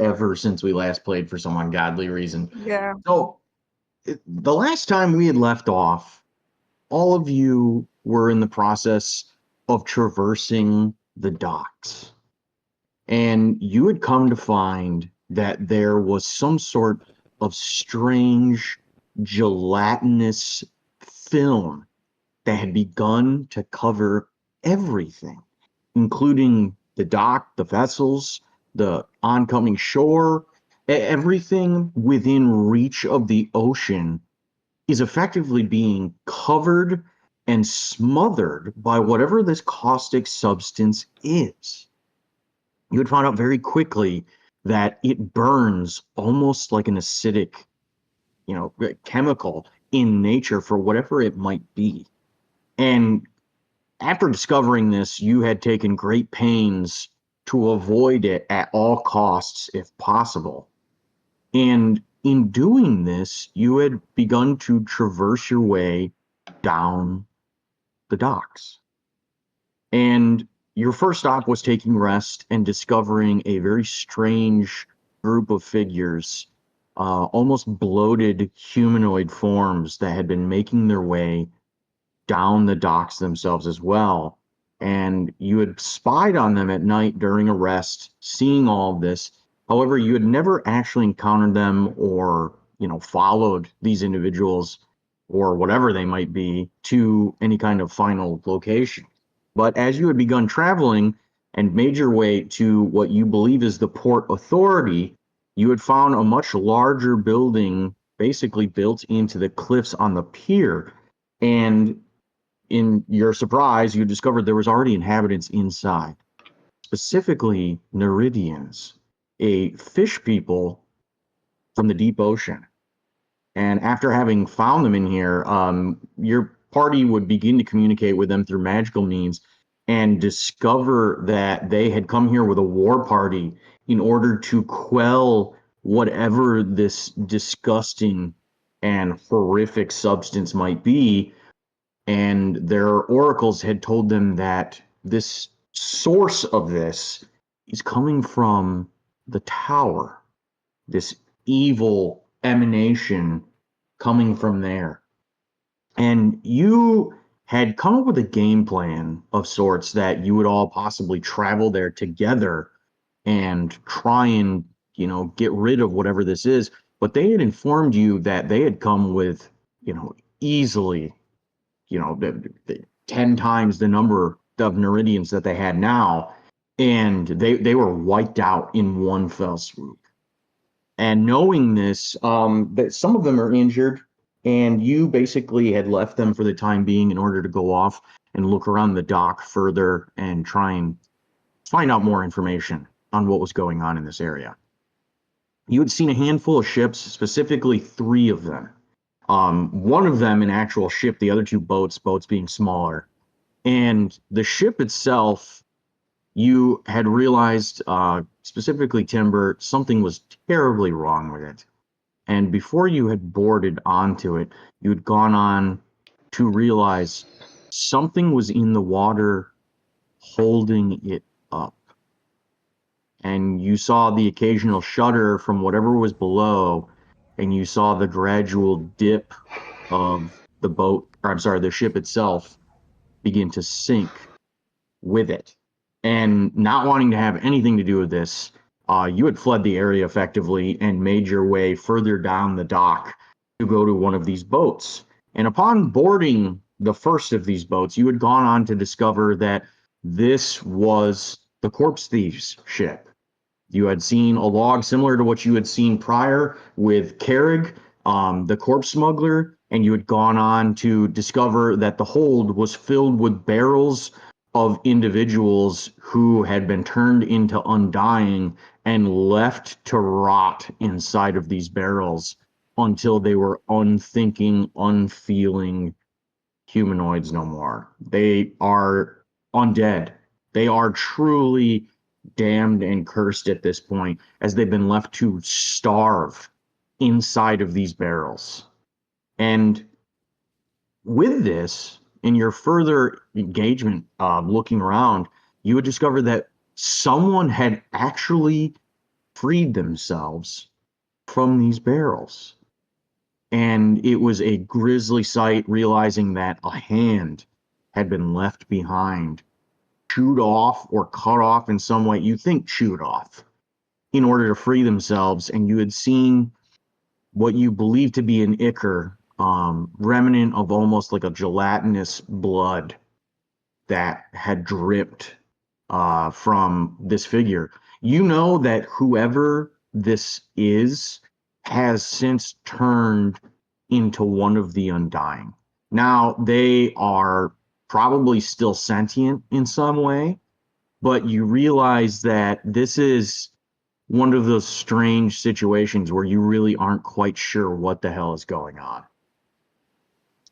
ever since we last played for some ungodly reason. Yeah. So the last time we had left off, all of you were in the process of traversing the docks. And you had come to find that there was some sort of strange gelatinous film that had begun to cover everything, including the dock, the vessels, the oncoming shore. Everything within reach of the ocean is effectively being covered and smothered by whatever this caustic substance is. You would find out very quickly that it burns almost like an acidic, chemical in nature for whatever it might be. And after discovering this, you had taken great pains to avoid it at all costs if possible. And in doing this, you had begun to traverse your way down the docks. And your first stop was taking rest and discovering a very strange group of figures, almost bloated humanoid forms that had been making their way down the docks themselves as well. And you had spied on them at night during a rest, seeing all of this. However, you had never actually encountered them or, followed these individuals or whatever they might be to any kind of final location. But as you had begun traveling and made your way to what you believe is the Port Authority, you had found a much larger building basically built into the cliffs on the pier. And in your surprise, you discovered there was already inhabitants inside, specifically Neridians, a fish people from the deep ocean. And after having found them in here, your party would begin to communicate with them through magical means and discover that they had come here with a war party in order to quell whatever this disgusting and horrific substance might be. And their oracles had told them that this source of this is coming from the tower, this evil emanation coming from there. And you had come up with a game plan of sorts that you would all possibly travel there together and try and, get rid of whatever this is. But they had informed you that they had come with, easily, the 10 times the number of Neridians that they had now. And they were wiped out in one fell swoop. And knowing this, that some of them are injured, and you basically had left them for the time being in order to go off and look around the dock further and try and find out more information on what was going on in this area. You had seen a handful of ships, specifically three of them. One of them an actual ship, the other two boats being smaller. And the ship itself, you had realized, specifically Timber, something was terribly wrong with it. And before you had boarded onto it, you had gone on to realize something was in the water holding it up. And you saw the occasional shudder from whatever was below, and you saw the gradual dip of the boat, or I'm sorry, the ship itself begin to sink with it. And not wanting to have anything to do with this, you had fled the area effectively and made your way further down the dock to go to one of these boats. And upon boarding the first of these boats, you had gone on to discover that this was the corpse thieves ship. You had seen a log similar to what you had seen prior with Carrig, the corpse smuggler, and you had gone on to discover that the hold was filled with barrels of individuals who had been turned into undying and left to rot inside of these barrels until they were unthinking, unfeeling humanoids no more. They are undead. They are truly damned and cursed at this point, as they've been left to starve inside of these barrels. And with this, in your further engagement, looking around, you would discover that someone had actually freed themselves from these barrels. And it was a grisly sight, realizing that a hand had been left behind, chewed off or cut off in some way. You think chewed off in order to free themselves. And you had seen what you believe to be an ichor, remnant of almost like a gelatinous blood that had dripped from this figure. You know that whoever this is has since turned into one of the Undying. Now, they are probably still sentient in some way, but you realize that this is one of those strange situations where you really aren't quite sure what the hell is going on.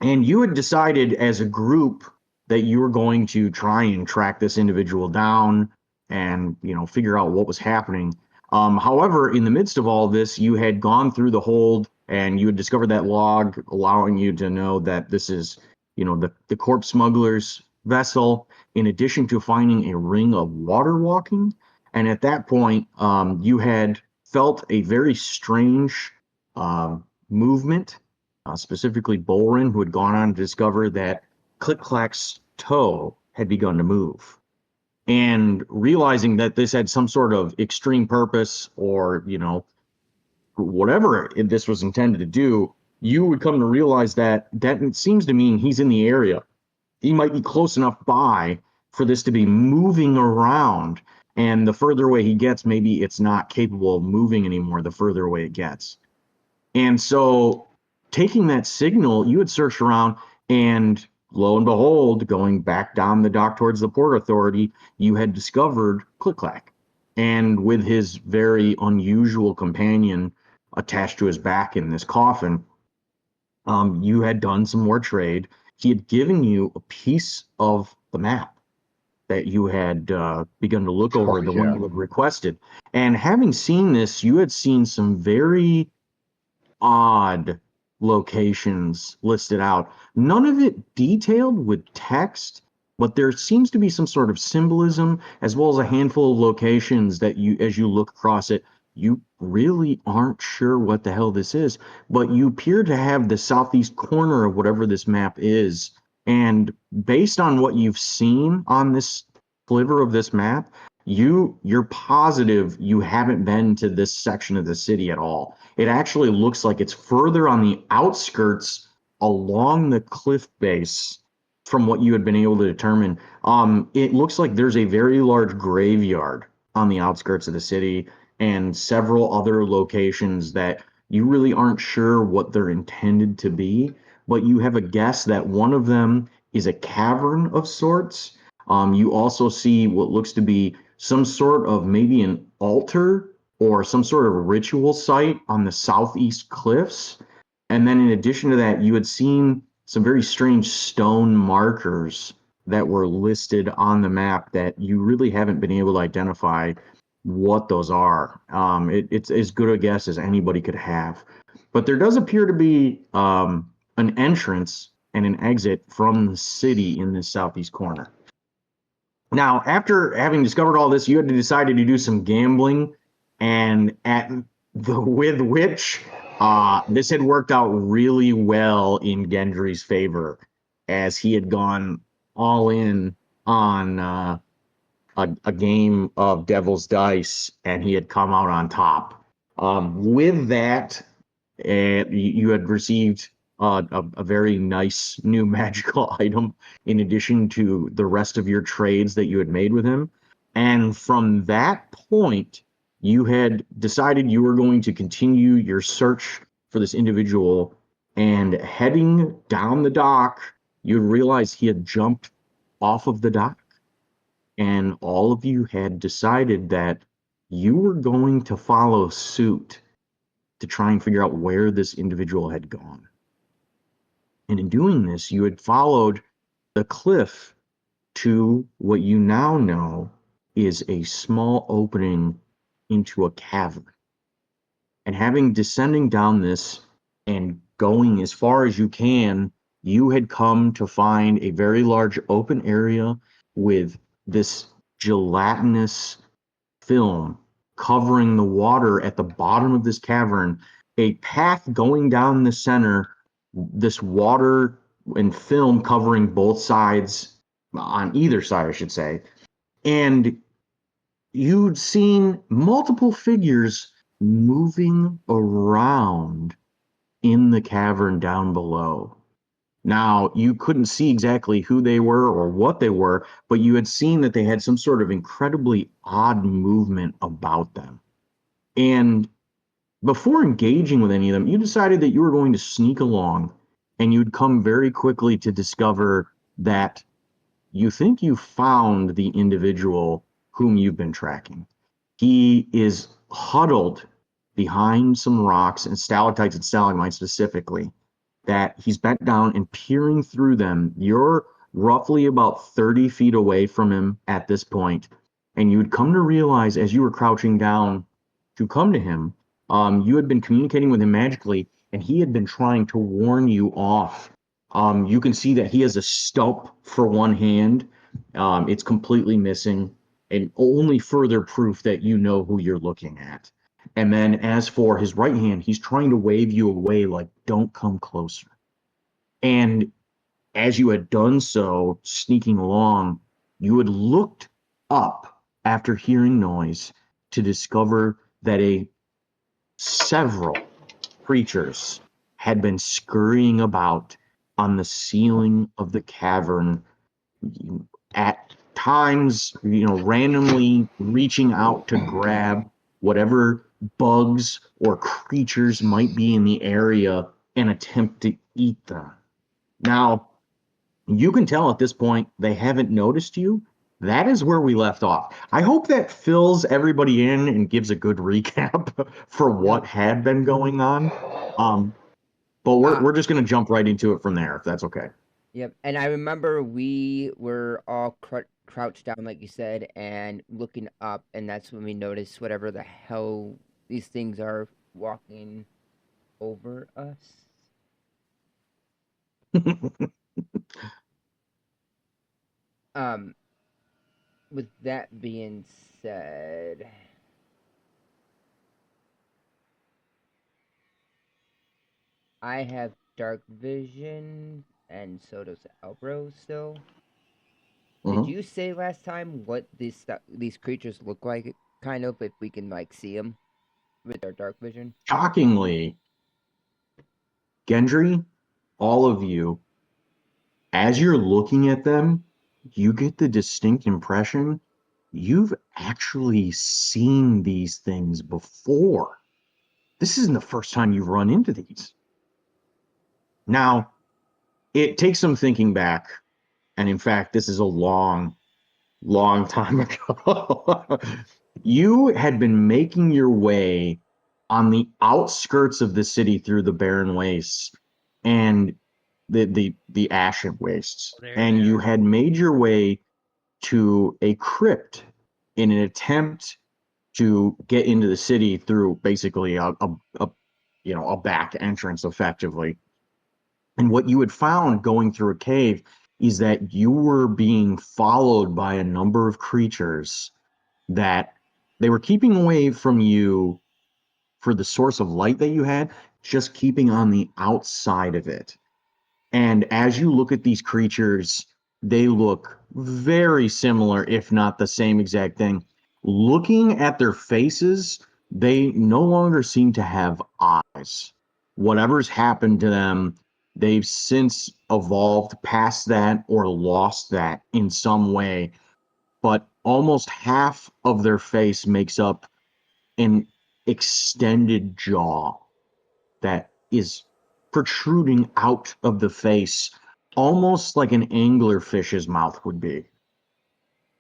And you had decided as a group that you were going to try and track this individual down and, figure out what was happening. However, in the midst of all this, you had gone through the hold and you had discovered that log, allowing you to know that this is, the corpse smuggler's vessel, in addition to finding a ring of water walking. And at that point, you had felt a very strange movement, specifically Bolrin, who had gone on to discover that Click Clack's toe had begun to move. And realizing that this had some sort of extreme purpose or, whatever this was intended to do, you would come to realize that it seems to mean he's in the area. He might be close enough by for this to be moving around. And the further away he gets, maybe it's not capable of moving anymore the further away it gets. And so, taking that signal, you had searched around, and lo and behold, going back down the dock towards the Port Authority, you had discovered Click Clack. And with his very unusual companion attached to his back in this coffin, you had done some more trade. He had given you a piece of the map that you had begun to look over, the one you had requested. And having seen this, you had seen some very odd locations listed out. None of it detailed with text, but there seems to be some sort of symbolism, as well as a handful of locations that you, as you look across it, you really aren't sure what the hell this is, but you appear to have the southeast corner of whatever this map is. And based on what you've seen on this sliver of this map, you're positive you haven't been to this section of the city at all. It actually looks like it's further on the outskirts along the cliff base from what you had been able to determine. It looks like there's a very large graveyard on the outskirts of the city and several other locations that you really aren't sure what they're intended to be, but you have a guess that one of them is a cavern of sorts. You also see what looks to be some sort of maybe an altar or some sort of ritual site on the southeast cliffs. And then in addition to that, you had seen some very strange stone markers that were listed on the map that you really haven't been able to identify what those are. It's as good a guess as anybody could have. But there does appear to be an entrance and an exit from the city in this southeast corner. Now, after having discovered all this, you had decided to do some gambling, and at the with which this had worked out really well in Gendry's favor, as he had gone all in on a game of Devil's Dice, and he had come out on top. With that, you had received a very nice new magical item in addition to the rest of your trades that you had made with him. And from that point, you had decided you were going to continue your search for this individual. And heading down the dock, you realized he had jumped off of the dock. And all of you had decided that you were going to follow suit to try and figure out where this individual had gone. And in doing this, you had followed the cliff to what you now know is a small opening into a cavern. And having descending down this and going as far as you can, you had come to find a very large open area with this gelatinous film covering the water at the bottom of this cavern, a path going down the center, this water and film covering both sides, on either side, I should say. And you'd seen multiple figures moving around in the cavern down below. Now, you couldn't see exactly who they were or what they were, but you had seen that they had some sort of incredibly odd movement about them. And before engaging with any of them, you decided that you were going to sneak along, and you'd come very quickly to discover that you think you found the individual whom you've been tracking. He is huddled behind some rocks and stalactites and stalagmites specifically, that he's bent down and peering through them. You're roughly about 30 feet away from him at this point, and you'd come to realize as you were crouching down to come to him, you had been communicating with him magically, and he had been trying to warn you off. You can see that he has a stump for one hand. It's completely missing, and only further proof that you know who you're looking at. And then as for his right hand, he's trying to wave you away like, don't come closer. And as you had done so, sneaking along, you had looked up after hearing noise to discover that a several creatures had been scurrying about on the ceiling of the cavern, at times, randomly reaching out to grab whatever bugs or creatures might be in the area and attempt to eat them. Now, you can tell at this point they haven't noticed you. That is where we left off. I hope that fills everybody in and gives a good recap for Yep. what had been going on. Um, but we're Uh, we're just gonna jump right into it from there, if that's okay. yep. And I remember we were all crouched down, like you said, and looking up, and that's when we noticed whatever the hell these things are walking over us. Um, with that being said, I have dark vision, and so does Elbro still. Did Mhm. you say last time what these creatures look like? Kind of, if we can like see them with our dark vision. Shockingly, Gendry, all of you, as you're looking at them, you get the distinct impression you've actually seen these things before. This isn't the first time you've run into these. Now, it takes some thinking back, and in fact, this is a long, long time ago. You had been making your way on the outskirts of the city through the barren wastes and the ashen wastes, There, and you there. had made your way to a crypt in an attempt to get into the city through basically a a back entrance effectively. And what you had found going through a cave is that you were being followed by a number of creatures, that they were keeping away from you for the source of light that you had, just keeping on the outside of it. And as you look at these creatures, they look very similar, if not the same exact thing. Looking at their faces, they no longer seem to have eyes. Whatever's happened to them, they've since evolved past that or lost that in some way. But almost half of their face makes up an extended jaw that is protruding out of the face, almost like an anglerfish's mouth would be.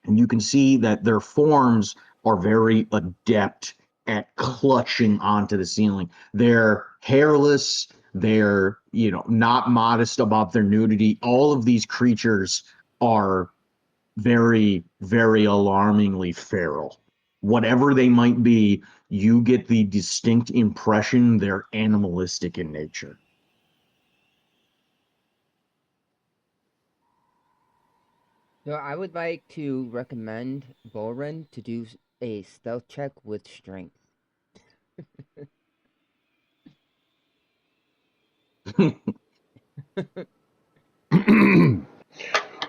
And you can see that their forms are very adept at clutching onto the ceiling. They're hairless, they're, not modest about their nudity. All of these creatures are very, very alarmingly feral. Whatever they might be, you get the distinct impression they're animalistic in nature. So I would like to recommend Boren to do a stealth check with strength.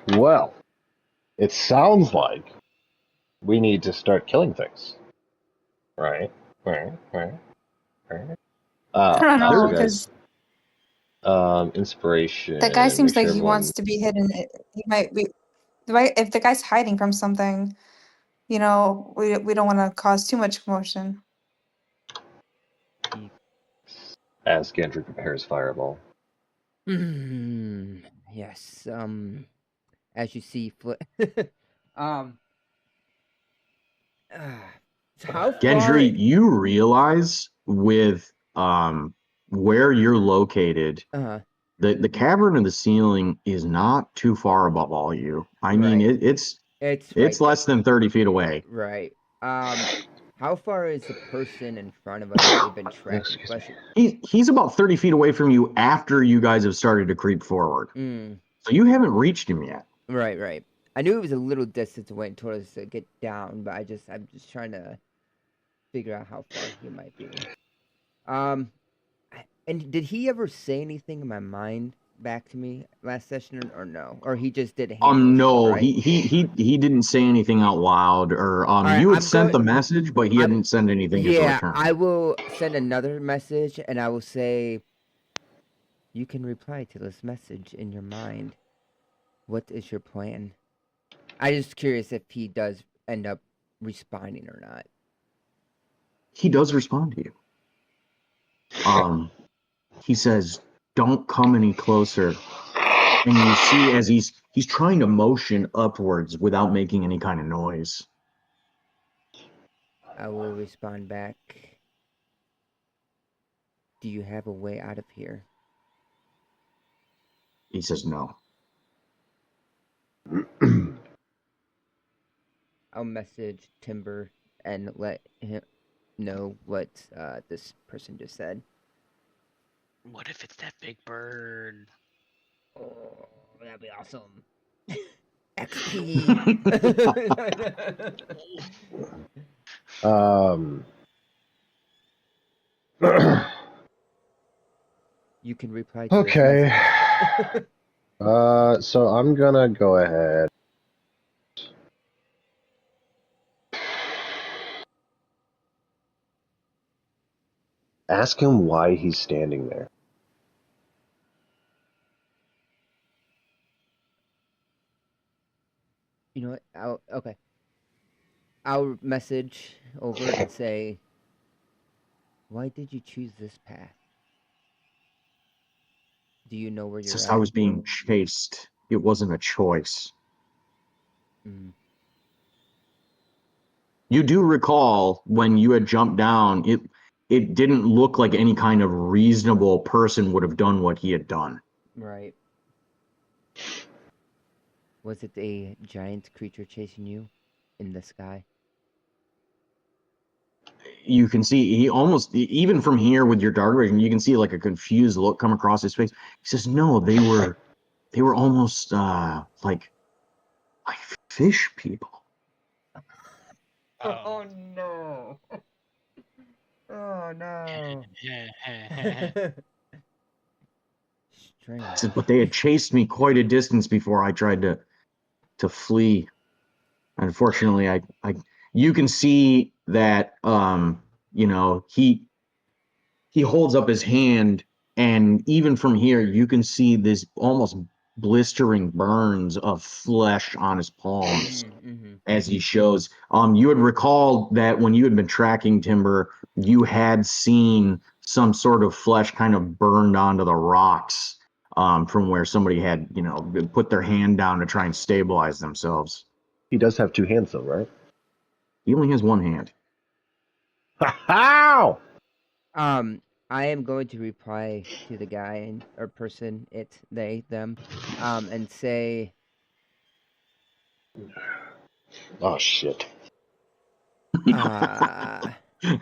Well, it sounds like we need to start killing things. Right. I don't Also, know, guys, because inspiration. the guy seems Make like sure he everyone. wants to be hidden. He might be. Right? If the guy's hiding from something, we don't want to cause too much commotion. As Gandry prepares fireball. Yes. As you see, um, how far? Gendry, you realize with where you're located, Uh, the cavern in the ceiling is not too far above all you. I mean, right. it's It's it's right there. less than 30 feet away. Right. How far is the person in front of us that we've been tracking? Excuse me. Question. He's about 30 feet away from you after you guys have started to creep forward. Mm, So you haven't reached him yet. right. I knew it was a little distance away and told us to get down, but I'm just trying to figure out how far he might be. Um, and did he ever say anything in my mind back to me last session or no? Or he just did hand motions, No, right? he didn't say anything out loud, or All right, you had I'm sent going. the message, but he I'm hadn't sent anything as a Yeah, return. I will send another message and I will say you can reply to this message in your mind. What is your plan? I'm just curious if he does end up responding or not. He does respond to you. He says, "Don't come any closer." And you see as he's trying to motion upwards without making any kind of noise. I will respond back. Do you have a way out of here? He says no. I'll message Timber and let him know what this person just said. What if it's that big bird? Oh, that'd be awesome. XP. Um. You can reply to this Okay. message. So I'm gonna go ahead. Ask him why he's standing there. You know what? Okay. I'll message over and say, why did you choose this path? Do you know where It's you're just I at? was being chased. It wasn't a choice. Mm, You do recall when you had jumped down, it didn't look like any kind of reasonable person would have done what he had done. right. Was it a giant creature chasing you in the sky? You can see he almost even from here with your dark vision, you can see like a confused look come across his face. He says, "No, they were almost like fish people." Oh no. Oh no. He Strange. says, "But they had chased me quite a distance before I tried to flee. Unfortunately, I you can see that he holds up his hand, and even from here you can see this almost blistering burns of flesh on his palms Mm-hmm. as he shows. You would recall that when you had been tracking Timber, you had seen some sort of flesh kind of burned onto the rocks, from where somebody had, put their hand down to try and stabilize themselves. He does have two hands, though, right? He only has one hand. How? Um, I am going to reply to the guy or person, it, they, them, and say, Oh shit. uh, I'm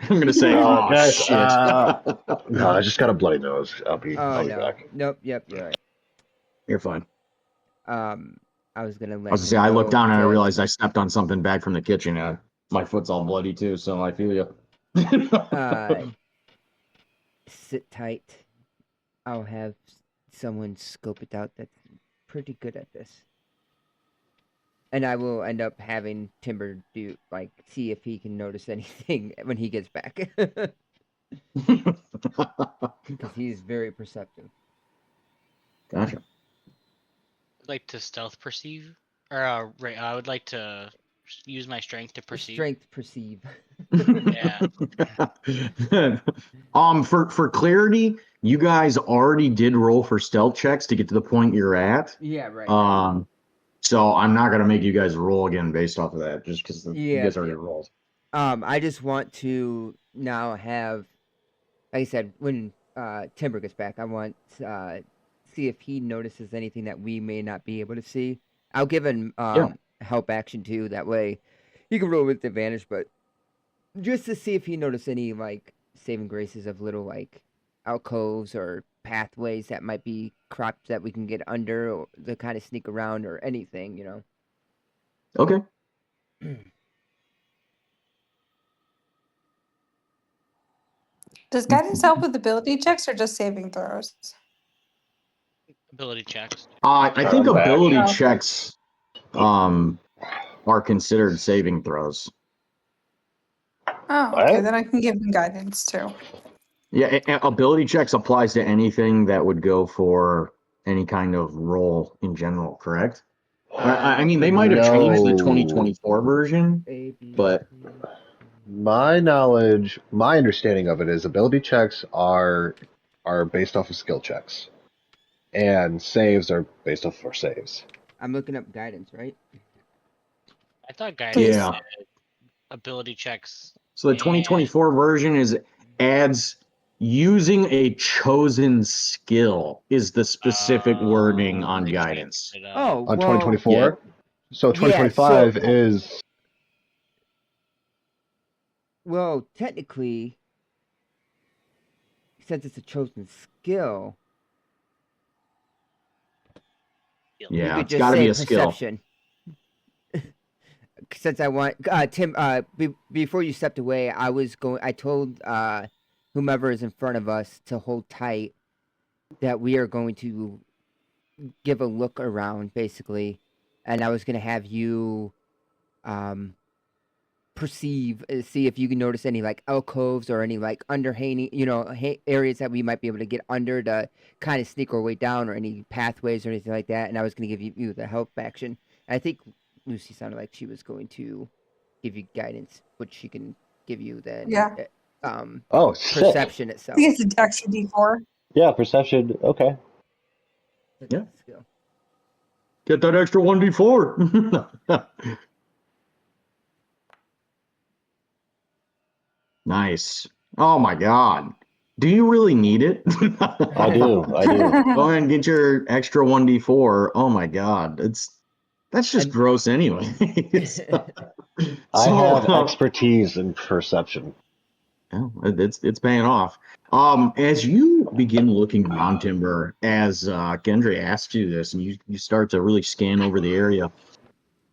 gonna say, oh Guys. shit. No, I just got a bloody nose. I'll be oh no, back. nope, yep, you're right. You're fine. Um, I was gonna I was let gonna say, him I looked know down and I to, realized I stepped on something back from the kitchen. My foot's all bloody too, so I feel you. Sit tight. I'll have someone scope it out that's pretty good at this. And I will end up having Timber see if he can notice anything when he gets back. Because he's very perceptive. Gotcha. I'd like to stealth perceive, or I would like to use my strength to perceive. Strength perceive. Yeah. For clarity, you guys already did roll for stealth checks to get to the point you're at. Yeah, right. So I'm not gonna make you guys roll again based off of that, just because you guys already rolled. I just want to now have, like I said, when Timber gets back, I want see if he notices anything that we may not be able to see. I'll give him help action too. That way, he can roll with advantage. But just to see if he noticed any saving graces of little alcoves or pathways that might be cropped that we can get under or to kind of sneak around or anything, Okay. Does guidance help with ability checks or just saving throws? Ability checks. I think ability Oh, okay. checks are considered saving throws. Oh, okay. Then I can give him guidance too. Yeah, ability checks applies to anything that would go for any kind of roll in general, correct? I mean, they might have changed the No. 2024 version, but My knowledge, my understanding of it is ability checks are based off of skill checks, and saves are based off of saves. I'm looking up guidance, right? I thought guidance yeah. said ability checks. So the 2024 version adds using a chosen skill is the specific wording on They guidance. changed it up. Oh, On well, 2024, so yeah, 2025 is well, technically, since it's a chosen skill, you Yeah, could it's just got to say be a skill. perception. Since I want Tim, before you stepped away, I told whomever is in front of us to hold tight, that we are going to give a look around, basically, and I was going to have you perceive, see if you can notice any alcoves or any underhanging, areas that we might be able to get under to kind of sneak our way down, or any pathways or anything like that. And I was going to give you the help action. And I think Lucy sounded like she was going to give you guidance, which she can give you then. Yeah. sick. Perception I itself. think it's an extra D4. Yeah, perception. Okay. Yeah. Get that extra 1d4. Nice. Oh my God. Do you really need it? I do. Go ahead and get your extra 1d4. Oh my God. That's just gross anyway. I have expertise in perception. Yeah, it's paying off. As you begin looking around, Timber, as Gendry asks you this, and you start to really scan over the area.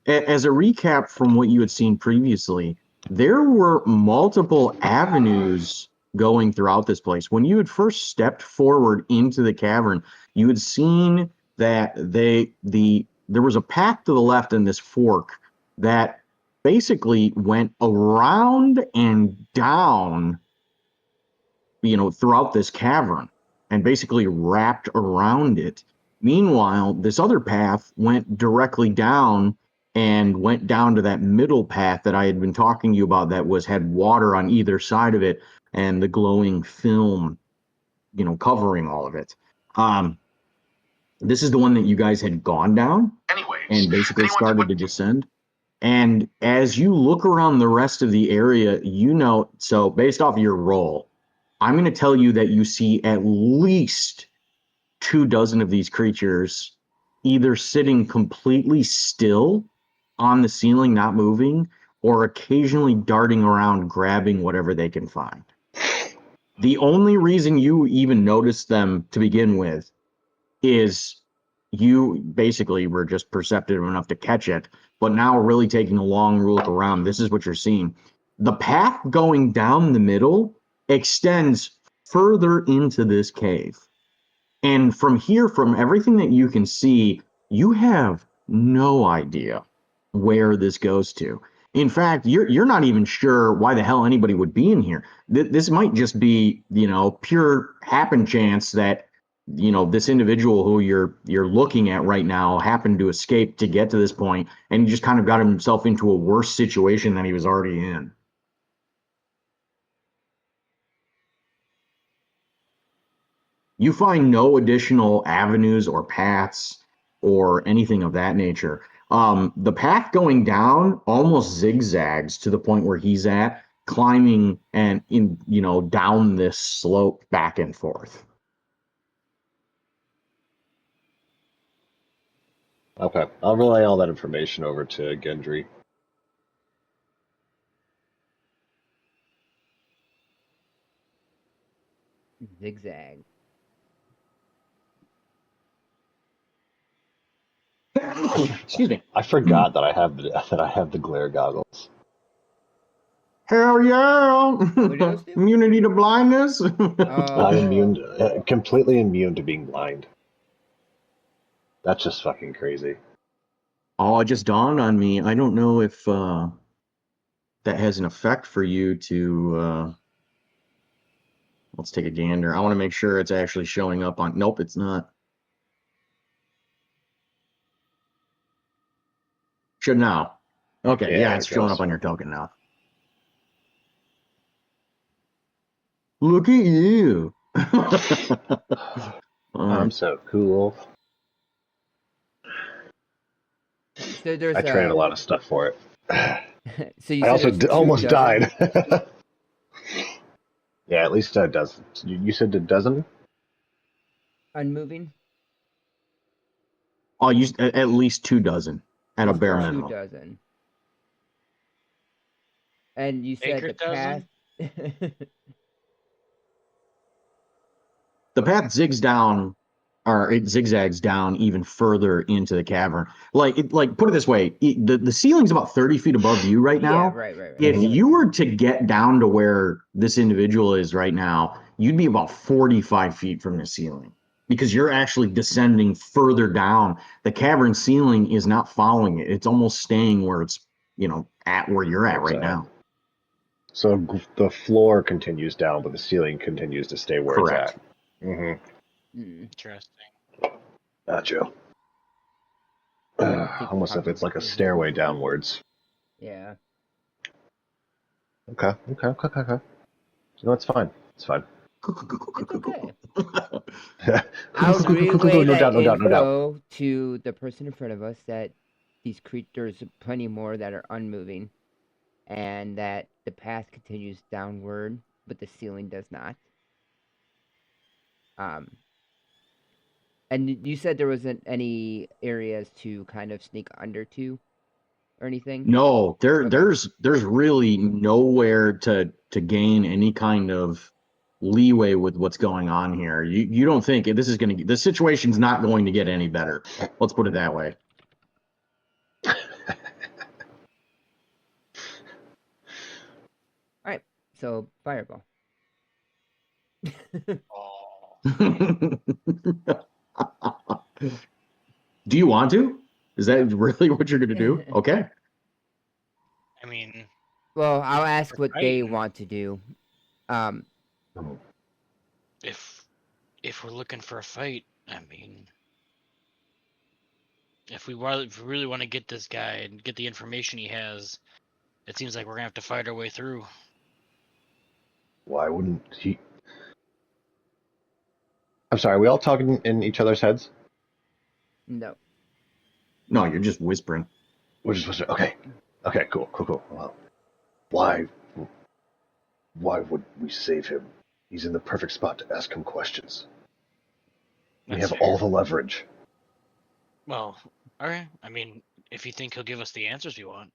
As a recap from what you had seen previously, there were multiple avenues going throughout this place. When you had first stepped forward into the cavern, you had seen that there was a path to the left in this fork that basically went around and down, throughout this cavern and basically wrapped around it. Meanwhile, this other path went directly down and went down to that middle path that I had been talking to you about that had water on either side of it and the glowing film, covering all of it. This is the one that you guys had gone down and basically started to descend. And as you look around the rest of the area, so based off your roll, I'm going to tell you that you see at least 24 of these creatures either sitting completely still on the ceiling, not moving, or occasionally darting around, grabbing whatever they can find. The only reason you even notice them to begin with is you basically were just perceptive enough to catch it, but now really taking a long look around, this is what you're seeing. The path going down the middle extends further into this cave. And from here, from everything that you can see, you have no idea where this goes to. In fact, you're not even sure why the hell anybody would be in here. This might just be, pure happen chance that, this individual who you're looking at right now happened to escape to get to this point, and he just kind of got himself into a worse situation than he was already in. You find no additional avenues or paths or anything of that nature. The path going down almost zigzags to the point where he's at, climbing and down this slope back and forth. Okay, I'll relay all that information over to Gendry. Zigzag. Excuse me. I forgot that I have the glare goggles. Hell yeah! What do those do? Immunity to blindness. I'm immune, Oh. completely immune to being blind. That's just fucking crazy. Oh, it just dawned on me. I don't know if that has an effect for you to. Let's take a gander. I want to make sure it's actually showing up on. Nope, it's not. Should now. Okay, yeah, There it's it showing goes. up on your token now. Look at you. All I'm right. so cool. So there's I traded a lot of stuff for it. So you I said also there's almost 2 died. Yeah, at least a dozen. You said a dozen? unmoving? I'll use at least 2 dozen at a There's bare 2 minimum. dozen. And you said Acre the path. The path zigs down, or it zigzags down even further into the cavern. Like put it this way, the ceiling's about 30 feet above you right Yeah, now. right. If Mhm. you were to get down to where this individual is right now, you'd be about 45 feet from the ceiling because you're actually descending further down. The cavern ceiling is not following it. It's almost staying where it's, at where you're at right now. So the floor continues down, but the ceiling continues to stay where Correct. it's at. Mm-hmm. Interesting. Gotcha. Think Almost if it's like a probably- stairway downwards. Yeah. Okay. No, it's fine. It's fine. It's okay. No I'll relay that doubt, no doubt. info to the person in front of us that these creatures, plenty more that are unmoving, and that the path continues downward, but the ceiling does not. And you said there wasn't any areas to kind of sneak under to, or anything? No, Okay. there's really nowhere to gain any kind of leeway with what's going on here. You don't think this situation's not going to get any better. Let's put it that way. All right. So fireball. Oh. Do you want to? Is that really what you're going to do? Okay. I mean, Well, I'll ask what they Right. want to do. if we're looking for a fight, I mean, if we really want to get this guy and get the information he has, it seems like we're gonna have to fight our way through. Why wouldn't he? I'm sorry, are we all talking in each other's heads? No. No, you're just whispering. We're just supposed to. Okay, cool. Well, why would we save him? He's in the perfect spot to ask him questions. We That's have fair. all the leverage. Well, all right. I mean, if you think he'll give us the answers we want,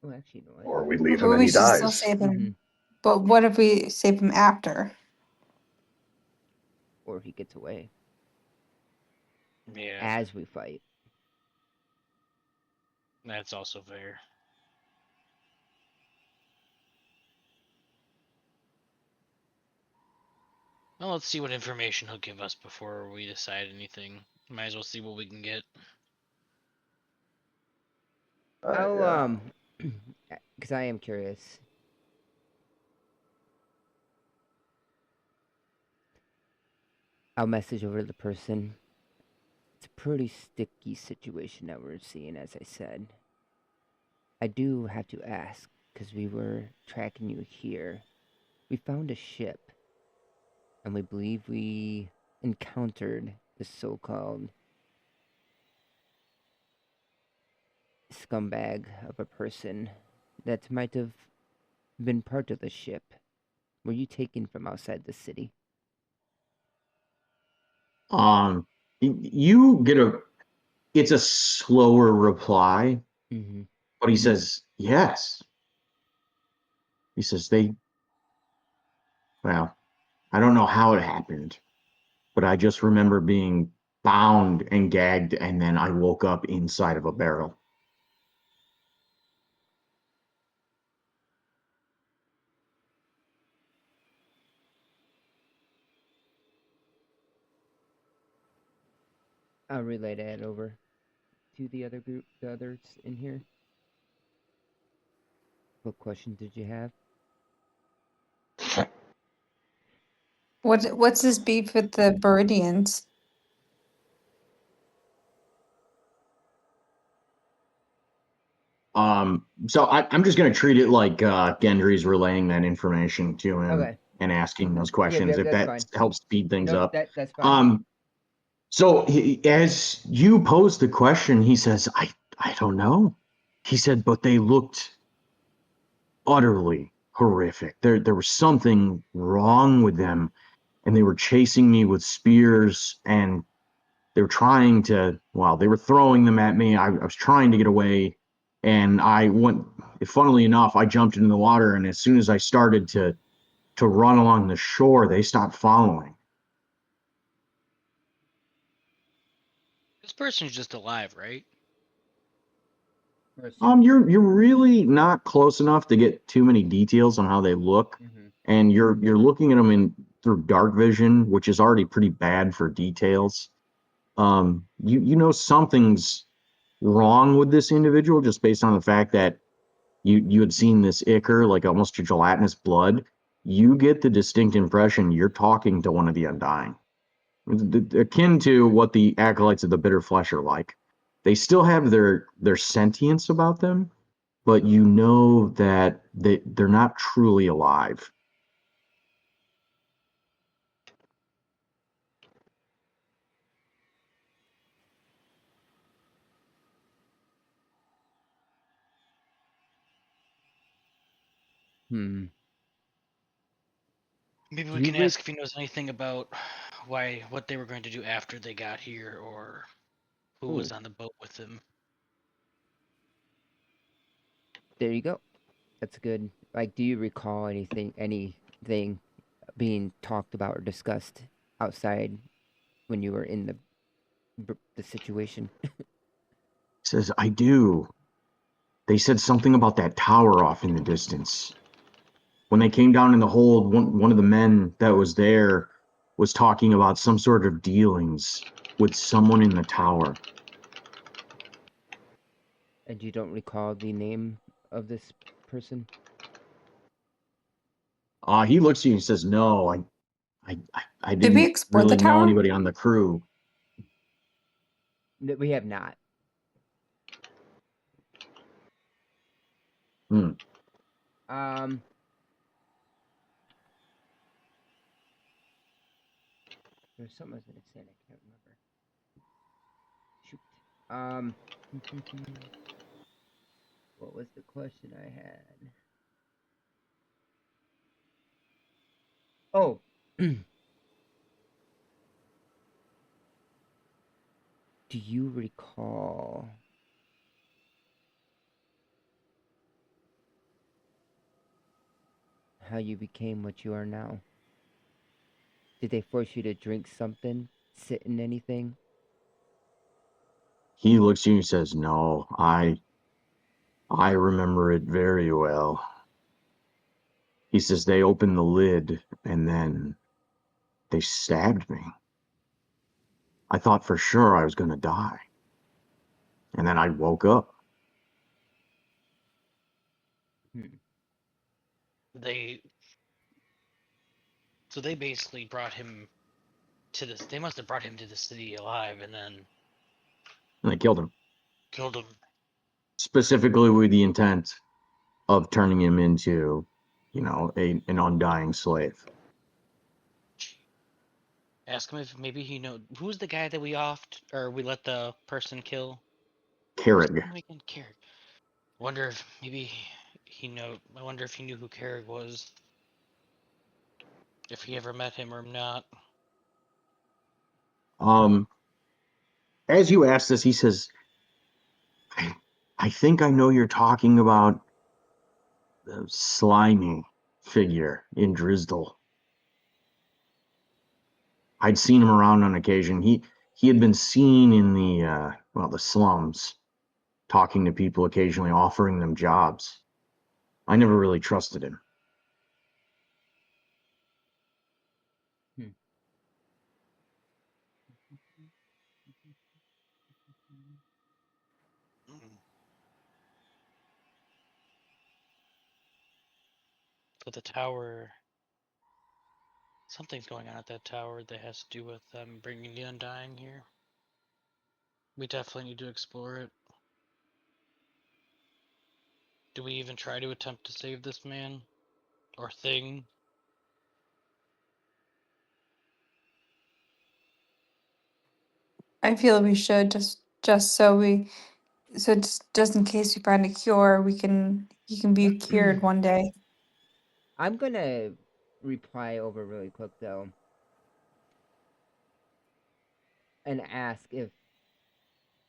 Oh, actually, you know what? Or we leave But him and we he should still dies. save him. Mhm. But what if we save him after? Or he gets away. Yeah, as we fight. that's also fair. Well, let's see what information he'll give us before we decide anything. Might as well see what we can get. I'll because I am curious. I'll message over to the person. It's a pretty sticky situation that we're seeing, as I said. I do have to ask, because we were tracking you here. We found a ship, and we believe we encountered the so-called scumbag of a person that might have been part of the ship. Were you taken from outside the city? You get it's a slower reply, Mm-hmm. but he says, yes. He says, well, I don't know how it happened, but I just remember being bound and gagged, and then I woke up inside of a barrel. I'll relay that over to the other group, the others in here. What question did you have? What's this beef with the Viridians? So I'm just gonna treat it like Gendry's relaying that information to him Okay. and asking those questions, Yep, if that's that fine. helps speed things Nope, up. that's fine. So as you pose the question, he says, I don't know. He said, but they looked utterly horrific. There was something wrong with them, and they were chasing me with spears, and they were trying to, well, they were throwing them at me. I was trying to get away, and I went, funnily enough, I jumped into the water, and as soon as I started to run along the shore, they stopped following. This person's just alive, right? You're really not close enough to get too many details on how they look, Mm-hmm. and you're looking at them in through dark vision, which is already pretty bad for details. You know something's wrong with this individual just based on the fact that you had seen this ichor, like almost a gelatinous blood. You get the distinct impression you're talking to one of the Undying, akin to what the acolytes of the bitter flesh are like. They still have their sentience about them, but you know that they're not truly alive. Hmm. Maybe Do we you can ask if he knows anything about what they were going to do after they got here, or who was on the boat with them. There you go. That's good. Like, do you recall anything being talked about or discussed outside when you were in the situation? Says, I do. They said something about that tower off in the distance. When they came down in the hold, one of the men that was there was talking about some sort of dealings with someone in the tower. And you don't recall the name of this person? He looks at you and says, "No, I Did we didn't explore the really know tower? anybody on the crew." We have not. Hmm. Um, there's something I was gonna say and I can't remember. Shoot. What was the question I had? Oh, do you recall how you became what you are now? Did they force you to drink something, sit in anything? He looks at you and says, "No, I remember it very well." He says, "They opened the lid and then they stabbed me. I thought for sure I was going to die. And then I woke up." They so they basically brought him to this. They must have brought him to the city alive and then And they killed him, killed him. specifically with the intent of turning him into, an undying slave. Ask him if maybe he know who's the guy that we let the person kill. Who's his Kerrig. name again? Carrick. Wonder if maybe he know. I wonder if he knew who Carrick was. If he ever met him or not. As you ask this, he says, I think I know you're talking about the slimy figure in Drisdale. I'd seen him around on occasion. He had been seen in the slums, talking to people occasionally, offering them jobs. I never really trusted him. But the tower. Something's going on at that tower that has to do with them bringing the Undying here. We definitely need to explore it. Do we even try to attempt to save this man? Or thing? I feel we should just so just in case we find a cure, he can be cured one day. I'm gonna reply over really quick though and ask if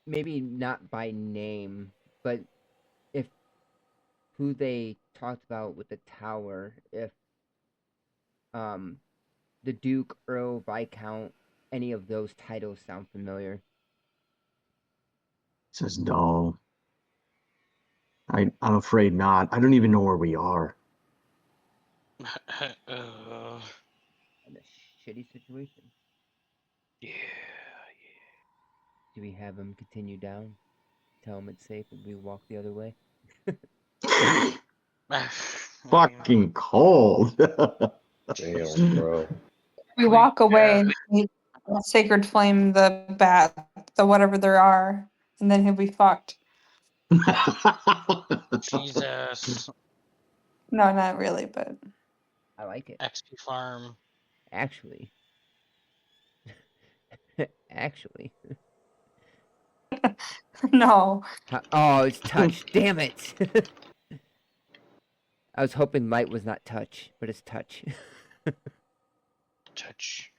maybe not by name, but if who they talked about with the tower, if um the Duke, Earl, Viscount, any of those titles sound familiar. He says, "No, I'm afraid not. I don't even know where we are." In a shitty situation. Yeah. Do we have him continue down? Tell him it's safe and we walk the other way? Fucking cold. Damn, bro. We walk away and we sacred flame the bat, the whatever there are, and then he'll be fucked. Jesus. No, not really, but I like it. XP farm. Actually. Actually. no. Oh, it's touch. Damn it. I was hoping light was not touch, but it's touch. Touch.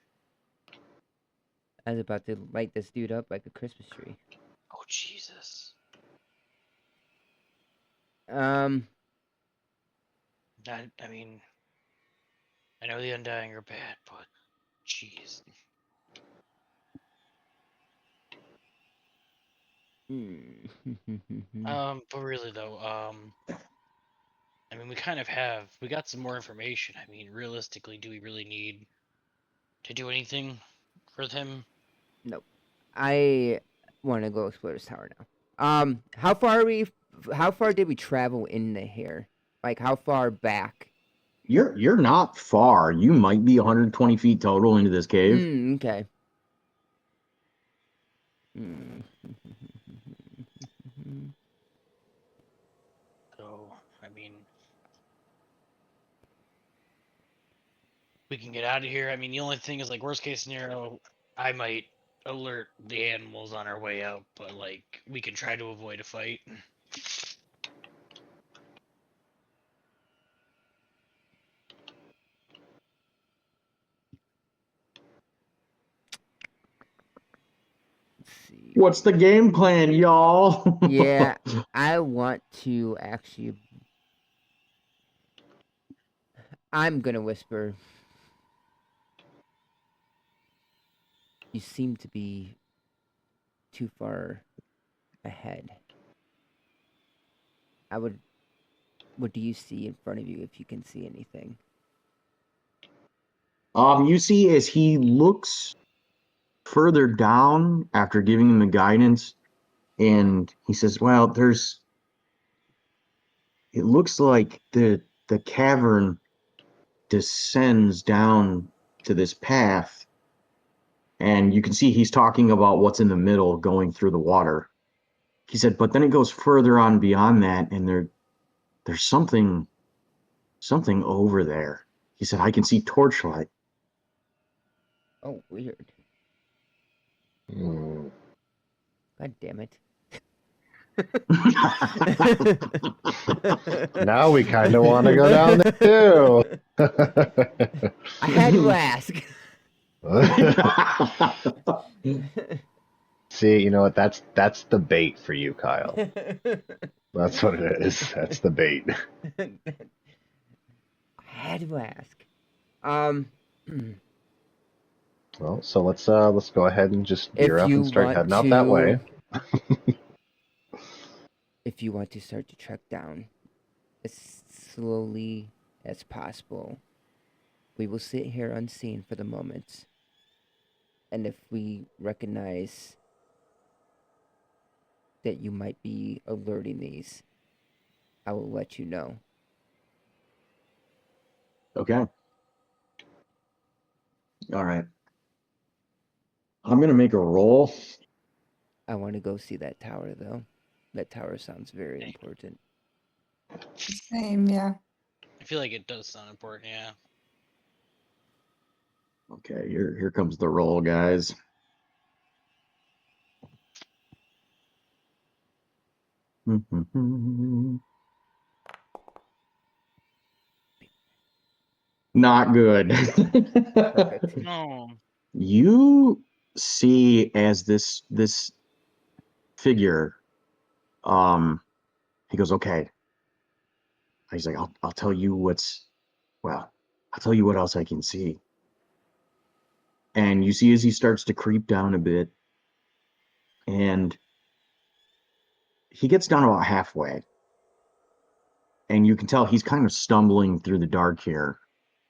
I was about to light this dude up like a Christmas tree. Oh, Jesus. I mean, I know the Undying are bad, but jeez. But really though, I mean, we got some more information. I mean, realistically, do we really need to do anything for him? Nope. I want to go explore this tower now. How far are we? How far did we travel in the here? Like, how far back? You're not far. You might be 120 feet total into this cave. Okay. So, I mean, we can get out of here. I mean, the only thing is, like, worst case scenario, I might alert the animals on our way out, but, like, we can try to avoid a fight. Let's see. What's the game plan, y'all? Yeah, I want to actually. I'm gonna whisper. You seem to be too far ahead. What do you see in front of you if you can see anything? You see as he looks further down after giving him the guidance, and he says, "Well, it looks like the cavern descends down to this path, and you can see he's talking about what's in the middle going through the water." He said, "But then it goes further on beyond that, and there's something over there." He said, "I can see torchlight." Oh, weird. Hmm. God damn it. Now we kind of want to go down there I had to ask. too. See, you know what? That's the bait for you, Kyle. That's what it is. That's the bait. I had to ask. Well, so let's go ahead and just gear If up you and start want heading out that way. If you want to start to trek down as slowly as possible, we will sit here unseen for the moment. And if we recognize that you might be alerting these, I will let you know. Okay. All right. I'm gonna make a roll. I want to go see that tower, though. That tower sounds very important. Same, yeah. I feel like it does sound important, yeah. Okay, here comes the roll, guys. Not good. Perfect. No. You see as this figure, he goes, "Okay." He's like, I'll tell you well, I'll tell you what else I can see." And you see as he starts to creep down a bit, and he gets down about halfway, and you can tell he's kind of stumbling through the dark here,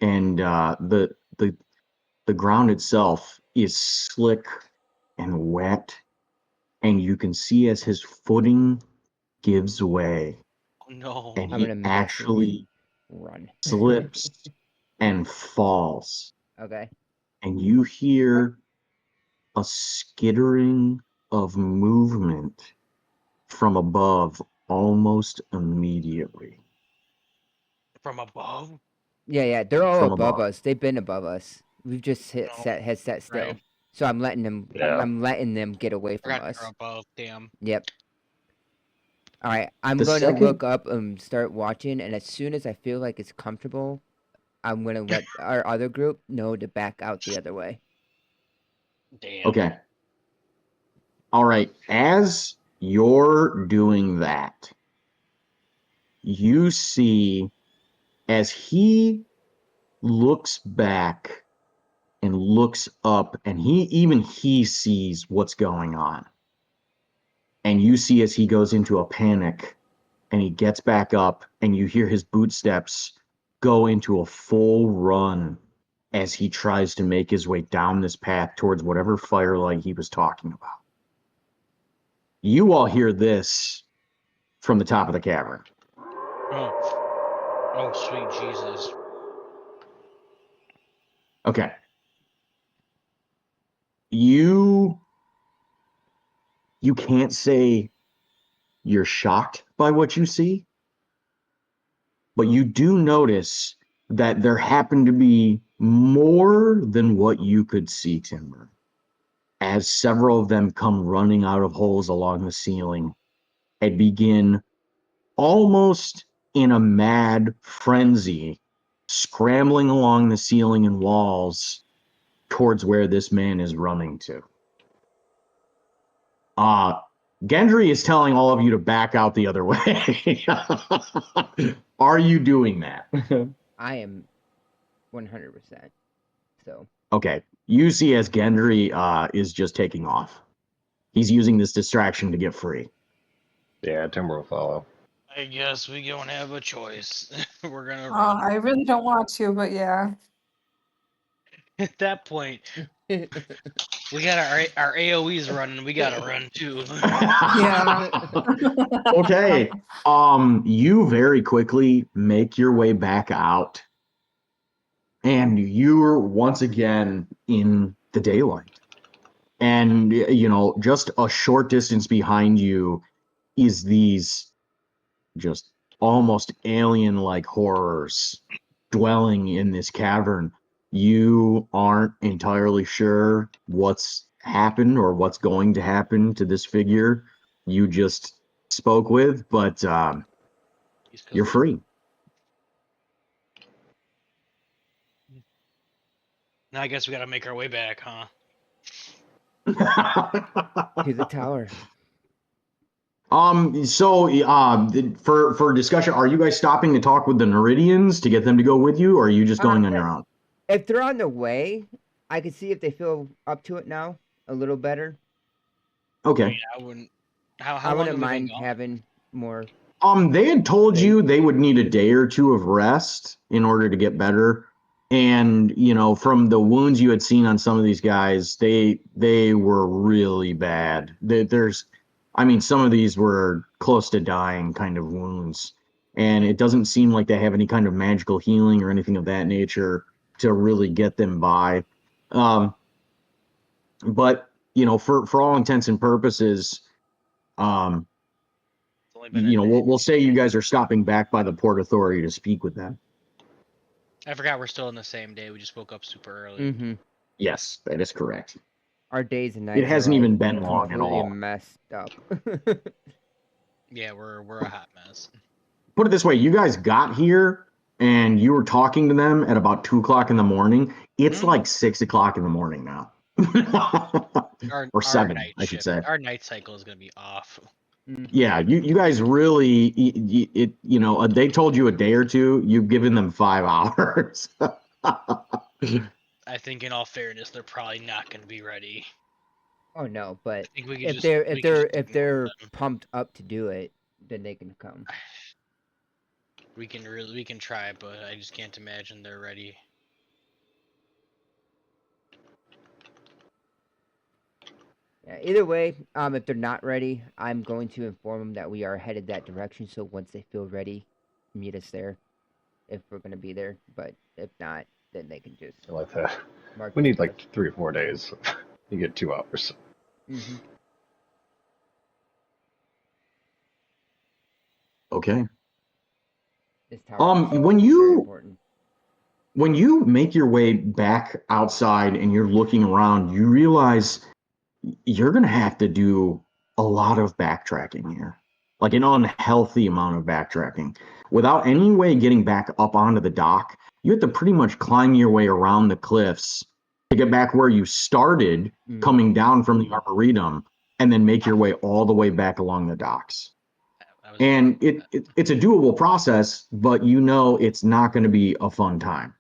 and the ground itself is slick and wet, and you can see as his footing gives way, Oh, no. and I'm he gonna message actually run. slips and falls, Okay. and you hear a skittering of movement from above almost immediately. From above? Yeah, they're all From above above. us. They've been above us. We've just No. set still. Right. So I'm letting them. Yeah. I'm letting them get away from Forgot us. they're above, damn. Yep. All right. I'm The gonna second- look up and start watching, and as soon as I feel like it's comfortable, I'm gonna let our other group know to back out the other way. Damn. Okay. All right. As you're doing that, you see as he looks back and looks up, and he sees what's going on. And you see as he goes into a panic and he gets back up, and you hear his bootsteps go into a full run as he tries to make his way down this path towards whatever firelight he was talking about. You all hear this from the top of the cavern. Oh, sweet Jesus. Okay. You can't say you're shocked by what you see, but you do notice that there happened to be more than what you could see, Timber, as several of them come running out of holes along the ceiling and begin almost in a mad frenzy scrambling along the ceiling and walls towards where this man is running to. Gendry is telling all of you to back out the other way. Are you doing that? I am 100%. So Okay. You see as Gendry is just taking off. He's using this distraction to get free. Yeah, Timber will follow. I guess we don't have a choice. We're gonna Oh, run. I really don't want to, but yeah. At that point, we got our AOE's running. We gotta run too. Yeah. Okay. You very quickly make your way back out, and you're once again in the daylight. And just a short distance behind you is these just almost alien-like horrors dwelling in this cavern. You aren't entirely sure what's happened or what's going to happen to this figure you just spoke with, but you're free. Now I guess we gotta make our way back, huh? To the tower. For discussion, are you guys stopping to talk with the Neridians to get them to go with you, or are you just going on your own? If they're on the way, I can see if they feel up to it now a little better. Okay. I wouldn't. How I long wouldn't have we been mind gone? having more. They had told you they would need a day or two of rest in order to get better. And, from the wounds you had seen on some of these guys, they were really bad. Some of these were close to dying kind of wounds. And it doesn't seem like they have any kind of magical healing or anything of that nature to really get them by. But, for all intents and purposes, It's only been a day. we'll say you guys are stopping back by the Port Authority to speak with them. I forgot we're still in the same day. We just woke up super early. Mm-hmm. Yes, that is correct. Our days and nights. It hasn't are all even been long at completely all. messed up. Yeah, we're a hot mess. Put it this way, you guys got here and you were talking to them at about 2 o'clock in the morning. It's like 6 o'clock in the morning now. Or 7, night I should shift, say. our night cycle is gonna be off. Yeah, you guys really, they told you a day or two, you've given them 5 hours. I think, in all fairness, they're probably not gonna be ready. Oh no, but I think we can if just they're we can just ignore they're them. pumped up to do it, then they can come. We can try, but I just can't imagine they're ready. Yeah, either way, if they're not ready, I'm going to inform them that we are headed that direction. So once they feel ready, meet us there, if we're gonna be there. But if not, then they can just Like that. march. We need with like us. 3 or 4 days. You get 2 hours. Mhm. Okay. This tower is When very you important. when you make your way back outside and you're looking around, you realize you're going to have to do a lot of backtracking here, like an unhealthy amount of backtracking. Without any way getting back up onto the dock, you have to pretty much climb your way around the cliffs to get back where you started coming down from the Arboretum and then make your way all the way back along the docks. And it's a doable process, but it's not going to be a fun time.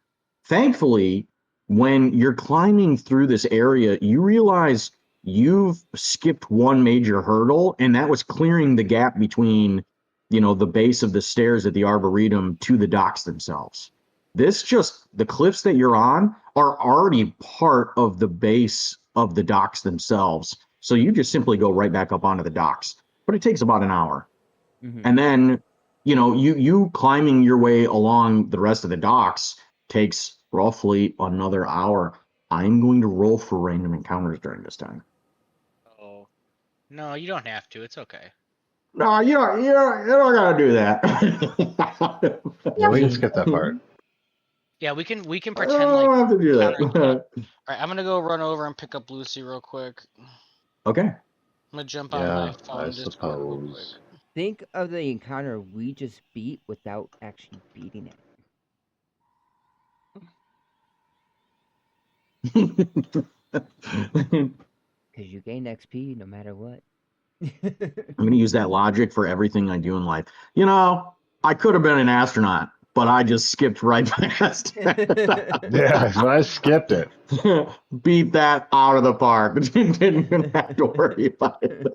Thankfully, when you're climbing through this area, you realize you've skipped one major hurdle, and that was clearing the gap between, the base of the stairs at the Arboretum to the docks themselves. The cliffs that you're on are already part of the base of the docks themselves. So you just simply go right back up onto the docks, but it takes about an hour. And then, you climbing your way along the rest of the docks takes roughly another hour. I'm going to roll for random encounters during this time. Oh, no, you don't have to. It's okay. No, you don't gotta do that. Yeah, we can skip that part. Yeah, we can I pretend don't have to do encountering that. All right, I'm gonna go run over and pick up Lucy real quick. Okay. I'm gonna jump on my Yeah, phone I Discord real quick. suppose. Think of the encounter we just beat without actually beating it. Because you gain XP no matter what. I'm going to use that logic for everything I do in life. I could have been an astronaut, but I just skipped right past it. Yeah, so I skipped it. Beat that out of the park. Didn't even have to worry about it.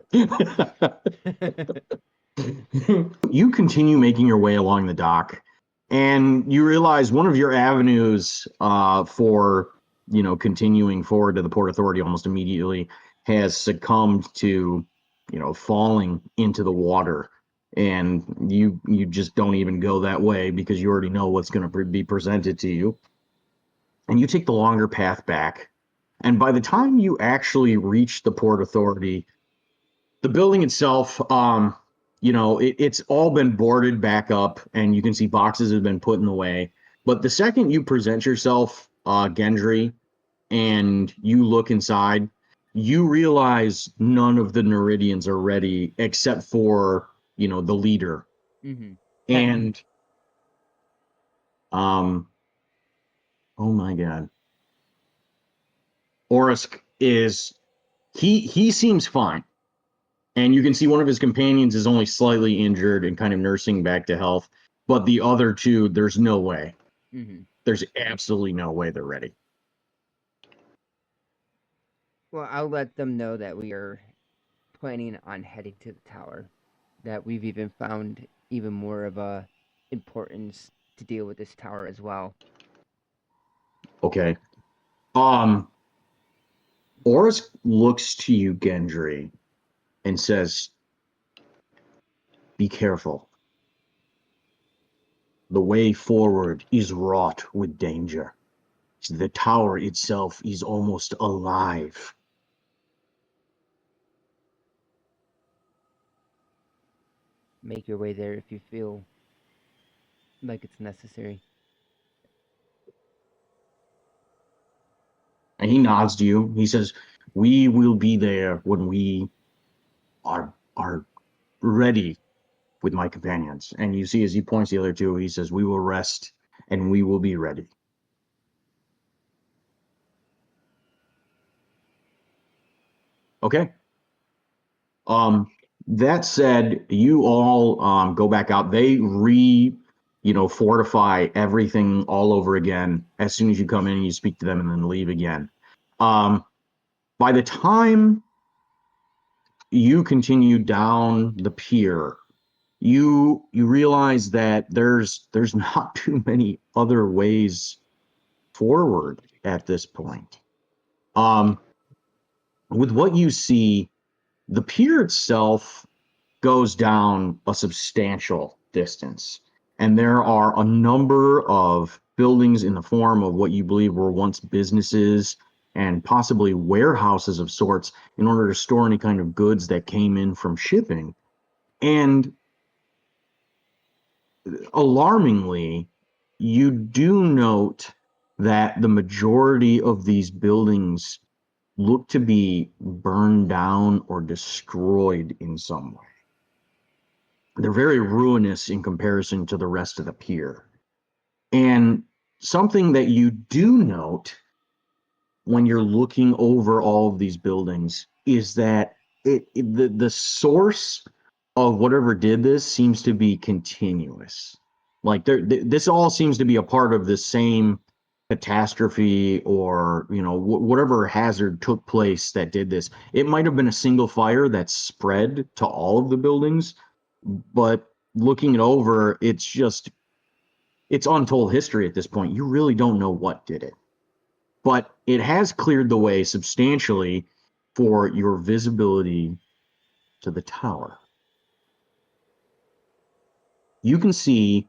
You continue making your way along the dock, and you realize one of your avenues for continuing forward to the Port Authority almost immediately has succumbed to falling into the water, and you just don't even go that way because you already know what's going to be presented to you, and you take the longer path back. And by the time you actually reach the Port Authority, the building itself, it's all been boarded back up, and you can see boxes have been put in the way. But the second you present yourself, Gendry, and you look inside, you realize none of the Neridians are ready except for, the leader. Mm-hmm. And, oh my God. Orisk he seems fine. And you can see one of his companions is only slightly injured and kind of nursing back to health. But the other two, there's no way. Mm-hmm. There's absolutely no way they're ready. Well, I'll let them know that we are planning on heading to the tower. That we've even found even more of a importance to deal with this tower as well. Okay. Oris looks to you, Gendry, and says, "Be careful. The way forward is wrought with danger. The tower itself is almost alive." Make your way there if you feel like it's necessary. And he nods to you. He says, "We will be there when we are ready with my companions." And you see as he points the other two, he says, "We will rest and we will be ready." Okay. That said, you all go back out. They fortify everything all over again as soon as you come in and you speak to them and then leave again. By the time you continue down the pier, you realize that there's not too many other ways forward at this point. With what you see, the pier itself goes down a substantial distance, and there are a number of buildings in the form of what you believe were once businesses and possibly warehouses of sorts in order to store any kind of goods that came in from shipping. And alarmingly, you do note that the majority of these buildings look to be burned down or destroyed in some way. They're very ruinous in comparison to the rest of the pier. And something that you do note when you're looking over all of these buildings is that the source of whatever did this seems to be continuous. Like this all seems to be a part of the same catastrophe, or whatever hazard took place that did this. It might have been a single fire that spread to all of the buildings, but looking it over, it's untold history at this point. You really don't know what did it, but it has cleared the way substantially for your visibility to the tower. You can see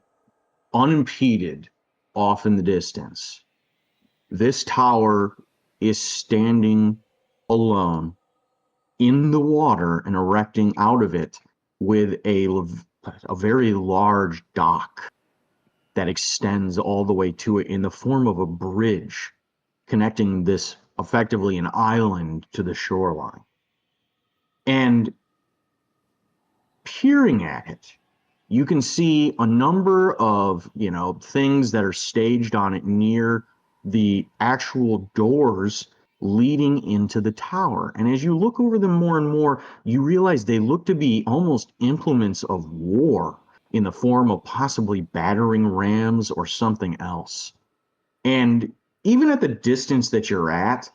unimpeded off in the distance. This tower is standing alone in the water and erecting out of it with a very large dock that extends all the way to it in the form of a bridge connecting this effectively an island to the shoreline. And peering at it, you can see a number of, things that are staged on it near the actual doors leading into the tower. And as you look over them more and more, you realize they look to be almost implements of war in the form of possibly battering rams or something else. And even at the distance that you're at,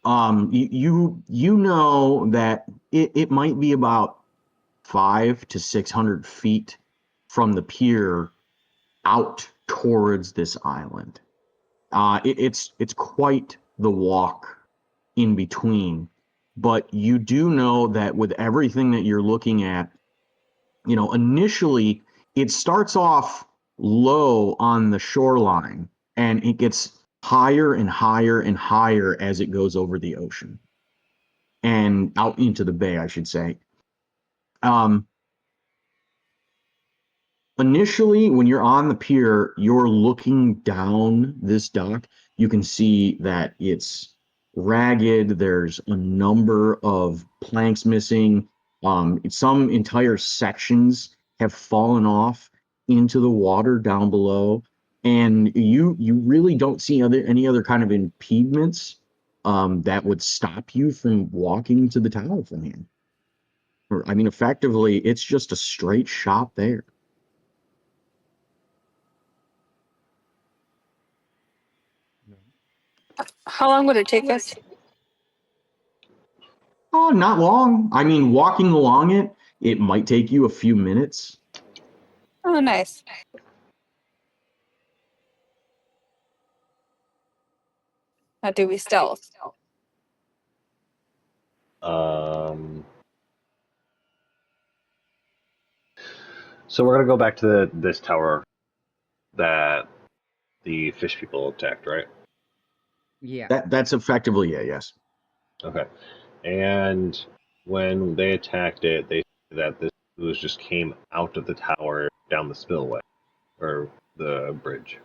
you know that it might be about 500 to 600 feet from the pier out towards this island. It's quite the walk in between, but you do know that with everything that you're looking at, initially it starts off low on the shoreline and it gets higher and higher and higher as it goes over the ocean and out into the bay, I should say. Initially, when you're on the pier, you're looking down this dock. You can see that it's ragged. There's a number of planks missing. Some entire sections have fallen off into the water down below, and you really don't see any other kind of impediments that would stop you from walking to the tower from here. I mean, effectively, it's just a straight shot there. How long would it take us? Oh, not long. I mean, walking along it, it might take you a few minutes. Oh, nice. Now, do we stealth? So we're gonna go back to this tower that the fish people attacked, right? Yeah. That's effectively it, yes. Okay. And when they attacked it, they said that this ooze just came out of the tower down the spillway or the bridge.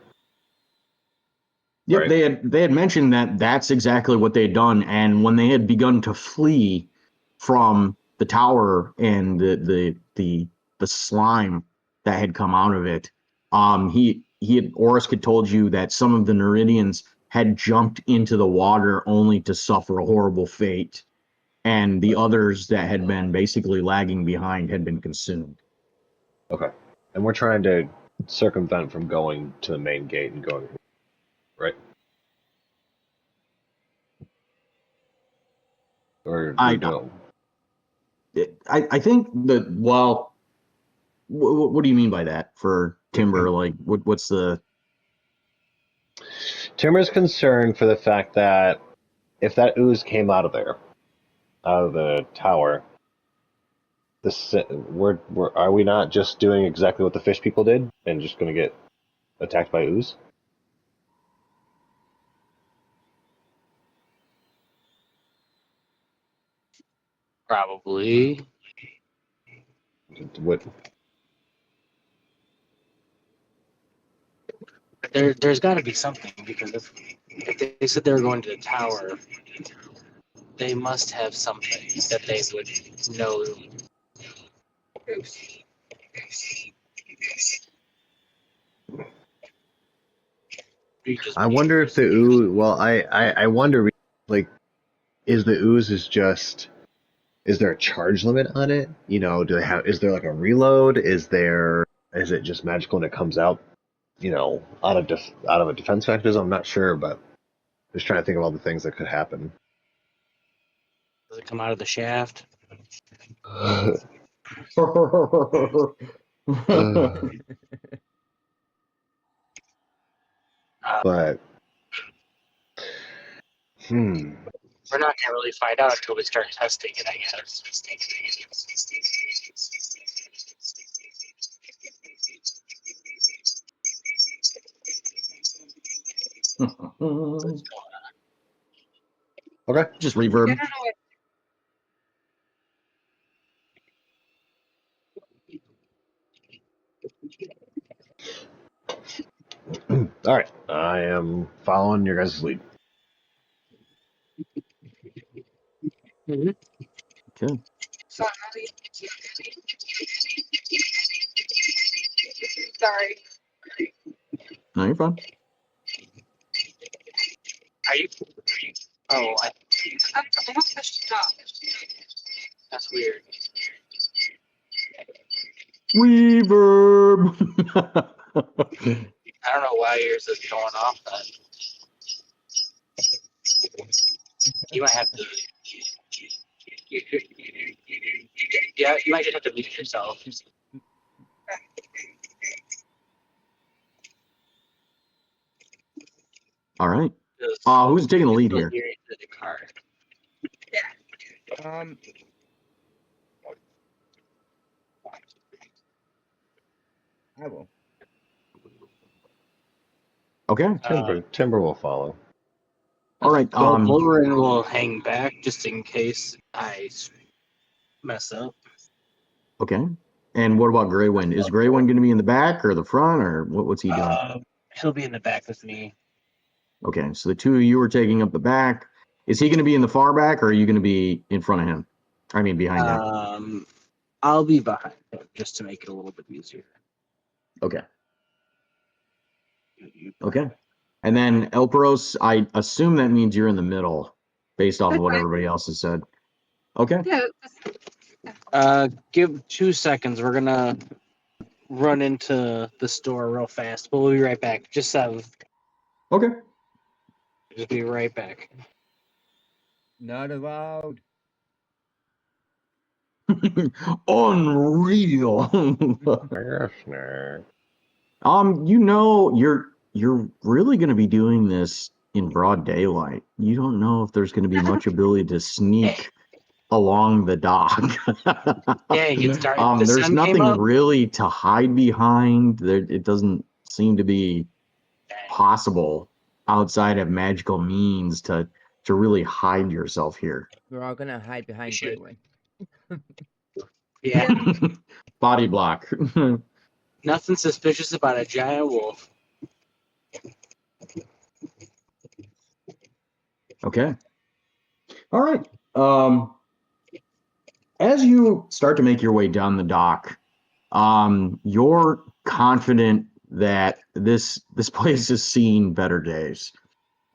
Yep, Right. they had mentioned that that's exactly what they had done, and when they had begun to flee from the tower and the slime that had come out of it, Oris had told you that some of the Neridians had jumped into the water only to suffer a horrible fate, and the others that had been basically lagging behind had been consumed. Okay. And we're trying to circumvent from going to the main gate and going right. Or I we don't. I think that, well, what do you mean by that for Timber? Like, what's the? Timber's concerned for the fact that if that ooze came out of there, out of the tower, are we not just doing exactly what the fish people did and just going to get attacked by ooze? Probably. What? There's got to be something, because if they said they were going to the tower, they must have something that they would know. I wonder if the ooze. Well, I wonder, like, is the ooze is there a charge limit on it? Do they have? Is there like a reload? Is it just magical and it comes out? Out of a defense mechanism. I'm not sure, but just trying to think of all the things that could happen. Does it come out of the shaft? But We're not gonna really find out until we start testing it, I guess. Okay. Just reverb. All right. I am following your guys' lead. Mm-hmm. Okay. Sorry. No, you're fine. Are you? Oh, I'm not pushed up. that's weird. Reverb. I don't know why yours is going off. You might have to. Yeah, you might just have to lead it yourself. All right. Just Who's taking the lead here? steer it to the car. I will. Okay. Timber will follow. All right. Wolverine will hang back just in case I mess up. Okay. And what about Greywind? Is Greywind going to be in the back or the front, or what's he doing? He'll be in the back with me. Okay. So the two of you are taking up the back. Is he going to be in the far back, or are you going to be in front of him? I mean, behind him. I'll be behind him just to make it a little bit easier. Okay. Okay. And then Elperos, I assume that means you're in the middle, based off of what everybody else has said. Okay. Yeah. Give 2 seconds. We're gonna run into the store real fast, but we'll be right back. Just Okay. just be right back. Not allowed. Unreal. You're really going to be doing this in broad daylight. You don't know if there's going to be much ability to sneak along the dock. Dang, it's dark. The There's sun came nothing up. really to hide behind. It doesn't seem to be possible outside of magical means to really hide yourself here. We're all gonna hide behind Shoot. Greywin. Yeah, Body block. nothing suspicious about a giant wolf. Okay. All right. As you start to make your way down the dock, you're confident that this place has seen better days.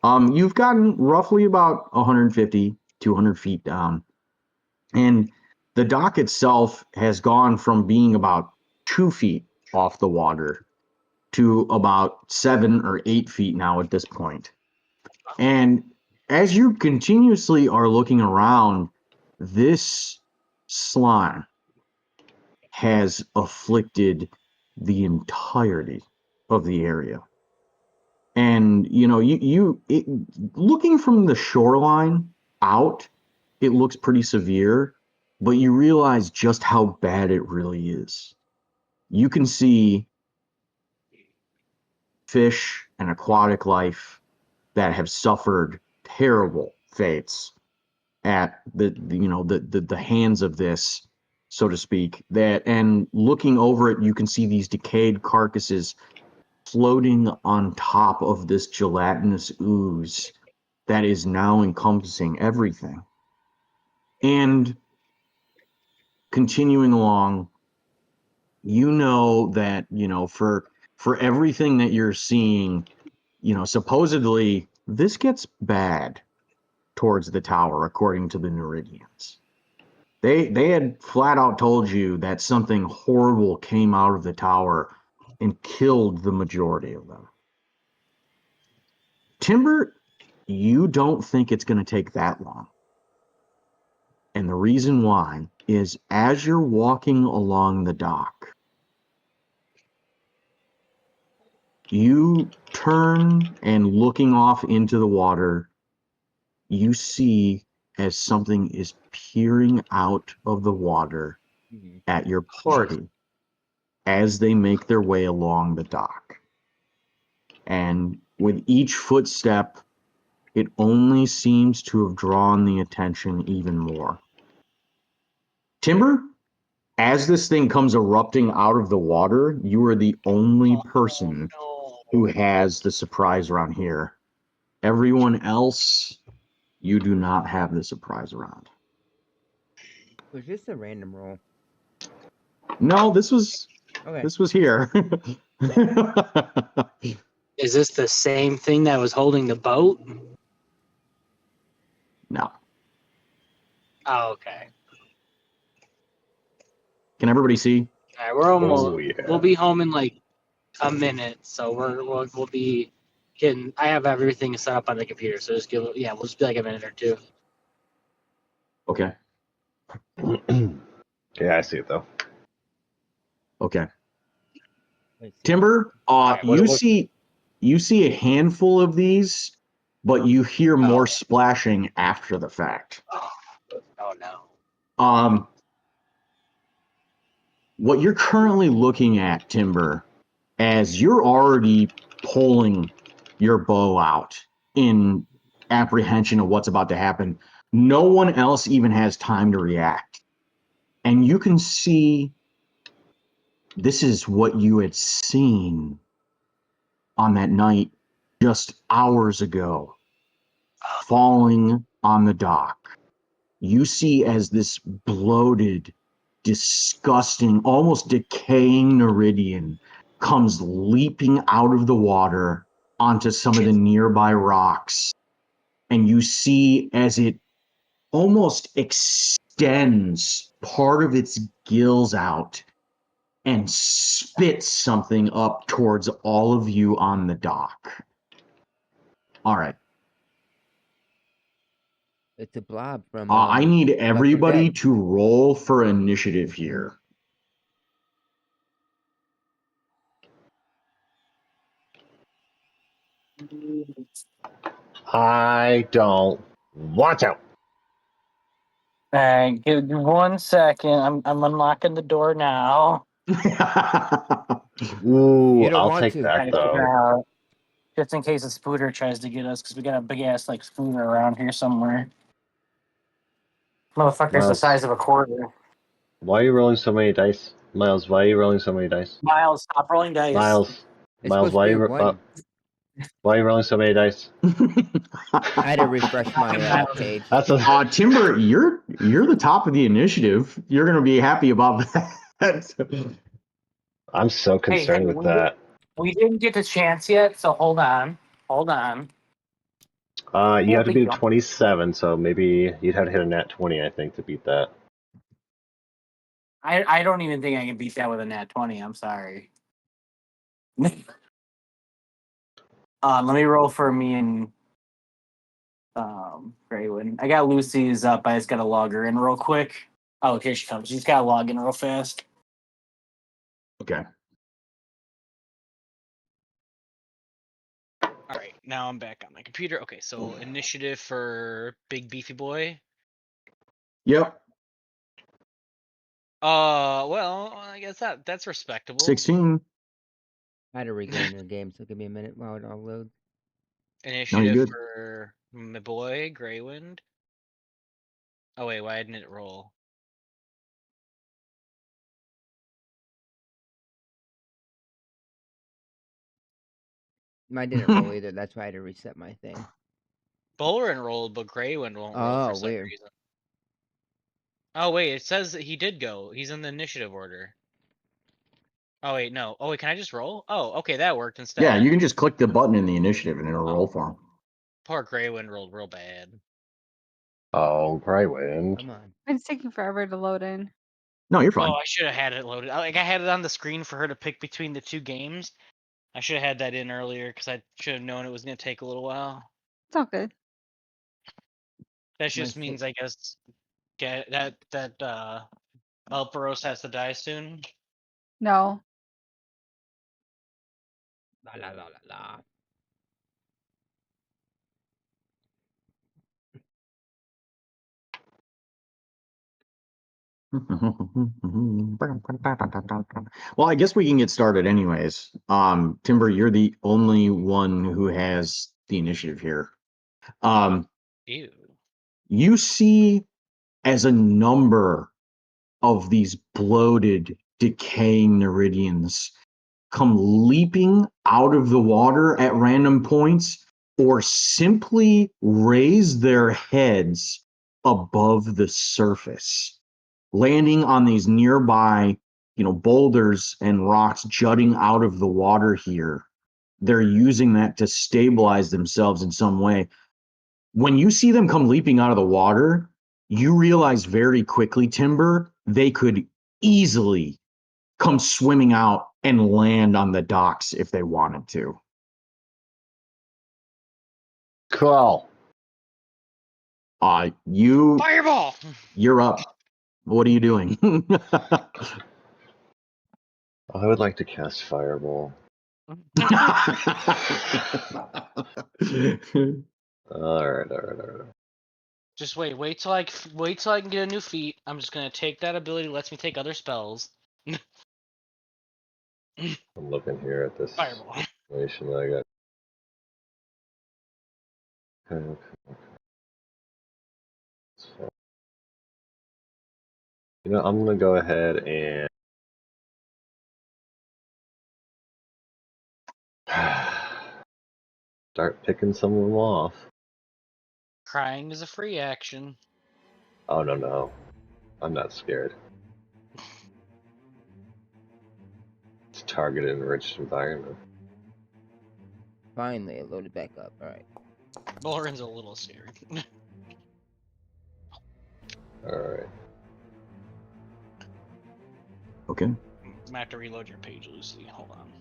You've gotten roughly about 150, 200 feet down, and the dock itself has gone from being about 2 feet off the water to about 7 or 8 feet now at this point. And as you continuously are looking around, this slime has afflicted the entirety of the area. And looking from the shoreline out, it looks pretty severe, but you realize just how bad it really is. You can see fish and aquatic life that have suffered terrible fates at the hands of this, so to speak. That, and looking over it, you can see these decayed carcasses floating on top of this gelatinous ooze that is now encompassing everything. And continuing along, that for everything that you're seeing, supposedly this gets bad towards the tower, according to the Neridians. They had flat out told you that something horrible came out of the tower and killed the majority of them. Timber, you don't think it's going to take that long. And the reason why is as you're walking along the dock, you turn and looking off into the water, you see as something is peering out of the water at your party as they make their way along the dock. And with each footstep, it only seems to have drawn the attention even more. Timber, as this thing comes erupting out of the water, you are the only person who has the surprise around here. Everyone else, you do not have the surprise around. Was this a random roll? No, this was here. Is this the same thing that was holding the boat? No. Oh, okay. Can everybody see? All right, we're almost. Oh, yeah. We'll be home in like a minute, so we'll be getting. I have everything set up on the computer, so we'll just be like a minute or two. Okay. Yeah, I see it though. Okay. Let's see. Timber, Alright, you what- see a handful of these, but you hear more Oh. splashing after the fact. Oh no. What you're currently looking at, Timber, as you're already pulling your bow out in apprehension of what's about to happen, no one else even has time to react. And you can see this is what you had seen on that night just hours ago, falling on the dock. You see as this bloated, disgusting, almost decaying Neridian comes leaping out of the water onto some of the nearby rocks. And you see as it almost extends part of its gills out and spits something up towards all of you on the dock. All right. It's a blob from. I need Left 4 everybody Dead. to roll for initiative here. I don't want to. Alright, give me 1 second. I'm unlocking the door now. Ooh, You don't I'll want take to. that Trying to figure though. out, just in case a spooter tries to get us, because we got a big ass like spooter around here somewhere. Motherfucker's the Miles, size of a quarter. why are you rolling so many dice? Miles, why are you rolling so many dice? Miles, stop rolling dice. Miles, It's Miles, supposed to be one. why are you rolling so many dice? I had to refresh my page. That's a Timber, you're the top of the initiative. You're gonna be happy about that. I'm so concerned with that. We didn't get the chance yet, so hold on. Hold on. You have to big beat deal. 27, so maybe you'd have to hit a nat 20, I think, to beat that. I don't even think I can beat that with a nat 20. I'm sorry. Let me roll for me and Graywood. I got Lucy's up. I just gotta log her in real quick. Oh, here she comes. She's gotta log in real fast. Okay. All right, now I'm back on my computer. Okay, so initiative for Big Beefy Boy. Yep. Well, I guess that's respectable. 16. I had to re-go into the game, so give me a minute while it all loads. Initiative good. for my boy Greywind. Oh wait, why didn't it roll? Mine didn't roll either. That's why I had to reset my thing. Bowler enrolled, but Greywind won't roll for Oh, some weird. reason. Oh wait, it says that he did go. He's in the initiative order. Oh wait, no. Oh wait, can I just roll? Oh, okay, that worked instead. Yeah, you can just click the button in the initiative and it'll roll for him. Poor Greywind rolled real bad. Oh, Greywind. Come on. It's taking forever to load in. No, you're fine. Oh, I should have had it loaded. Like I had it on the screen for her to pick between the two games. I should have had that in earlier because I should have known it was going to take a little while. It's all good. That just Let's means, see. I guess, that Alperos has to die soon. No. La la la la la. Well, I guess we can get started anyways. Timber, you're the only one who has the initiative here. Ew. You see as a number of these bloated, decaying Neridians come leaping out of the water at random points or simply raise their heads above the surface, landing on these nearby, boulders and rocks jutting out of the water here. They're using that to stabilize themselves in some way. When you see them come leaping out of the water, you realize very quickly, Timber, they could easily come swimming out and land on the docks if they wanted to. Cool. You Fireball! you're up. What are you doing? I would like to cast Fireball. Alright. Just wait till I can get a new feat. I'm just gonna take that ability. Lets me take other spells. I'm looking here at this Fireball. information that I got. Okay. So, I'm gonna go ahead and start picking some of them off. Crying is a free action. Oh no, I'm not scared. It's targeted enriched environment. Finally, it loaded back up. All right. Lauren's a little scared. Alright. Okay. I'm gonna have to reload your page, Lucy. Hold on.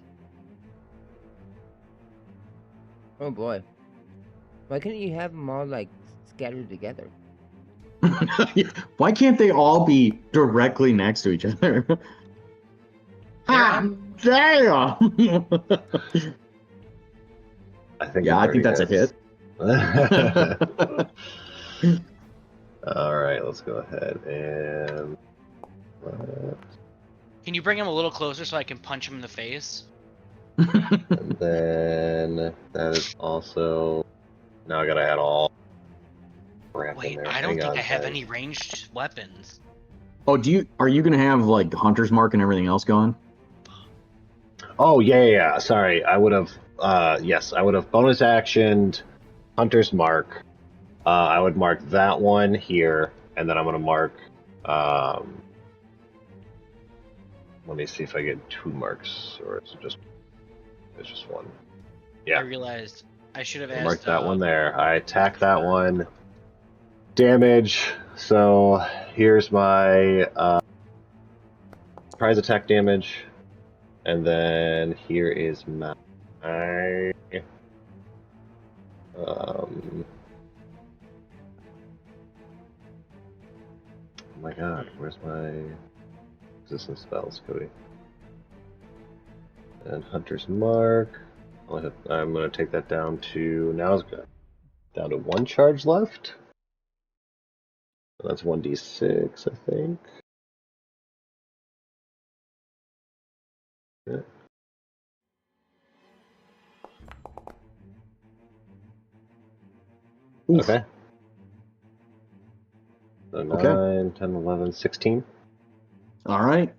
Oh boy. Why couldn't you have them all like scattered together? Why can't they all be directly next to each other? Damn! I think Yeah, that I think already that's a hits. hit. Alright, let's go ahead and... Can you bring him a little closer so I can punch him in the face? And then that is also... Now I gotta add all crap in Wait, there. I don't Hang think on, I have guys. any ranged weapons. Oh, are you gonna have like Hunter's Mark and everything else gone? Oh, yeah. Sorry, I would have... yes, I would have bonus actioned Hunter's Mark. I would mark that one here, and then I'm gonna mark... let me see if I get 2 marks, or is it just... It's just 1. Yeah. I realized I should have I asked. marked that one there. I attack that one. Damage. So here's my surprise attack damage, and then here is my oh my god, where's my resistance spells, Cody? And Hunter's Mark. I'm gonna take that down to now it's good. Down to 1 charge left. And that's 1d6, I think. Yeah. Oof. Okay. So 9, Okay. 10, 11, 16. All right.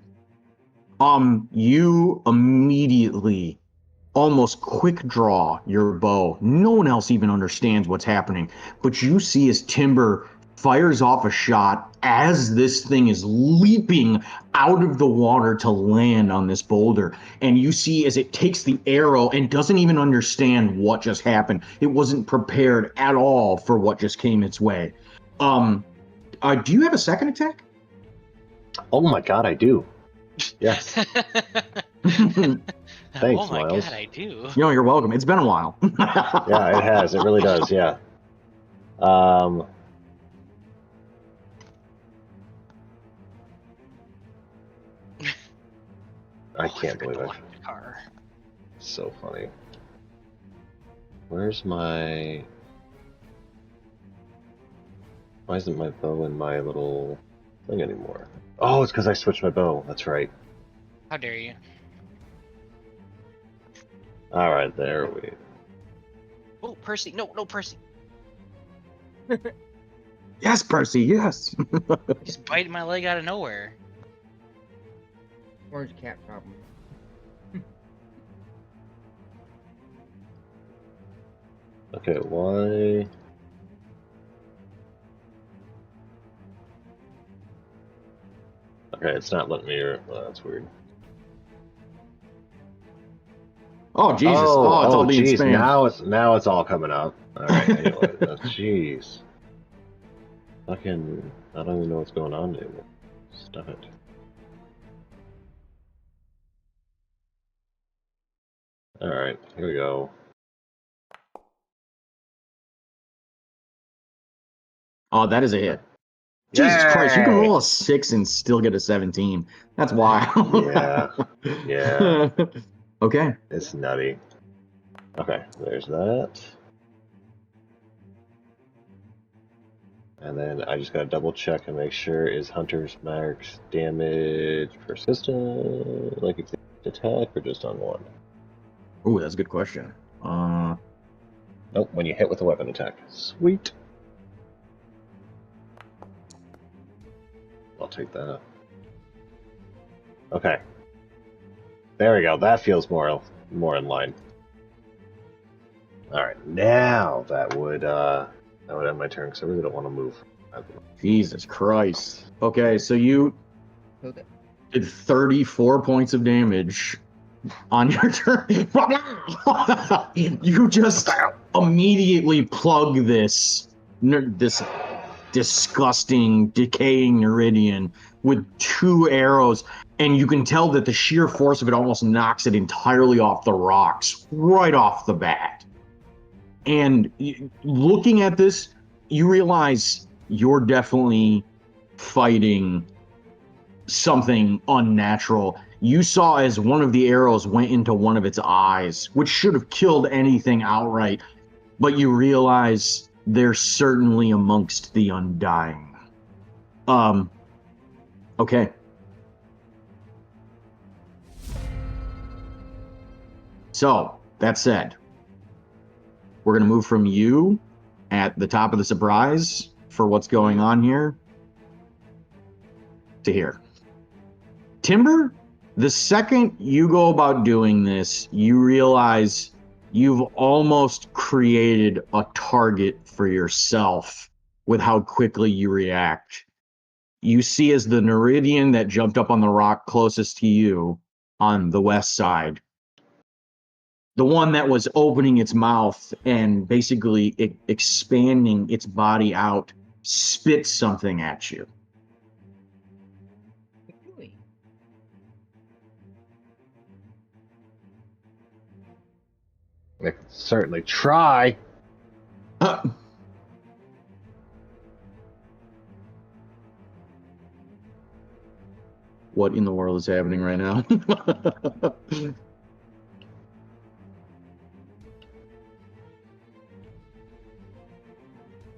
You immediately almost quick draw your bow. No one else even understands what's happening, but you see as Timber fires off a shot as this thing is leaping out of the water to land on this boulder. And you see as it takes the arrow and doesn't even understand what just happened. It wasn't prepared at all for what just came its way. Do you have a second attack? Oh my god, I do. Yes. Thanks, Oh my Miles. god, I do. You're welcome. It's been a while. Yeah, it has. It really does. Yeah. I can't believe it. Car. So funny. Where's my... Why isn't my bow in my little thing anymore? Oh, it's because I switched my bow. That's right. How dare you? Alright, there we... Oh, Percy. No, Percy. Yes, Percy, yes. Just biting my leg out of nowhere. Orange cat problem. Okay, why... Okay, it's not letting me... that's weird. Oh, Jesus. Oh, it's all being geez. spammed. Now it's all coming up. Alright, anyway. Jeez. Fucking... I don't even know what's going on anymore. Stop it. Alright, here we go. Oh, that is a hit. Jesus Christ, you can Yay! roll a 6 and still get a 17. That's wild. Yeah. Yeah. Okay. It's nutty. Okay, there's that. And then I just gotta double check and make sure is Hunter's Mark's damage persistent, like it's attack, or just on one? Ooh, that's a good question. Nope, when you hit with a weapon attack. Sweet. I'll take that. Okay. There we go. That feels more in line. All right, now that would end my turn because I really don't want to move. Jesus Christ. Okay, so you Killed it. did 34 points of damage on your turn. You just immediately plug this disgusting, decaying Neridian with 2 arrows, and you can tell that the sheer force of it almost knocks it entirely off the rocks right off the bat. And looking at this, you realize you're definitely fighting something unnatural. You saw as one of the arrows went into one of its eyes, which should have killed anything outright, but you realize they're certainly amongst the undying. Okay. So, that said, we're going to move from you at the top of the surprise for what's going on here to here. Timber, the second you go about doing this, you realize you've almost created a target for yourself with how quickly you react. You see as the Neridian that jumped up on the rock closest to you on the west side, the one that was opening its mouth and basically expanding its body out, spits something at you. Really? I can certainly try. What in the world is happening right now?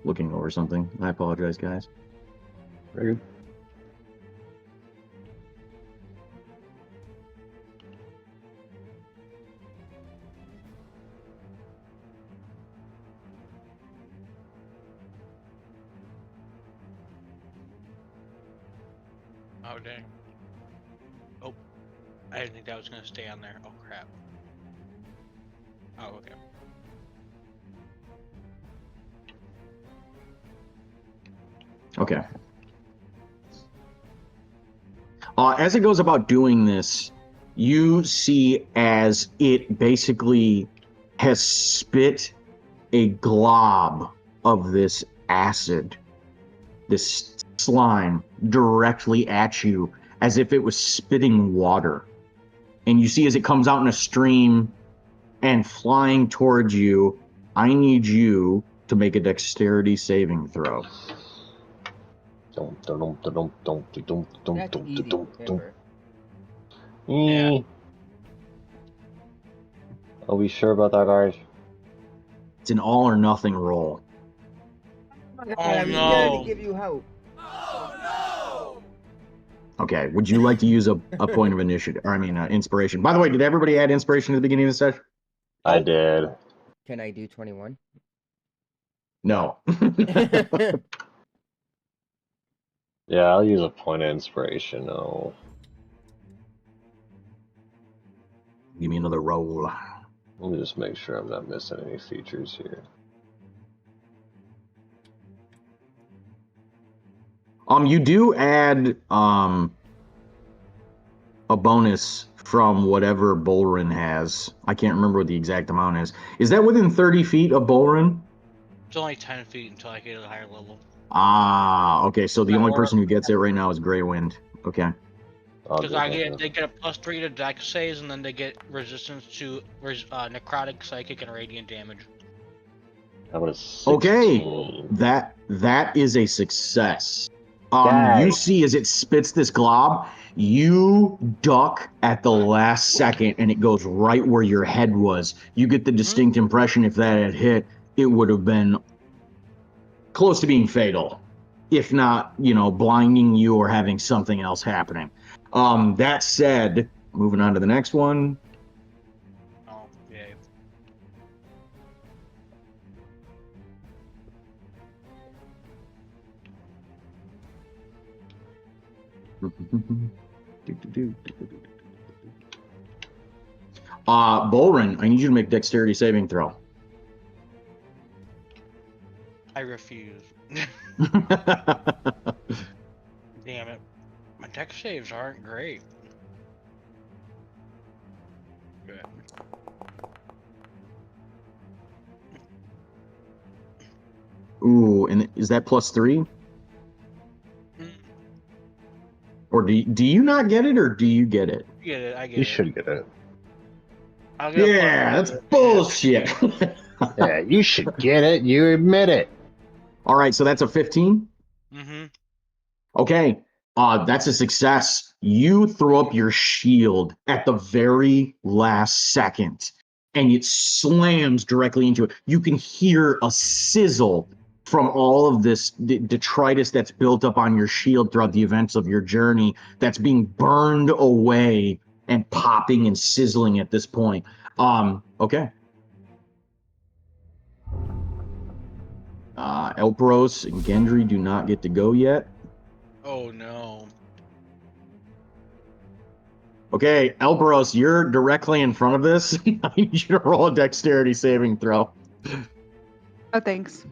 Looking over something. I apologize, guys. Very good. Oh dang. Oh, I didn't think that was gonna stay on there. Oh crap. Oh, okay. Okay. As it goes about doing this, you see as it basically has spit a glob of this acid, this slime, directly at you as if it was spitting water. And you see as it comes out in a stream and flying towards you, I need you to make a dexterity saving throw. That's easy for Timber. Yeah. Are we sure about that, guys? It's an all or nothing roll. I'm here to give you hope. Okay, would you like to use a point of initiative? Or I mean, inspiration. By the way, did everybody add inspiration at the beginning of the session? I did. Can I do 21? No. Yeah, I'll use a point of inspiration. No. Give me another roll. Let me just make sure I'm not missing any features here. You do add a bonus from whatever Bolrin has. I can't remember what the exact amount is. Is that within 30 feet of Bolrin? It's only 10 feet until I get to a higher level. Ah, okay. So the Yeah, only or- person who gets it right now is Grey Wind. Okay. Because they get a +3 to dex saves, and then they get resistance to necrotic, psychic, and radiant damage. How about a 16? Okay, that is a success. You Nice. see as it spits this glob, you duck at the last second and it goes right where your head was. You get the distinct impression if that had hit, it would have been close to being fatal, if not, blinding you or having something else happening. That said, moving on to the next one. Oh, yeah. Bolrin, I need you to make dexterity saving throw. I refuse. Damn it. My dex saves aren't great. Good. Ooh, and is that +3? Mm, Or do you not get it, or do you get it? I get it. I get You it. should get it. I'll get Yeah, that's bullshit. Yeah, you should get it. You admit it. All right, so that's a 15. Mm-hmm. Okay, that's a success. You throw up your shield at the very last second, and it slams directly into it. You can hear a sizzle from all of this detritus that's built up on your shield throughout the events of your journey that's being burned away and popping and sizzling at this point. Okay. Elpros and Gendry do not get to go yet. Oh no. Okay, Elpros, you're directly in front of this. I need you to roll a dexterity saving throw. Oh, thanks.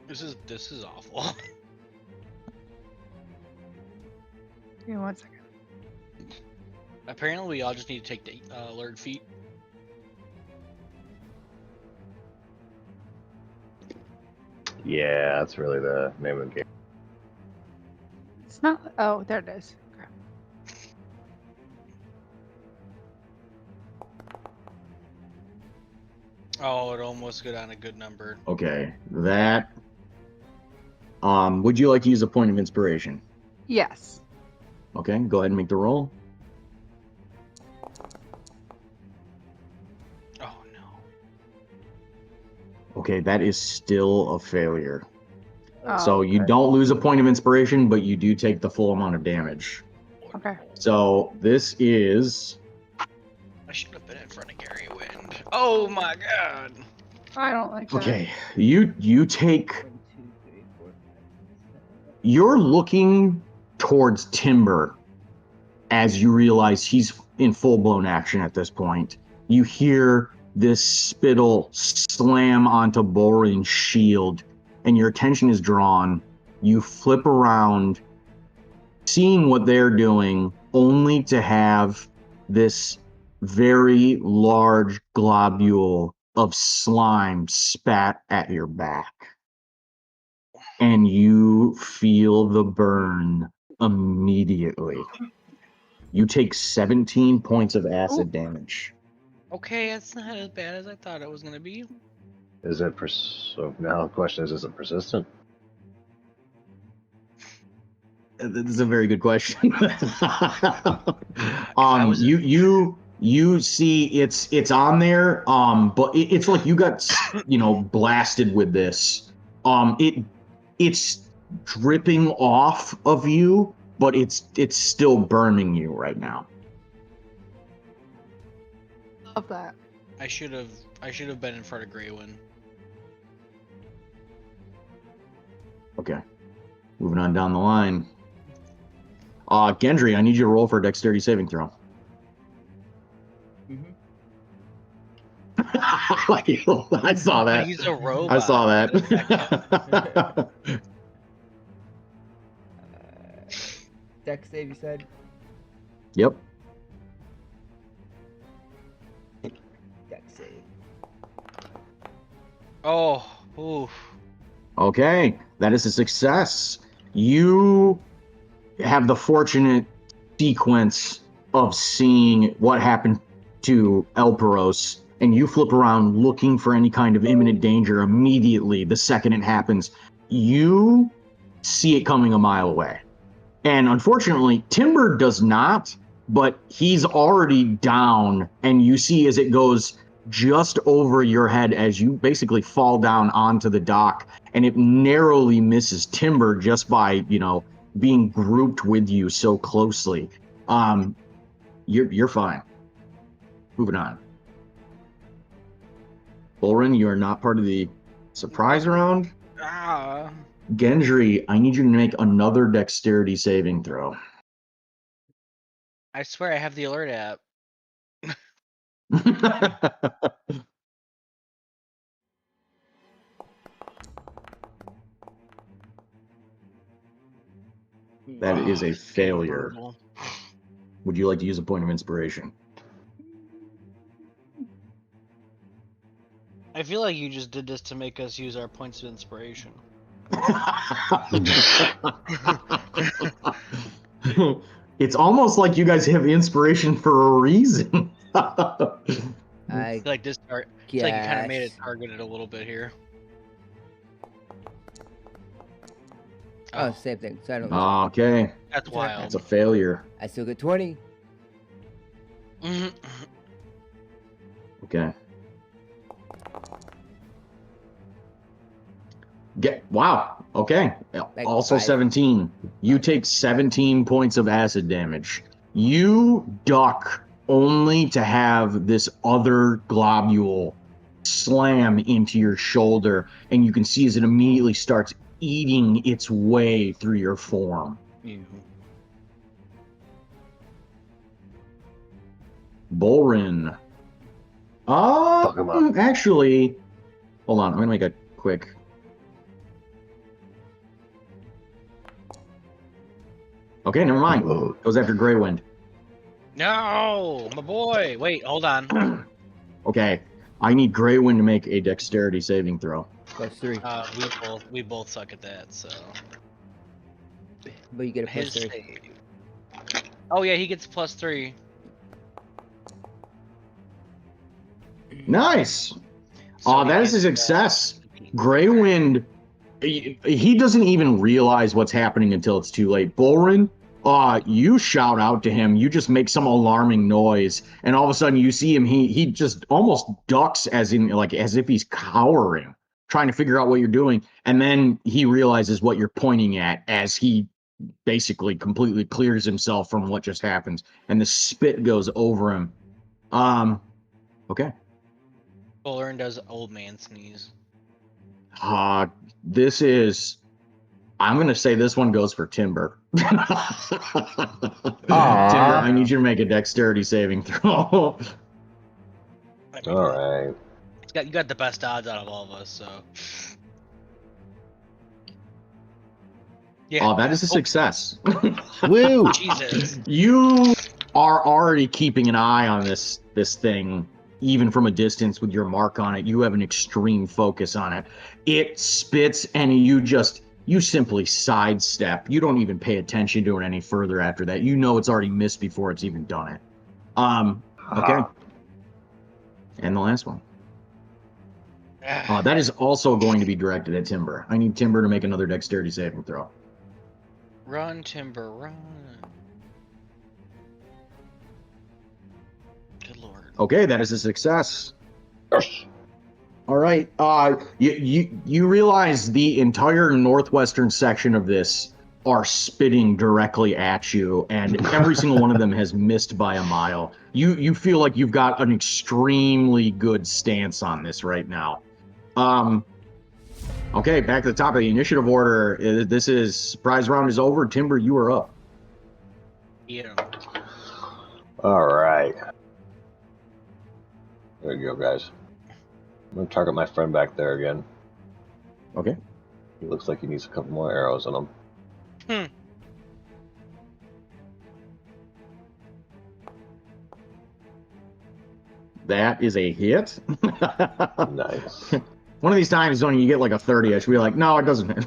This is awful. Give me 1 second. Apparently, we all just need to take the alert feat. Yeah, that's really the name of the game. It's not. Oh, there it is. Okay. Oh, it almost got on a good number. Okay, that. Would you like to use a point of inspiration? Yes. Okay, go ahead and make the roll. Oh no. Okay, that is still a failure. Oh, So you good. don't lose a point of inspiration, but you do take the full amount of damage. Okay. So this is. I should have been in front of Gary Wind. Oh my god. I don't like that. Okay, you take. 1, 2, 3, 4, 5, 6, 7. You're looking towards Timber as you realize he's in full-blown action at this point. You hear this spittle slam onto Borin's shield, and your attention is drawn. You flip around, seeing what they're doing, only to have this very large globule of slime spat at your back. And you feel the burn immediately. You take 17 points of acid damage. Okay, it's not as bad as I thought it was gonna be. Is it so now the question is it persistent? This is a very good question. was- You see it's on there, but it's like you got blasted with this. It's dripping off of you, but it's still burning you right now. Love that. I should have been in front of Greywin. Okay, moving on down the line. Gendry, I need you to roll for a dexterity saving throw. Mhm. I saw that. He's a robot. I saw that. Dex save, you said? Yep. Dex save. Oh, oof. Okay, that is a success. You have the fortunate sequence of seeing what happened to Elperos, and you flip around looking for any kind of imminent danger immediately the second it happens. You see it coming a mile away. And unfortunately, Timber does not, but he's already down, and you see as it goes just over your head as you basically fall down onto the dock, and it narrowly misses Timber just by, being grouped with you so closely. You're fine. Moving on. Ulrin, you are not part of the surprise round. Gendry, I need you to make another dexterity saving throw. I swear I have the alert app. That is a It's getting failure. brutal. Would you like to use a point of inspiration? I feel like you just did this to make us use our points of inspiration. It's almost like you guys have inspiration for a reason. I Like this I feel like you kind of made it guess. targeted a little bit here. Oh, same thing. So I don't. Okay, That's wild. that's a failure. I still get 20. Okay. Wow. Okay. Like Also 5. 17. You take 17 points of acid damage. You duck only to have this other globule slam into your shoulder, and you can see as it immediately starts eating its way through your form. Ew. Bolrin. Fuck him up. Actually, hold on. I'm gonna make a quick. Okay, never mind. Goes after Greywind. No, my boy. Wait, hold on. Okay, I need Greywind to make a dexterity saving throw. +3. We both suck at that, so. But you get a His +3. save. Oh yeah, he gets +3. Nice. So That is a success. Greywind, he doesn't even realize what's happening until it's too late. Bolrin, you shout out to him. You just make some alarming noise, and all of a sudden you see him. He just almost ducks, as if he's cowering, trying to figure out what you're doing. And then he realizes what you're pointing at as he basically completely clears himself from what just happened, and the spit goes over him. Okay. Bolern does old man sneeze. This is. I'm gonna say this one goes for Timber. Timber, I need you to make a dexterity saving throw. All right. You got the best odds out of all of us, so. Yeah. That is a success. Woo! Jesus. You are already keeping an eye on this thing, even from a distance with your mark on it. You have an extreme focus on it. It spits, and you simply sidestep. You don't even pay attention to it any further after that. You know it's already missed before it's even done it. Okay. And the last one. That is also going to be directed at Timber. I need Timber to make another dexterity saving throw. Run, Timber, run. Good lord. Okay, that is a success. All right. You realize the entire northwestern section of this are spitting directly at you, and every single one of them has missed by a mile. You feel like you've got an extremely good stance on this right now. Okay, back to the top of the initiative order. This is surprise round is over. Timber, you are up. Yeah. All right. There you go, guys. I'm gonna target my friend back there again. Okay. He looks like he needs a couple more arrows in him. That is a hit. Nice. One of these times when you get like a 30, I should be like, no, it doesn't hit.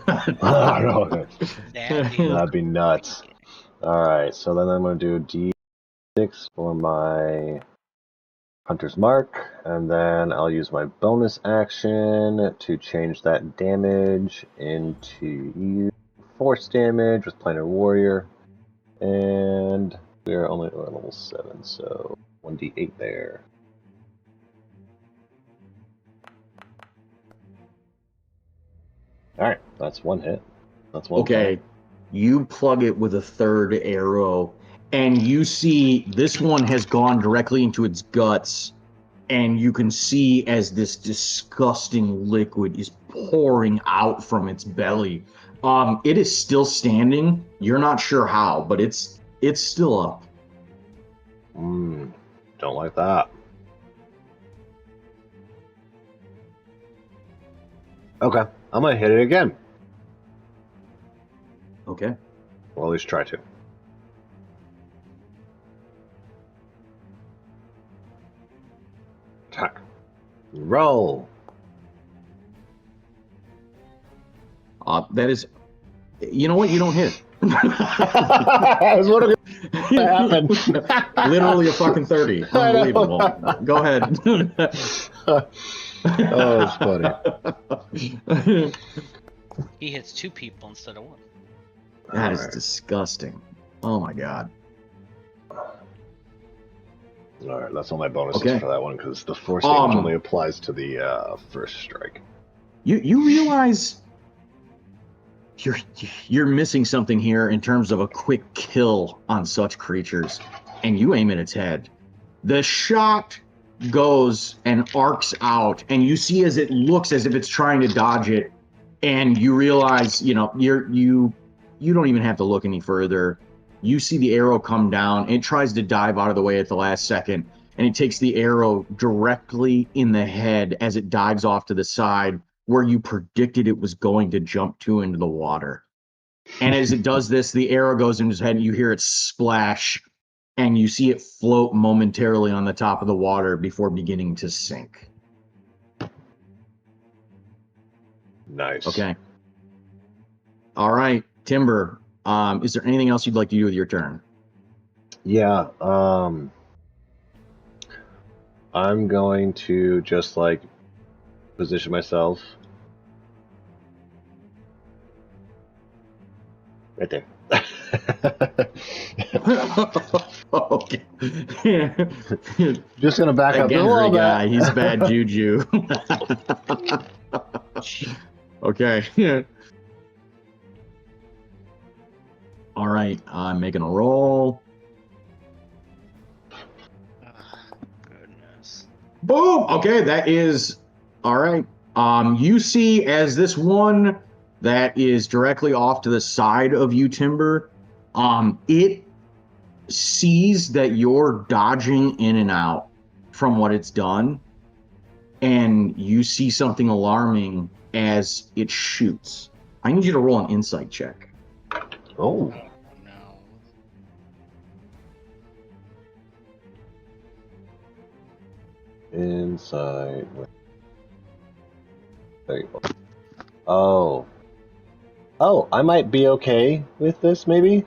That'd be nuts. Alright, so then I'm going to do D6 for my Hunter's Mark, and then I'll use my bonus action to change that damage into force damage with Planar Warrior. And we're only at level 7, so 1d8 there. Alright, that's one hit. That's one. Okay, you plug it with a third arrow, and you see this one has gone directly into its guts, and you can see as this disgusting liquid is pouring out from its belly. It is still standing. You're not sure how, but it's still up. Don't like that. Okay, I'm gonna hit it again. Okay. Or at least try to. Attack. Roll. That is, you know what? You don't hit. I was wondering what happened. Literally a fucking 30. Unbelievable. Go ahead. Oh, it's funny. He hits 2 people instead of 1. That is disgusting. Oh my god. Alright, that's all my bonuses Okay. for that one, because the force damage only applies to the first strike. You realize you're missing something here in terms of a quick kill on such creatures, and you aim at its head. The shot goes and arcs out, and you see as it looks as if it's trying to dodge it, and you realize, you don't even have to look any further. You see the arrow come down. It tries to dive out of the way at the last second, and it takes the arrow directly in the head as it dives off to the side where you predicted it was going to jump to into the water. And as it does this, the arrow goes into his head, and you hear it splash, and you see it float momentarily on the top of the water before beginning to sink. Nice. Okay. All right, Timber. Is there anything else you'd like to do with your turn? Yeah, I'm going to just like position myself right there. Okay. Just gonna back up That just a little Gendry guy, bit. he's bad juju. Okay. All right, I'm making a roll. Goodness. Boom. Okay, that is all right. You see as this one that is directly off to the side of you, Timber, it sees that you're dodging in and out from what it's done, and you see something alarming as it shoots. I need you to roll an insight check. Oh, No. inside. There you go. Oh. Oh, I might be okay with this, maybe?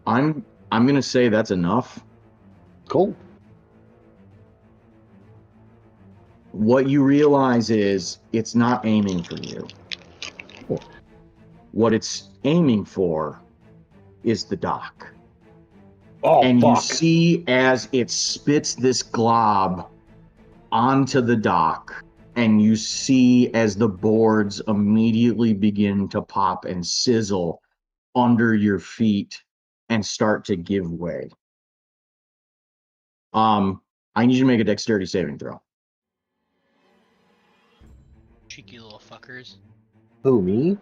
I'm gonna say that's enough. Cool. What you realize is it's not aiming for you. What it's aiming for is the dock. Oh, And you fuck. see as it spits this glob onto the dock, and you see as the boards immediately begin to pop and sizzle under your feet and start to give way. I need you to make a dexterity saving throw. Cheeky little fuckers. Who, me?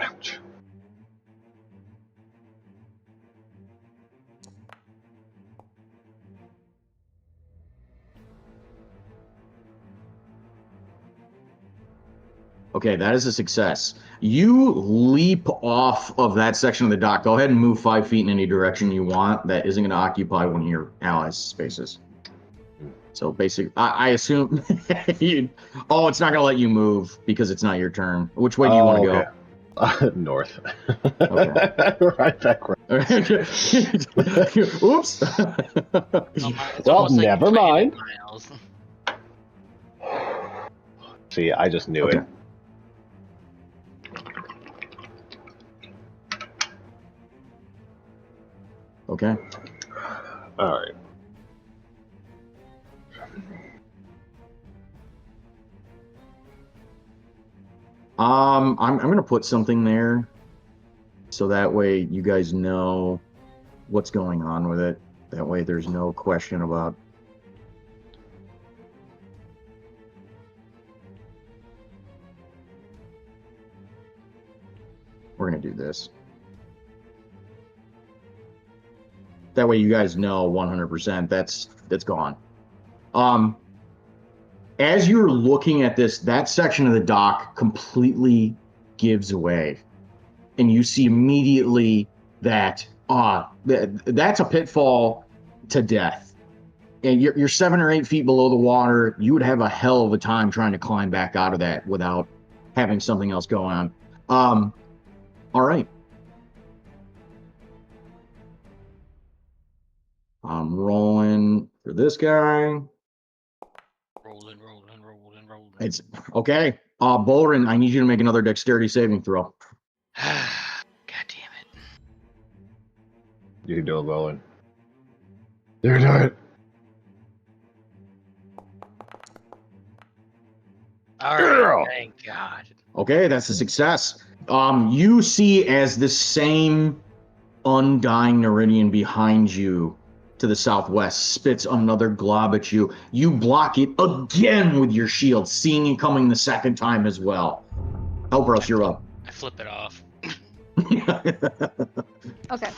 Ouch. Okay, that is a success. You leap off of that section of the dock. Go ahead and move 5 feet in any direction you want. That isn't going to occupy one of your allies' spaces. So basically, I assume it's not going to let you move because it's not your turn. Which way do you want to go? North. Okay. Right back. Oops. It's Well, almost like never 5 mind. miles. See, I just knew Okay. it. Okay. All right. I'm gonna put something there, so that way you guys know what's going on with it. That way there's no question about. We're gonna do this. That way you guys know 100% that's gone. As you're looking at this, that section of the dock completely gives away, and you see immediately that that's a pitfall to death. And you're 7 or 8 feet below the water. You would have a hell of a time trying to climb back out of that without having something else go on. All right. I'm rolling for this guy. Rolling. It's okay. Bolrin, I need you to make another dexterity saving throw. God damn it. You can do it, Bowen. You can do it. All right. Thank God. Okay, that's a success. You see as this same undying Neridian behind you to the southwest spits another glob at you. You block it again with your shield, seeing it coming the second time as well. Elbros, you're up. I flip it off. Okay.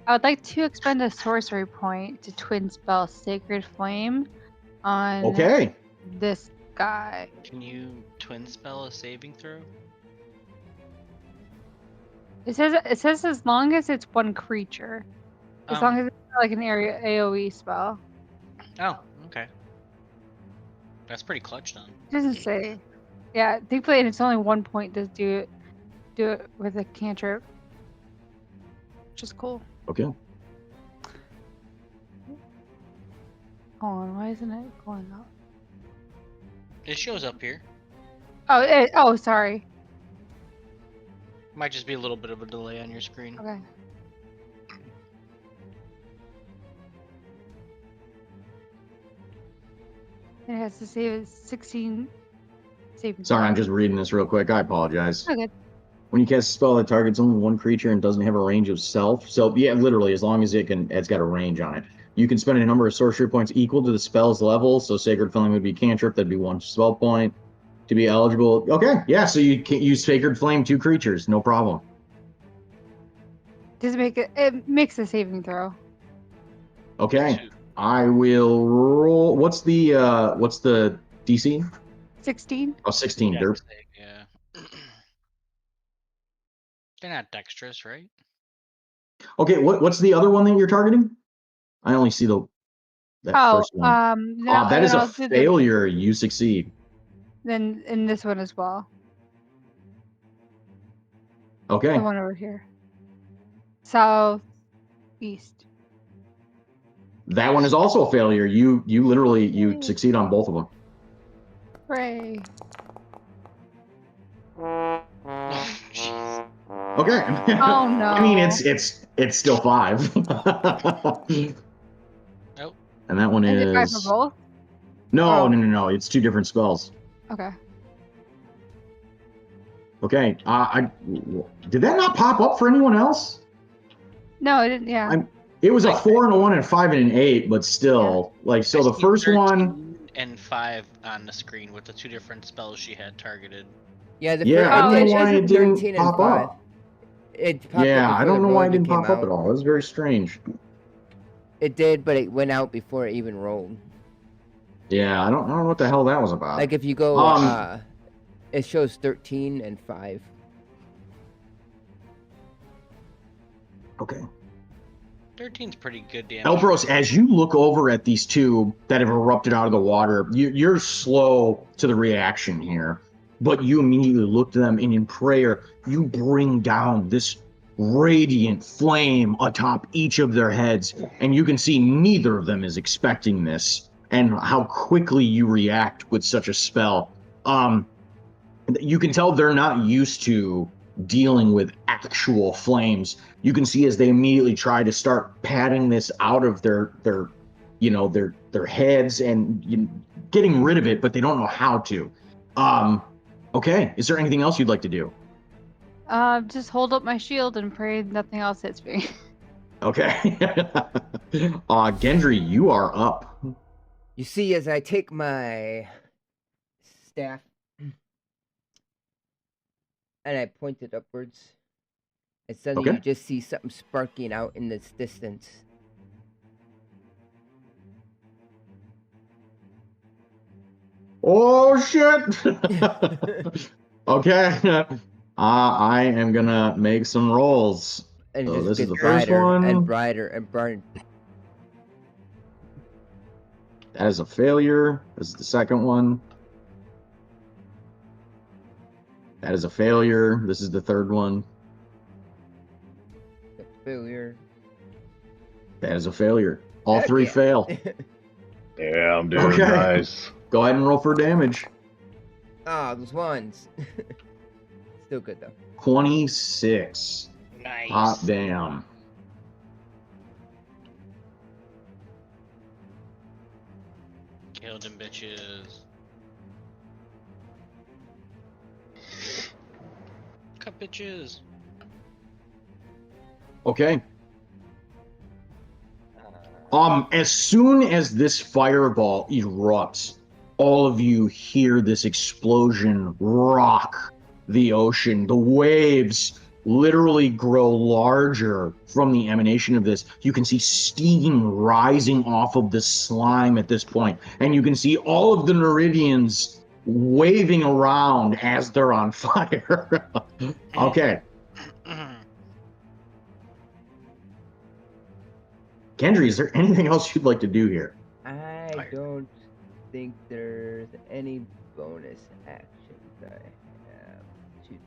I would like to expend a sorcery point to twin spell Sacred Flame on Okay. this guy. Can you twin spell a saving throw? It says as long as it's one creature. As long as it's not like an area AoE spell. Oh, okay. That's pretty clutch then. It doesn't say. Yeah, thankfully it's only 1 point to do it with a cantrip. Which is cool. Okay. Hold on, why isn't it going up? It shows up here. Oh, sorry. Might just be a little bit of a delay on your screen. Okay. It has to save 16 saving. Sorry, I'm just reading this real quick. I apologize. Okay. When you cast a spell that targets only one creature and doesn't have a range of self, so yeah, literally, as long as it's got a range on it. You can spend a number of sorcery points equal to the spell's level. So Sacred Flame would be cantrip, that'd be 1 spell point to be eligible. Okay, yeah, so you can use Sacred Flame 2 creatures, no problem. Does it makes a saving throw. Okay, I will roll. What's the DC? 16. Oh, 16. Derp. Yeah. They're not dexterous, right? Okay, what's the other one that you're targeting? I only see that first one. No, That is a I'll do failure. You succeed. Then in this one as well. Okay. The one over here. South east. That one is also a failure. You literally succeed on both of them. Hooray. Jeez. Okay. Oh no. I mean, it's still 5. Nope. And that one Is is it 5 for both? No, Oh. no. It's 2 different spells. Okay. Okay. Did that not pop up for anyone else? No, it didn't. Yeah. It was a 4 and a 1 and a 5 and an 8, but still, like, so I the see first 13 one. and 5 on the screen with the 2 different spells she had targeted. Yeah, the Yeah, first, I don't know it why says it didn't 13 pop and 5. up. It popped Yeah, up I before don't the know why it roll didn't came pop up out. at all. It was very strange. It did, but it went out before it even rolled. Yeah, I don't know what the hell that was about. Like if you go, it shows 13 and 5. Okay. 13's pretty good damage. Elbros, as you look over at these 2 that have erupted out of the water, you're slow to the reaction here, but you immediately look to them, and in prayer, you bring down this radiant flame atop each of their heads, and you can see neither of them is expecting this, and how quickly you react with such a spell. You can tell they're not used to dealing with actual flames. You can see as they immediately try to start patting this out of their heads and getting rid of it, but they don't know how to. Okay, is there anything else you'd like to do? Just hold up my shield and pray nothing else hits me. Okay. Gendry, you are up. You see, as I take my staff and I point it upwards, and suddenly Okay. you just see something sparking out in this distance. Oh shit! Okay. I am gonna make some rolls. And it So just this is gets the first brighter and one. brighter and brighter. That is a failure. This is the second one. That is a failure. This is the third one. That's failure. That is a failure. All Heck three yeah. fail. Damn, dude, Okay. nice. Go ahead and roll for damage. Ah, those ones. Still good though. 26. Nice. Hot damn. Killed them bitches. Cut bitches. Okay. As soon as this fireball erupts, all of you hear this explosion rock the ocean. The waves literally grow larger from the emanation of this. You can see steam rising off of the slime at this point, and you can see all of the Neridians waving around as they're on fire. Okay. Gendry, is there anything else you'd like to do here? I don't think there's any bonus actions I have to do.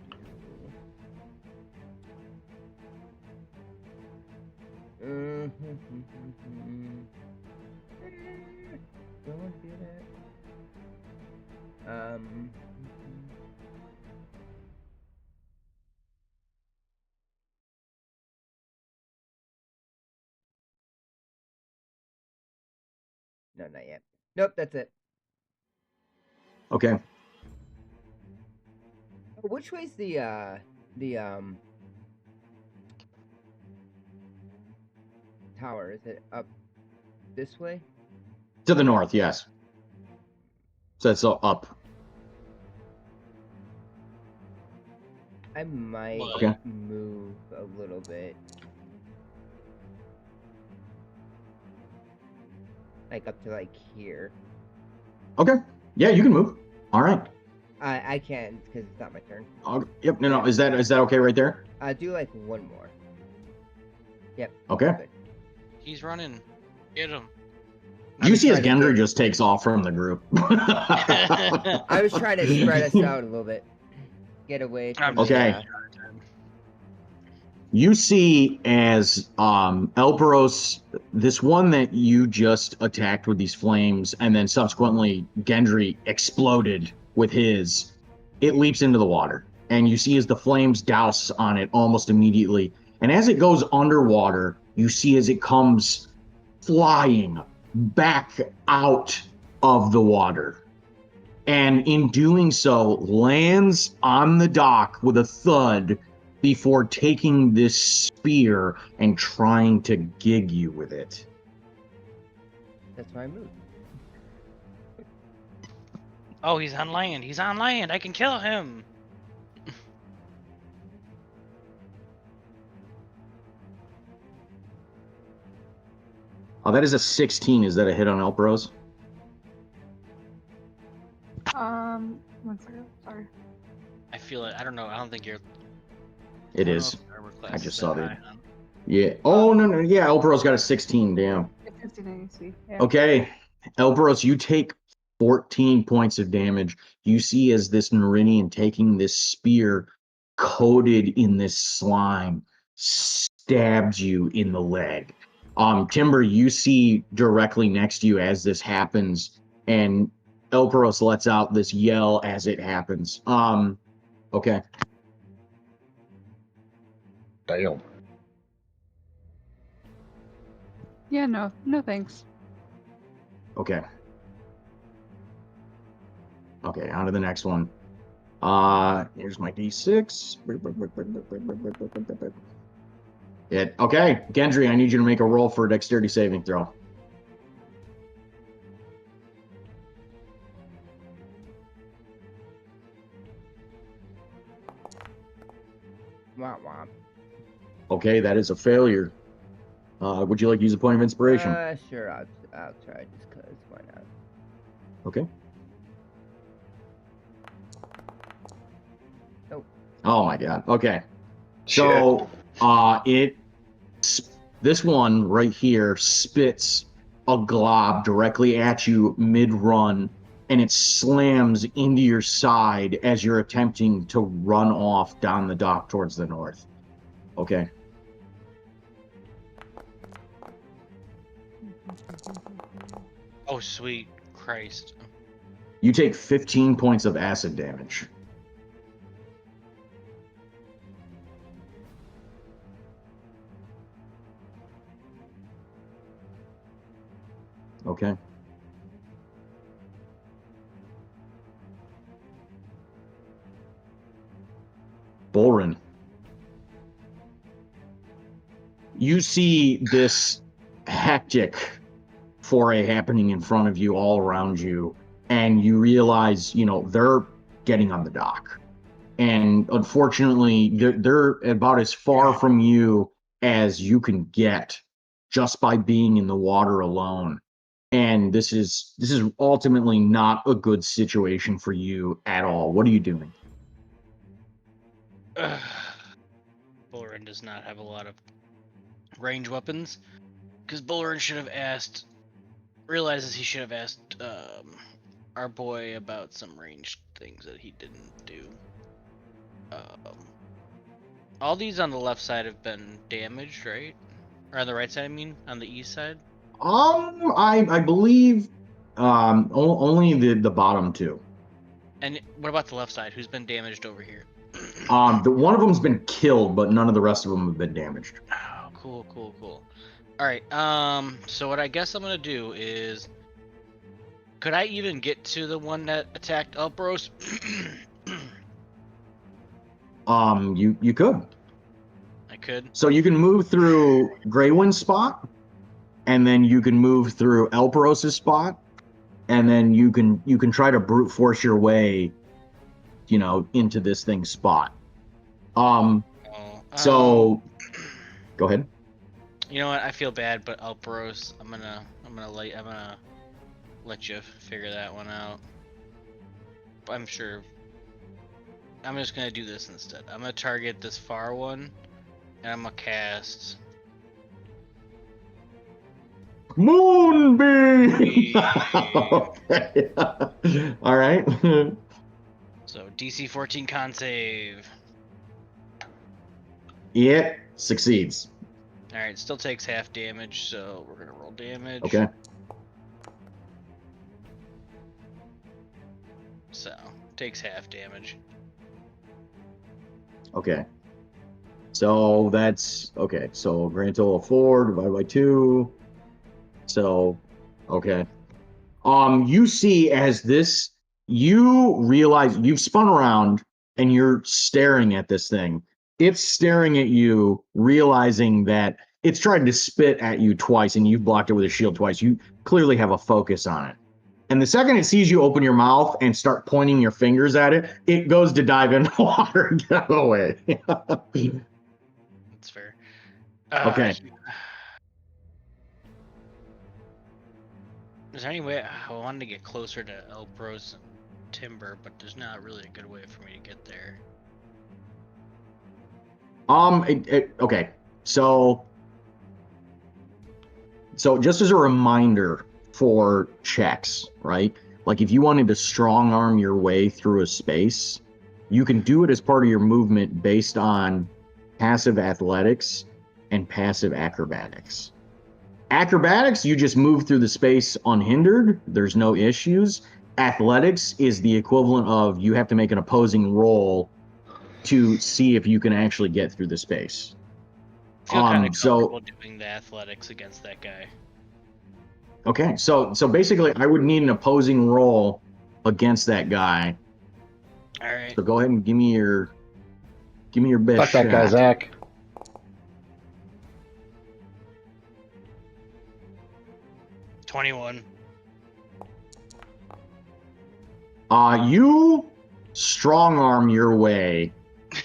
Don't want to do that. No, not yet. Nope, that's it. Okay. Which way's the tower? Is it up this way? To the north, yes. So it's up. I might Okay. move a little bit. Like up to like here. Okay. Yeah, you can move. All right. I can't because it's not my turn. Yep. No. Is that okay right there? I do like one more. Yep. Okay. Good. He's running. Get him. You see as trying to Gendry just takes off from the group. I was trying to spread us out a little bit. Get away from Okay. You see as Elperos, this one that you just attacked with these flames, and then subsequently Gendry exploded with his, it leaps into the water. And you see as the flames douse on it almost immediately. And as it goes underwater, you see as it comes flying back out of the water. And in doing so, lands on the dock with a thud before taking this spear and trying to gig you with it. That's why I moved. Oh, he's on land. He's on land. I can kill him. Oh, that is a 16. Is that a hit on Elpros? 1 second. Sorry. I feel it. I don't know. I don't think you're. It I don't is. know if armor class I just is saw that that. high, huh? Yeah. Oh, no. Yeah, Elpros got a 16. Damn. It's 15 AC. Yeah. Okay. Elpros, you take 14 points of damage. You see as this Neridian taking this spear coated in this slime stabs you in the leg. Timber, you see directly next to you as this happens, and Elperos lets out this yell as it happens. Okay. Damn. Yeah, no, no thanks. Okay. Okay, on to the next one. Here's my D6. Okay, Gendry, I need you to make a roll for a dexterity saving throw. Womp womp. Okay, that is a failure. Would you like to use a point of inspiration? Sure, I'll try just cause why not? Okay. Nope. Oh my god. Okay. So, this one right here spits a glob directly at you mid-run, and it slams into your side as you're attempting to run off down the dock towards the north. Okay. Oh, sweet Christ. You take 15 points of acid damage. Okay. Bolrin. You see this hectic foray happening in front of you, all around you, and you realize, they're getting on the dock. And unfortunately, they're about as far from you as you can get just by being in the water alone. And this is ultimately not a good situation for you at all. What are you doing? Bullrun does not have a lot of range weapons, because Bullrun realizes he should have asked our boy about some ranged things that he didn't do. All these on the left side have been damaged, right? Or on the right side, I mean, on the east side. I believe only the bottom two. And what about the left side? Who's been damaged over here? The one of them's been killed, but none of the rest of them have been damaged. Oh, cool. All right. So what I guess I'm gonna do is, could I even get to the one that attacked Elpros? You could. I could. So you can move through Greywind's spot, and then you can move through Elperos's spot, and then you can try to brute force your way, into this thing's spot. So go ahead. You know what? I feel bad, but Elpros, I'm gonna let you figure that one out. I'm sure. I'm just gonna do this instead. I'm gonna target this far one, and I'm gonna cast Moonbeam. Okay. All right. So DC 14 con save. It succeeds. All right, still takes half damage, so we're gonna roll damage. Okay. So takes half damage. Okay. So that's okay. So grand total of 4 divided by 2. So, okay. You see as this, you realize you've spun around and you're staring at this thing. It's staring at you, realizing that it's tried to spit at you twice and you've blocked it with a shield twice. You clearly have a focus on it. And the second it sees you open your mouth and start pointing your fingers at it, it goes to dive into water and get away. That's fair. Okay. Is there any way I wanted to get closer to Elpros and Timber, but there's not really a good way for me to get there. Okay. So just as a reminder for checks, right? Like if you wanted to strong arm your way through a space, you can do it as part of your movement based on passive athletics and passive acrobatics. Acrobatics, you just move through the space unhindered. There's no issues. Athletics is the equivalent of you have to make an opposing roll to see if you can actually get through the space. I feel kind of So comfortable doing the athletics against that guy. okay, so basically, I would need an opposing roll against that guy. All right. So go ahead and give me your best Fuck that guy, shot. Zach. $21. You strong arm your way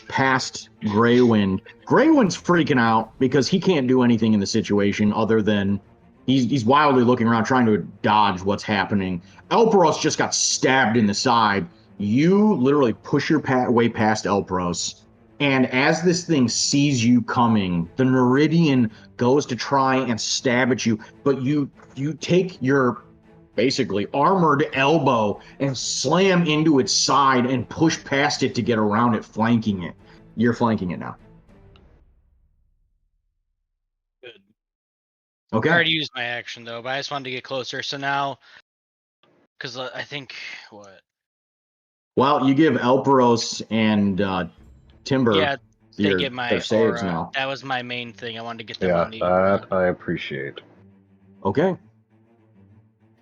past Greywind. Greywind's freaking out because he can't do anything in the situation other than he's wildly looking around trying to dodge what's happening. Elperos just got stabbed in the side. You literally push your way past Elperos, and as this thing sees you coming, the Neridian goes to try and stab at you, but you take your basically armored elbow and slam into its side and push past it to get around it, flanking it. You're flanking it now. Good. Okay. I already used my action though, but I just wanted to get closer. So now, because I think what? Well, you give Elperos and Timber Yeah, they get their my saves aura. now. That was my main thing. I wanted to get them Yeah, on the aura. that I appreciate. Okay.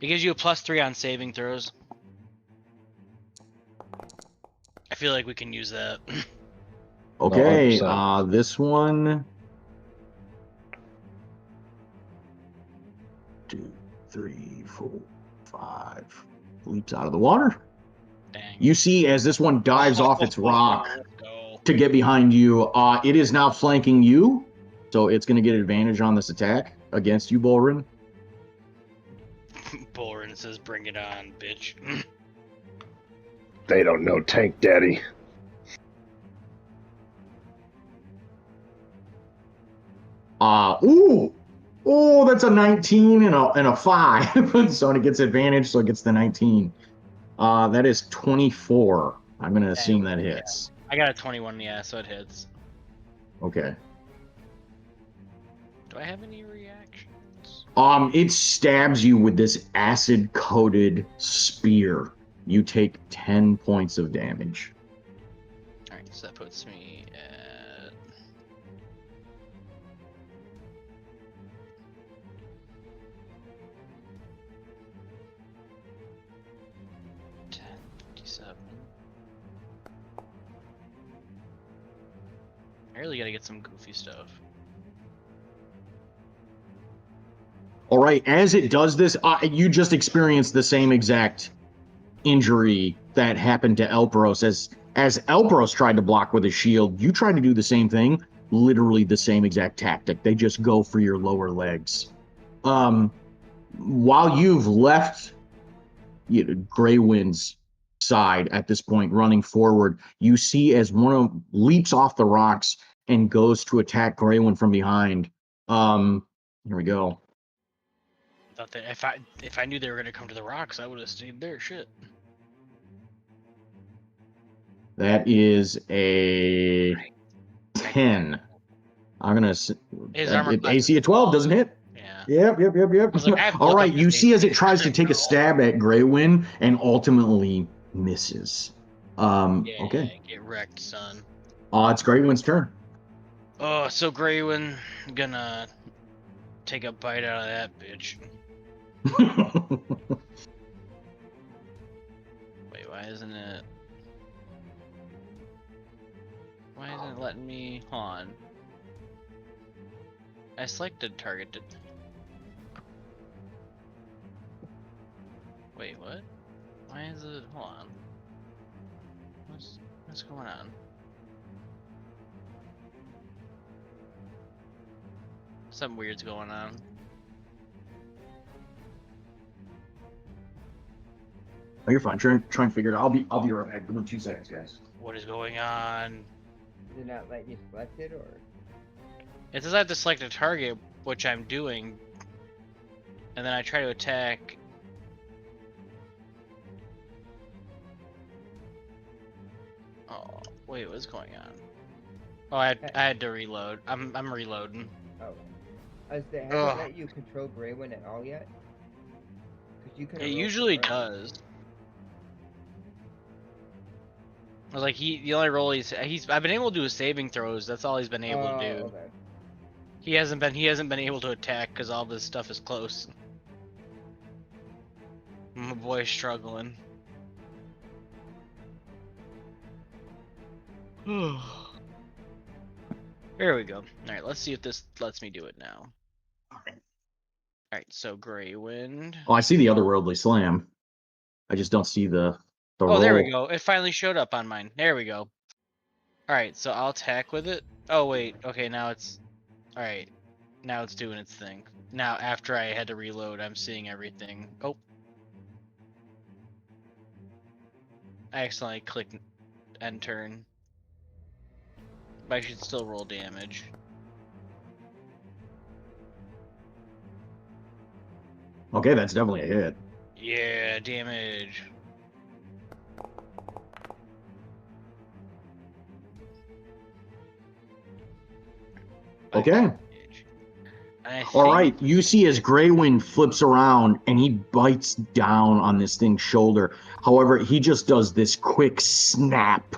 It gives you a +3 on saving throws. I feel like we can use that. Okay. 100%. This one. 2, 3, 4, 5. Leaps out of the water. Dang. You see as this one dives off its rock Let's go. to get behind you. It is now flanking you, so it's going to get advantage on this attack against you, Bolrin. Bolrin says, "Bring it on, bitch." They don't know Tank Daddy. Oh, that's a 19 and a 5. So it gets advantage, so it gets the 19. That is 24. I'm going to assume that hits. I got a 21, yeah, so it hits. Okay. Do I have any reactions? It stabs you with this acid-coated spear. You take 10 points of damage. Alright, so that puts me at... $10.57. I really gotta get some goofy stuff. All right, as it does this, you just experienced the same exact injury that happened to Elperos. As Elperos tried to block with his shield, you tried to do the same thing, literally the same exact tactic. They just go for your lower legs. While you've left Greywind's side at this point, running forward, you see as one of them leaps off the rocks and goes to attack Greywind from behind. Here we go. I thought that if I knew they were gonna come to the rocks, I would have stayed there. Shit. That is a 10. I'm gonna. His armor class AC is of 12 doesn't hit. Yeah. Yep. was like, I have All built right, up you this see as it AC. tries to take a stab at Greywind and ultimately misses. Yeah, Okay. get wrecked, son. It's Greywind's turn. Oh, so Greywind gonna take a bite out of that bitch. Wait, why isn't it? Why isn't it letting me? Hold on. I selected targeted. Wait, what? Why is it? Hold on. What's going on? Something weird's going on. Oh, you're fine. Try and figure it out. I'll be right back. Give me 2 seconds, guys. What is going on? Did it not let you select it, or? It says I have to select a target, which I'm doing, and then I try to attack. Oh, wait, what's going on? Oh, I had to reload. I'm reloading. Oh. Has it Ugh. let you control Greywind at all yet? 'Cause you could. It usually does. Like the only role I've been able to do is saving throws. That's all he's been able to do. Okay. He hasn't been able to attack because all this stuff is close. My boy's struggling. Here we go. All right, let's see if this lets me do it now. All right, so Grey Wind. Oh, I see the otherworldly slam. I just don't see the Oh, roll. there we go. It finally showed up on mine. There we go. All right, so I'll attack with it. Oh wait, okay, now it's all right. Now it's doing its thing. Now after I had to reload, I'm seeing everything. Oh, I accidentally clicked end turn. But I should still roll damage. Okay, that's definitely a hit. Yeah, damage. Okay. I All think right, you see as Greywind flips around and he bites down on this thing's shoulder. However, he just does this quick snap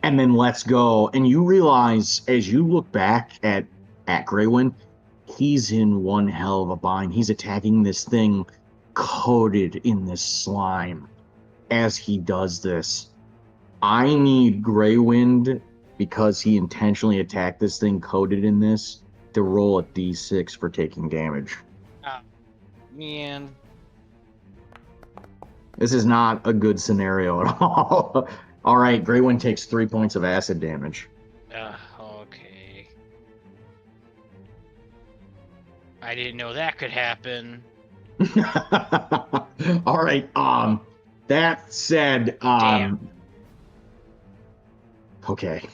and then lets go. And you realize as you look back at Greywind, he's in one hell of a bind. He's attacking this thing coated in this slime as he does this. I need Greywind, because he intentionally attacked this thing coated in this, to roll a d6 for taking damage. man. This is not a good scenario at all. All right, Greywind takes 3 points of acid damage. Okay. I didn't know that could happen. All right. That said, Damn. Okay.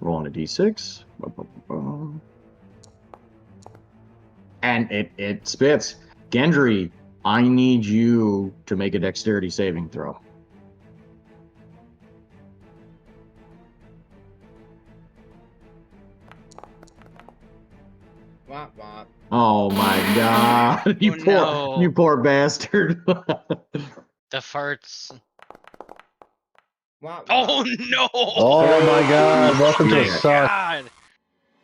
Rolling a d6. And it spits. Gendry, I need you to make a dexterity saving throw. Womp womp. Oh my god. You poor bastard. The farts. Womp womp. Oh no! Oh my god, welcome to Yeah. suck. God!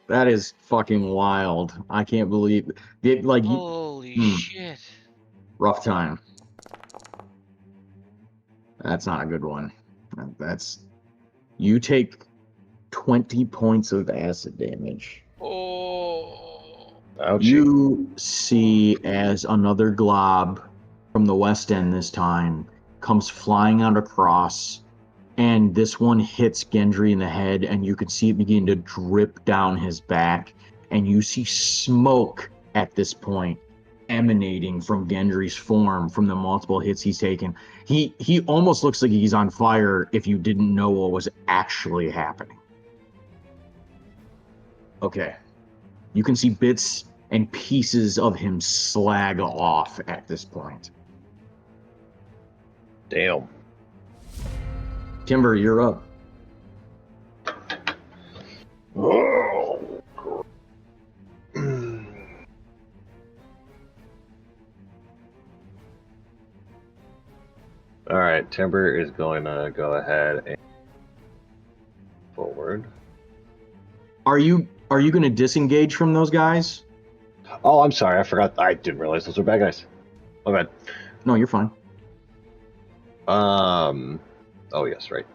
That is fucking wild. I can't believe it. Like, Holy shit. rough time. That's not a good one. That's, you take 20 points of acid damage. Oh. Ouchie. You see as another glob from the west end this time comes flying out across, and this one hits Gendry in the head, and you can see it begin to drip down his back, and you see smoke at this point emanating from Gendry's form from the multiple hits he's taken. He almost looks like he's on fire if you didn't know what was actually happening. Okay. You can see bits and pieces of him slag off at this point. Damn. Timber, you're up. Oh. All right, Timber is going to go ahead and forward. Are you going to disengage from those guys? Oh, I'm sorry. I forgot. I didn't realize those were bad guys. My bad. No, you're fine. Oh yes, right.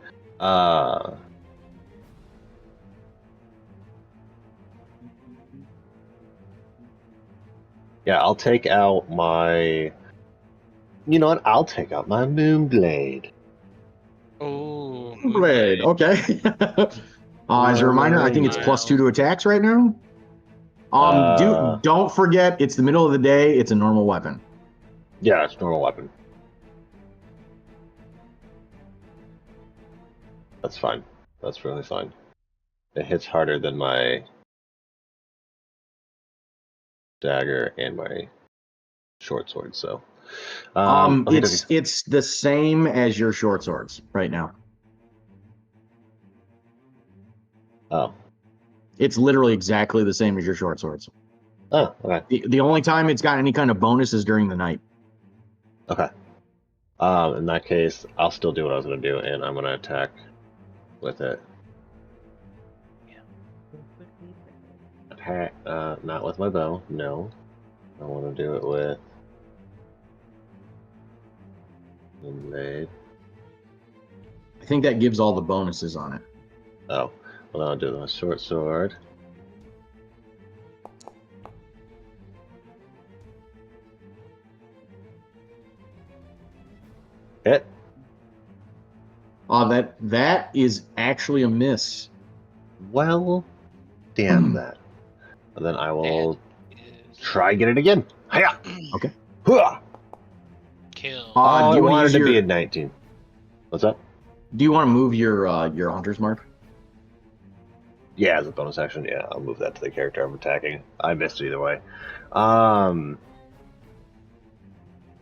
Yeah, I'll take out my. You know what? I'll take out my Moonblade. Oh. Blade. Okay. As a reminder, I think it's +2 to attacks right now. Don't forget, it's the middle of the day. It's a normal weapon. Yeah, it's a normal weapon. That's fine. That's really fine. It hits harder than my dagger and my short sword, so. Okay, It's the same as your short swords right now. Oh. It's literally exactly the same as your short swords. Oh, okay. The only time it's got any kind of bonus is during the night. Okay. In that case, I'll still do what I was going to do, and I'm going to attack with it. Attack, not with my bow, no. I want to do it with the blade. I think that gives all the bonuses on it. Oh, well, I'll do the short sword. Hit. That is actually a miss. Well, damn that. And then I will Is try get it again. Hiya! Okay. Hooah! kill. Do I you want to wanted use to be your? a 19. What's up? Do you want to move your hunter's mark? Yeah, as a bonus action, yeah, I'll move that to the character I'm attacking. I missed either way.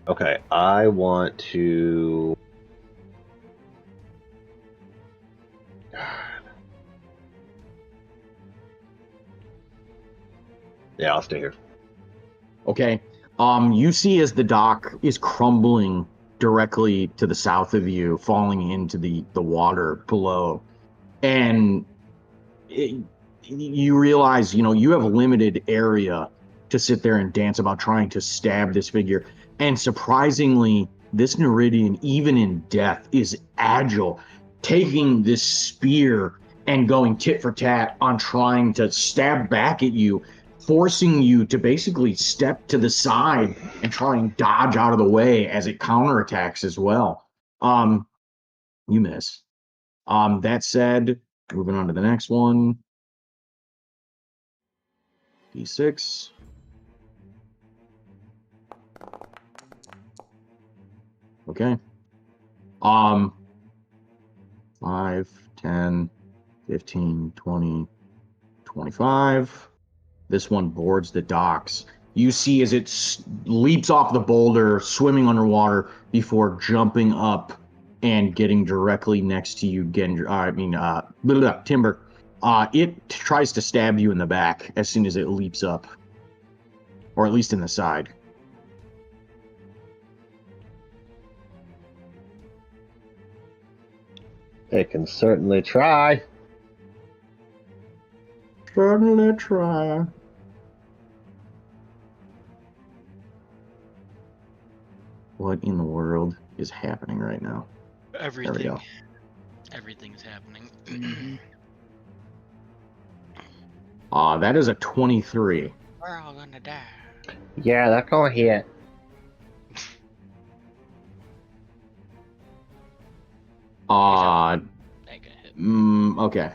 Okay, I want to. Yeah, I'll stay here. Okay. You see as the dock is crumbling directly to the south of you, falling into the water below, and you realize, you have a limited area to sit there and dance about trying to stab this figure. And surprisingly, this Neridian, even in death, is agile, taking this spear and going tit for tat on trying to stab back at you, forcing you to basically step to the side and try and dodge out of the way as it counterattacks as well. You miss. That said, moving on to the next one. D6. Okay. 5, 10, 15, 20, 25. This one boards the docks. You see as it leaps off the boulder, swimming underwater before jumping up and getting directly next to you, Timber. It tries to stab you in the back as soon as it leaps up, or at least in the side. It can certainly try. Certainly try. What in the world is happening right now? There we Everything. go. Everything's happening. Mhm. That is a 23. We're all gonna die. Yeah, that gonna hit. Ain't gonna hit. Okay.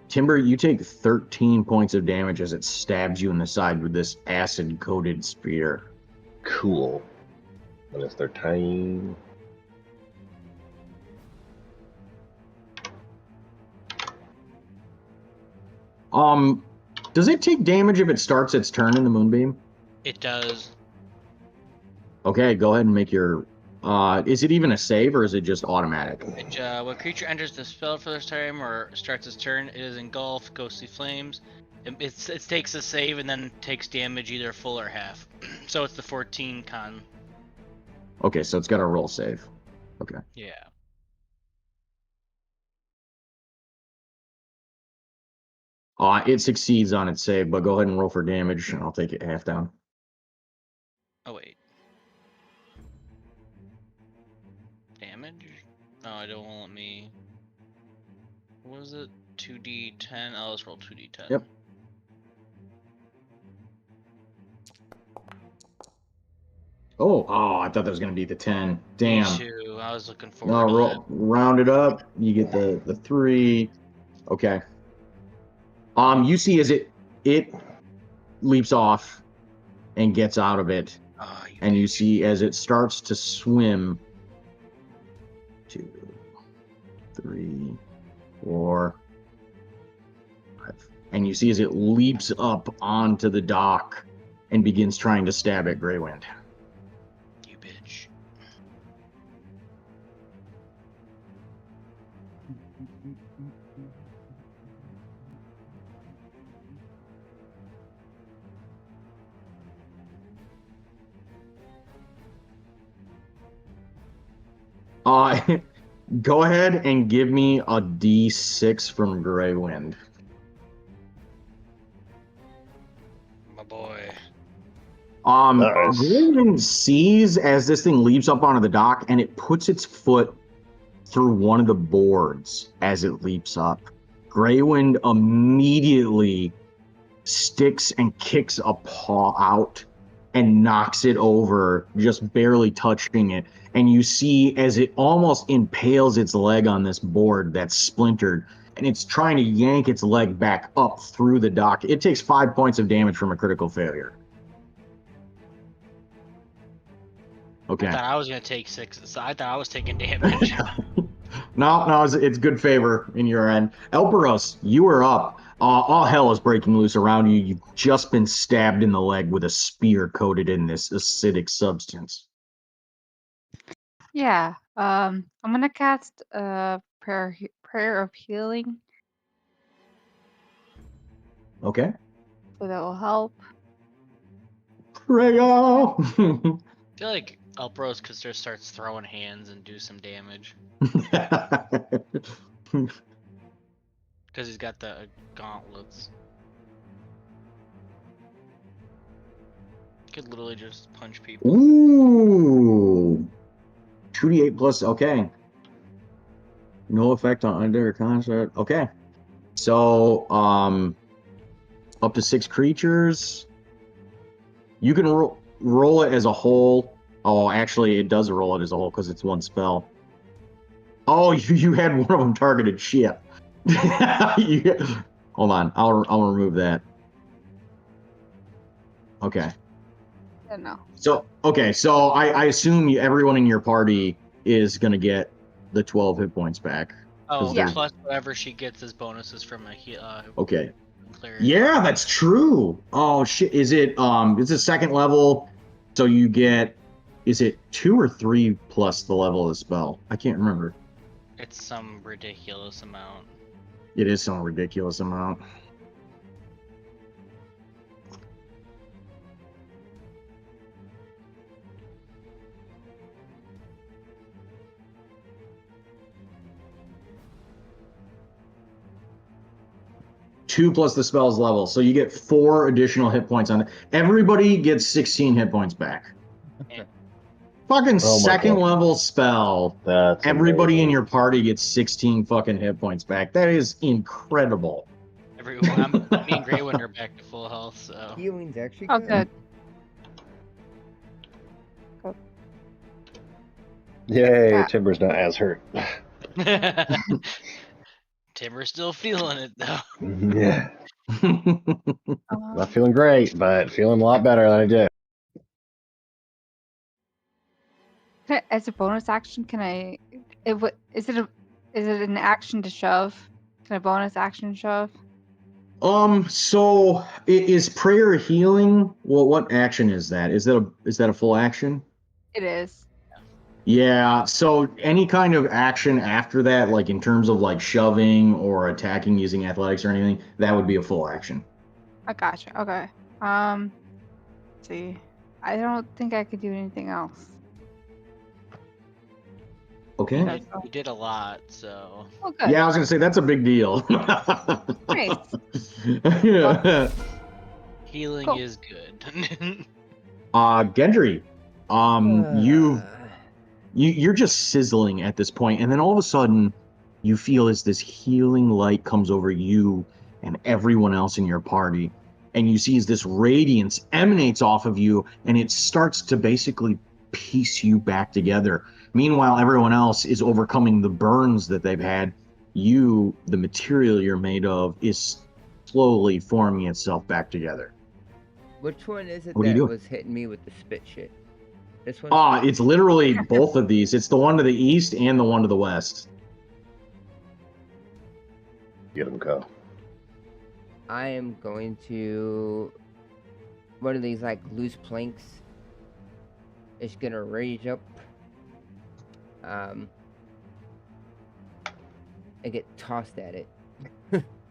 Timber, you take 13 points of damage as it stabs you in the side with this acid-coated spear. Cool. When it's their time. Does it take damage if it starts its turn in the moonbeam? It does. Okay, go ahead and make your. Is it even a save or is it just automatic? When creature enters the spell for this time or starts its turn, it is engulfed ghostly flames. It takes a save and then takes damage either full or half. So it's the 14 con. Okay, so it's got a roll save. Okay. Yeah. It succeeds on its save, but go ahead and roll for damage, and I'll take it half down. Oh wait. Damage? No, it won't let me. What was it? 2d10. Oh, let's roll 2d10. Yep. I thought that was gonna be the 10. Damn. Me too. I was looking No, forward to that. round it up. You get the 3. Okay. You see as it leaps off and gets out of it, Oh, you and you bitch. see as it starts to swim. 2, 3, 4, 5. And you see as it leaps up onto the dock and begins trying to stab at Greywind. You bitch. Go ahead and give me a D6 from Grey Wind. My boy. Nice. Grey Wind sees as this thing leaps up onto the dock, and it puts its foot through one of the boards as it leaps up. Grey Wind immediately sticks and kicks a paw out and knocks it over, just barely touching it. And you see as it almost impales its leg on this board that's splintered, and it's trying to yank its leg back up through the dock. It takes 5 points of damage from a critical failure. Okay. I thought I was gonna take 6, so I thought I was taking damage. No, it's good favor in your end. Elperos, you are up. All hell is breaking loose around you. You've just been stabbed in the leg with a spear coated in this acidic substance. Yeah. I'm gonna cast prayer of healing, Okay. so that will help. Prayer. I feel like Elpros could just starts throwing hands and do some damage because he's got the gauntlets. Could literally just punch people. Ooh. 2d8 plus, okay. No effect on under concept. Okay. So, up to 6 creatures. You can roll it as a whole. Oh, actually, it does roll it as a whole because it's one spell. Oh, you had one of them targeted. Shit. Hold on. I'll remove that. Okay. I don't know. So I assume everyone in your party is gonna get the 12 hit points back. Oh, Yeah. plus whatever she gets as bonuses from a Okay. cleric. Yeah, that's true. Oh shit. Is it second level? So you get, is it 2 or 3 plus the level of the spell? I can't remember. It's some ridiculous amount. It is some ridiculous amount. Two plus the spell's level, so you get 4 additional hit points on it. Everybody gets 16 hit points back. Fucking Oh my second God. level spell. That's Everybody in amazing. your party gets 16 fucking hit points back. That is incredible. Me and Greywind are back to full health, so. Healing's actually Oh, good. good. Yay, Yeah. Timber's not as hurt. Timber's still feeling it though. Yeah. Um, Not feeling great, but feeling a lot better than I did. as a bonus action, can I? Is it an action to shove? Can I bonus action shove? So is prayer healing? Well, what action is that? Is that a full action? It is. Yeah, so any kind of action after that, like in terms of like shoving or attacking using athletics or anything, that would be a full action. I gotcha. Okay. Let's see. I don't think I could do anything else. Okay. You did a lot, so. Oh, good. Yeah, I was gonna say that's a big deal. Nice. Yeah. Healing Cool. is good. Gendry, you're just sizzling at this point, and then all of a sudden, you feel as this healing light comes over you and everyone else in your party, and you see as this radiance emanates off of you, and it starts to basically piece you back together. Meanwhile, everyone else is overcoming the burns that they've had. You, the material you're made of, is slowly forming itself back together. Which one is it What are you that doing? was hitting me with the spit shit? This one? It's literally both of these. It's the one to the east and the one to the west. Get him go. I am going to one of these like loose planks. It's gonna rage up. And get tossed at it.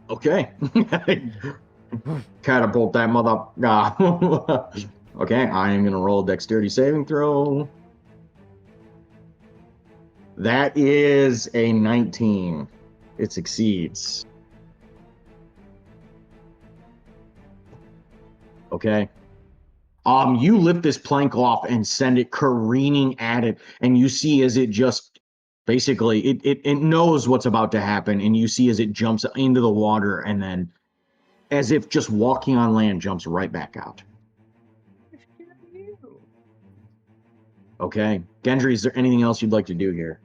Okay. Catapult that mother. Okay, I am gonna roll a dexterity saving throw. That is a 19. It succeeds. Okay. You lift this plank off and send it careening at it, and you see as it just basically it knows what's about to happen, and you see as it jumps into the water and then as if just walking on land jumps right back out. Okay. Gendry, is there anything else you'd like to do here?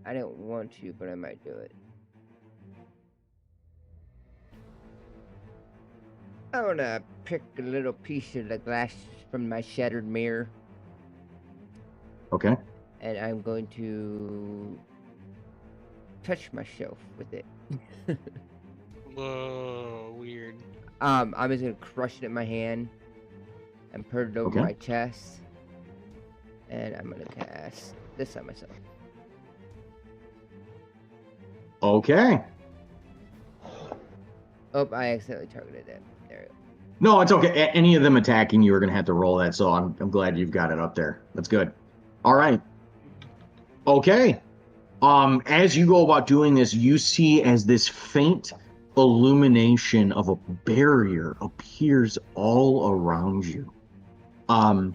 I don't want to, but I might do it. I want to pick a little piece of the glass from my shattered mirror, Okay. and I'm going to touch myself with it. Whoa, weird. I'm just gonna crush it in my hand and put it over Okay. my chest, and I'm gonna cast this on myself. Okay. Oh, I accidentally targeted that. There we go. No, it's okay. Any of them attacking you are going to have to roll that, so I'm glad you've got it up there. That's good. All right. Okay. As you go about doing this, you see as this faint illumination of a barrier appears all around you. The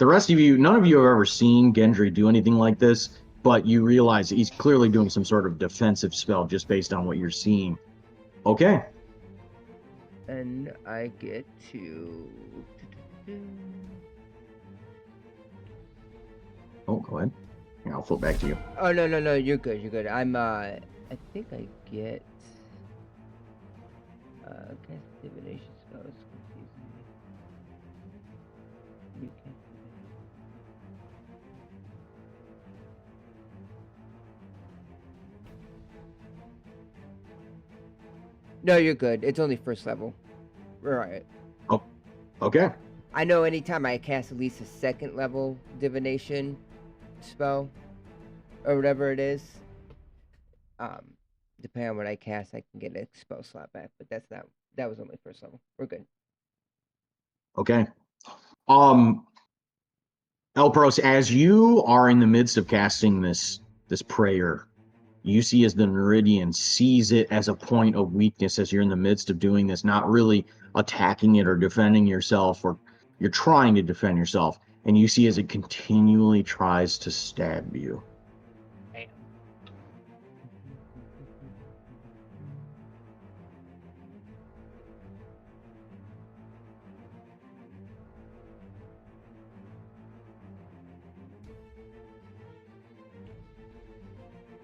rest of you, none of you have ever seen Gendry do anything like this, but you realize he's clearly doing some sort of defensive spell just based on what you're seeing. Okay. And I get to. Oh, go ahead. Yeah, I'll flip back to you. Oh no, you're good. You're good. I think I get. Cast divination spells confusing me. You can't. No, you're good. It's only first level. We're alright. Oh, okay. I know anytime I cast at least a second level divination spell, or whatever it is, depending on what I cast, I can get a spell slot back. But that was only first level. We're good. Okay. Elpros, as you are in the midst of casting this prayer, you see as the Neridian sees it as a point of weakness as you're in the midst of doing this, not really attacking it or defending yourself, or you're trying to defend yourself, and you see as it continually tries to stab you. Damn.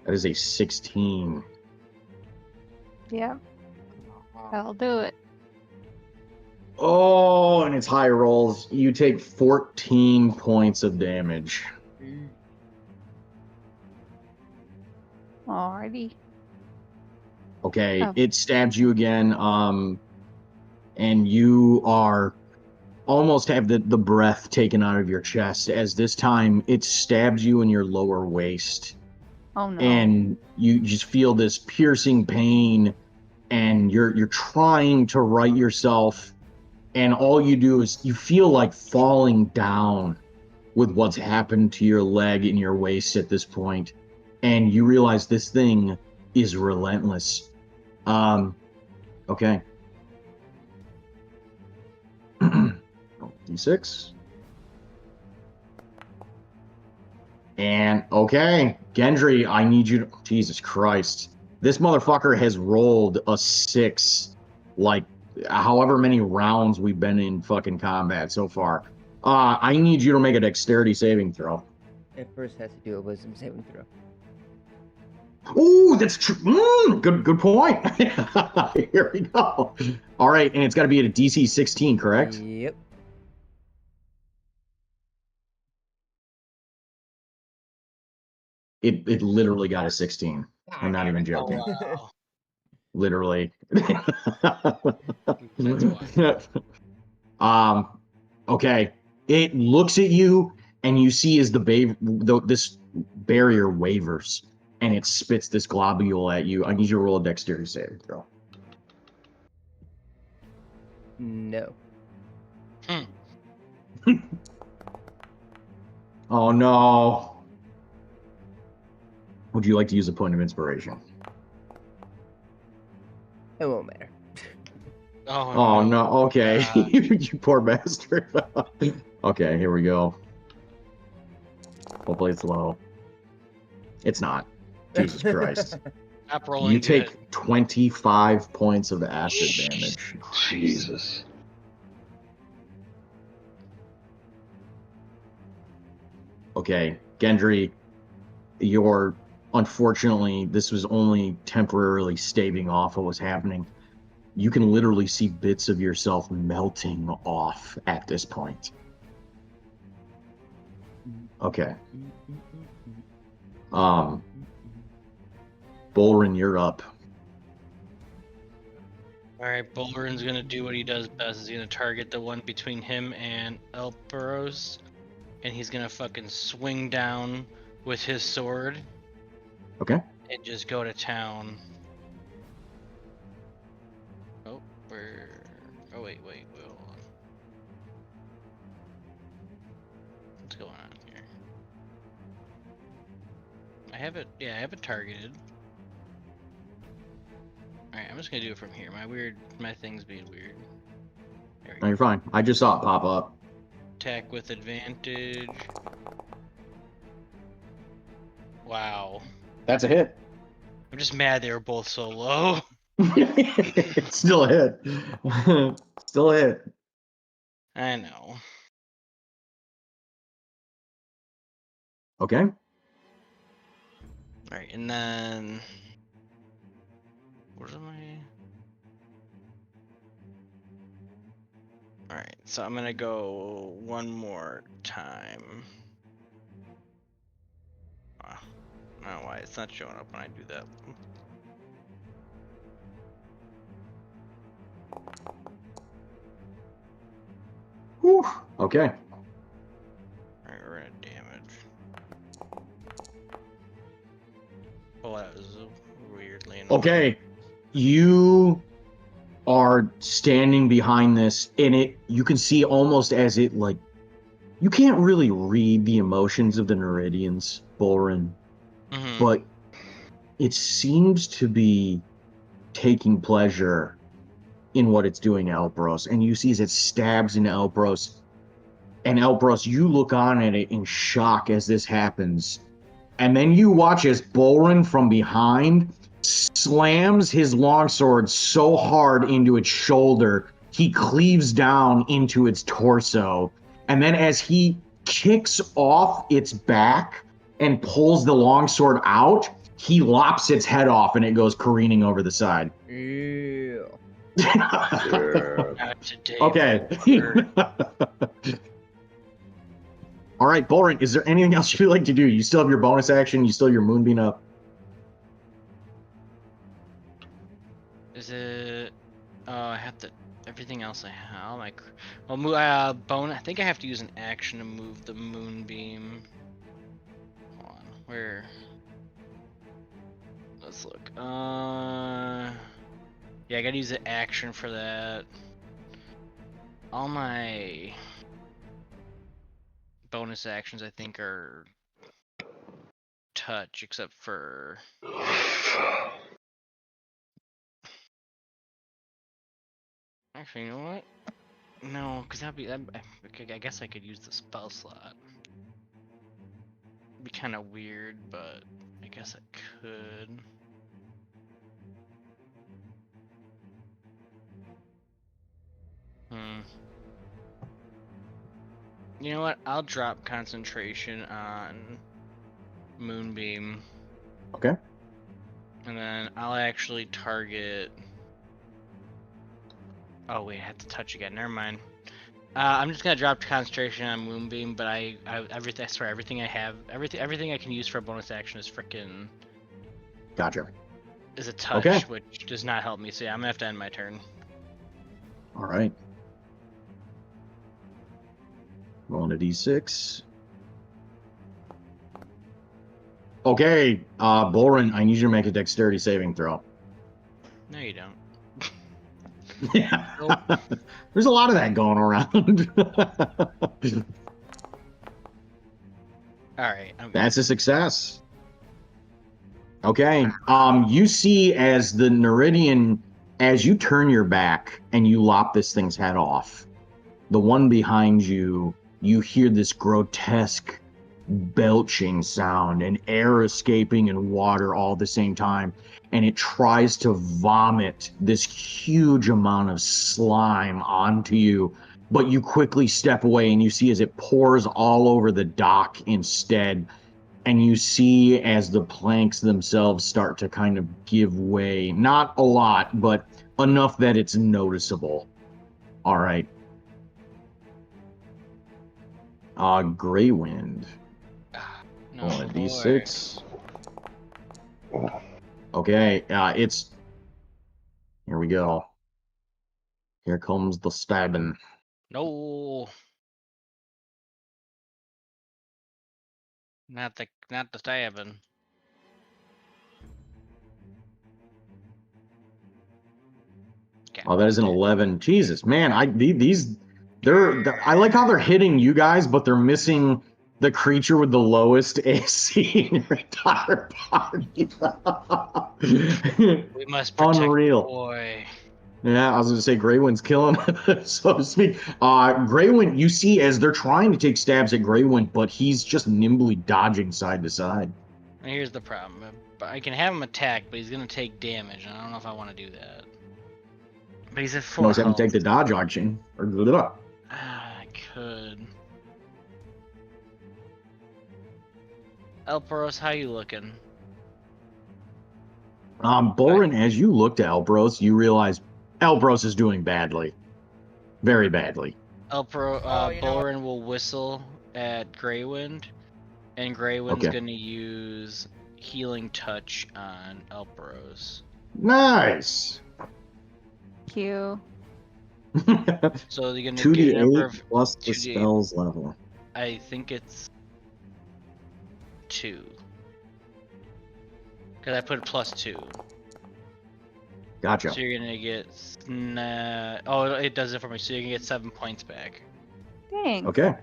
That is a 16. Yeah, I'll do it. Oh, and it's high rolls. You take 14 points of damage. Alrighty. Okay, Oh. it stabs you again, and you are almost have the breath taken out of your chest as this time it stabs you in your lower waist. Oh no. And you just feel this piercing pain, and you're trying to right yourself, and all you do is you feel like falling down with what's happened to your leg and your waist at this point, and you realize this thing is relentless. Okay. D6. And okay, Gendry, I need you to. Jesus Christ. This motherfucker has rolled a 6, like, however many rounds we've been in fucking combat so far. I need you to make a dexterity saving throw. It first has to do a wisdom saving throw. Ooh, that's true. Good point. Here we go. All right, and it's got to be at a DC 16, correct? Yep. It literally got a 16. I'm not even joking. Wow. Literally. That's Okay. It looks at you, and you see as this barrier wavers, and it spits this globule at you. I need you to roll a dexterity saving throw. No. Oh no. Would you like to use a point of inspiration? It won't matter. Oh no, okay. God. You poor bastard. Okay, here we go. Hopefully it's low. It's not. Jesus Christ. Stop rolling You good. take 25 points of acid damage. Jesus. Okay, Gendry, unfortunately, this was only temporarily staving off what was happening. You can literally see bits of yourself melting off at this point. Okay. Bolrin, you're up. Alright, Bulgerin's gonna do what he does best. He's gonna target the one between him and Elperos. And he's gonna fucking swing down with his sword Okay. and just go to town. Oh, oh wait, hold on. What's going on here? I have it targeted. Alright, I'm just gonna do it from here. My thing's being weird. There we No, go. you're fine. I just saw it pop up. Attack with advantage. Wow. That's a hit. I'm just mad they were both so low. It's still a hit. Still a hit. I know. Okay. Alright, and then what am I? Alright, so I'm gonna go one more time. I don't know why it's not showing up when I do that. Whew. Okay. Alright, we're gonna damage. Oh, that was weirdly enough. Okay. You are standing behind this, and you can see almost as it, like, you can't really read the emotions of the Neridians, Bolrin, but it seems to be taking pleasure in what it's doing to Elbros. And you see as it stabs into Elbros, and Elbros, you look on at it in shock as this happens. And then you watch as Bolrin from behind slams his longsword so hard into its shoulder, he cleaves down into its torso. And then as he kicks off its back and pulls the longsword out, he lops its head off and it goes careening over the side. Ew. Not today. Okay. All right, Bolrin, is there anything else you'd like to do? You still have your bonus action. You still have your Moonbeam up. Is it? Oh, I have to. Everything else I have. I think I have to use an action to move the Moonbeam. Hold on. Where? Let's look. Yeah, I gotta use the action for that. All my bonus actions, I think, are touch, except for. Actually, you know what? No, because I guess I could use the spell slot. It'd be kind of weird, but I guess I could. You know what? I'll drop concentration on Moonbeam. Okay. And then I'll actually target. Oh wait, I have to touch again. Never mind. I'm just gonna drop concentration on Moonbeam, but I swear everything I have, everything I can use for a bonus action is frickin' Gotcha. is a touch, Okay. which does not help me. So yeah, I'm gonna have to end my turn. All right. Rolling a d6. Okay, Bolrin, I need you to make a dexterity saving throw. No, you don't. Yeah. Nope. There's a lot of that going around. All right. That's a success. Okay. You see as the Neridian, as you turn your back and you lop this thing's head off, the one behind you, you hear this grotesque belching sound and air escaping and water all at the same time. And it tries to vomit this huge amount of slime onto you. But you quickly step away and you see as it pours all over the dock instead. And you see as the planks themselves start to kind of give way. Not a lot, but enough that it's noticeable. All right. Gray Wind. No, Roll a boy. d6. Okay, it's... Here we go. Here comes the stabbing. No. Not the stabbing. Okay. Oh, that is an 11. Jesus, man, I like how they're hitting you guys, but they're missing the creature with the lowest AC in your entire party. We must protect Unreal. the boy. Yeah, I was gonna say Greywind's killing, so to speak. Greywind, you see as they're trying to take stabs at Greywind, but he's just nimbly dodging side to side. And here's the problem. I can have him attack, but he's gonna take damage, and I don't know if I want to do that. But he's at You full always have him health. take the dodge action. Or I could. Elporos, how you looking? Boren, as you look to Elbros, you realize Elbros is doing badly. Very badly. Boren will whistle at Greywind, and Greywind's Okay. gonna use Healing Touch on Elporos. Nice. Q. So you're gonna get a number 2d8 of plus the 2d8. spell's level. I think it's 2. Because I put +2. Gotcha. So you're gonna get oh, it does it for me. So you can get 7 points back. Thanks. Okay.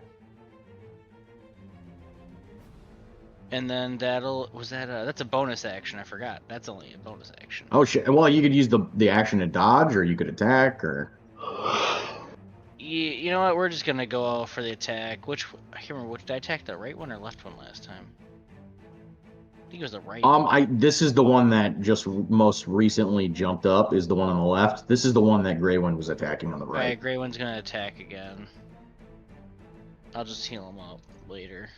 And then that's a bonus action. I forgot. That's only a bonus action. Oh shit. Well, you could use the action to dodge, or you could attack, or. You know what? We're just gonna go for the attack. I can't remember did I attack the right one or left one last time? I think it was the right. This is the one that just most recently jumped up. Is the one on the left. This is the one that Greywind was attacking on the right. Alright, Greywind's gonna attack again. I'll just heal him up later.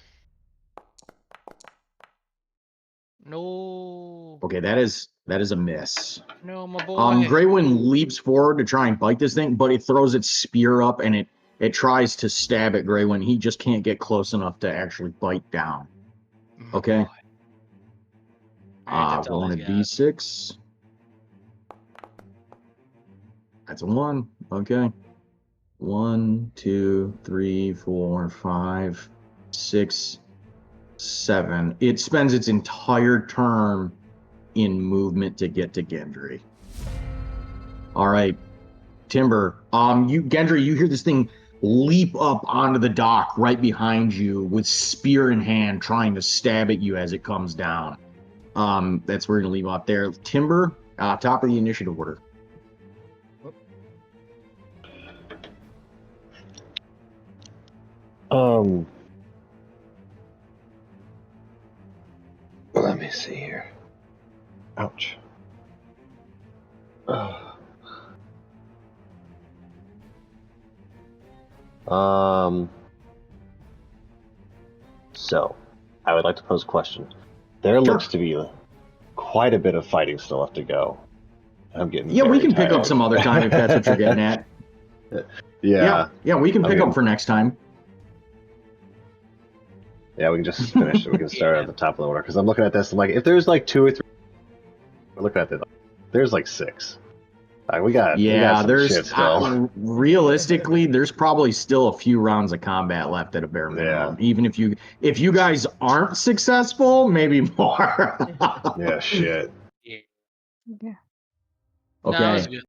No. Okay, that is a miss. No, my boy. Greywind leaps forward to try and bite this thing, but it throws its spear up and it tries to stab at Greywind. He just can't get close enough to actually bite down. Okay. Rolling a d6. That's a 1. Okay. 1, 2, 3, 4, 5, 6, 7. It spends its entire turn in movement to get to Gendry. All right, Timber. Gendry, you hear this thing leap up onto the dock right behind you with spear in hand, trying to stab at you as it comes down. That's where we're gonna leave off there. Timber, top of the initiative order. Let me see here. Ouch. So, I would like to pose a question. There looks to be quite a bit of fighting still left to go. I'm getting we can tired. pick up some other time if that's what you're getting at. Yeah, we can pick up for next time. Yeah, we can just finish. We can start at the top of the order because I'm looking at this. I'm like, if there's like 2 or 3, look at it. There's like 6. We got some there's shit still. Realistically, there's probably still a few rounds of combat left at a bare minimum. Yeah. Even if you guys aren't successful, maybe more. Yeah, shit. Yeah. Okay. No, that was good.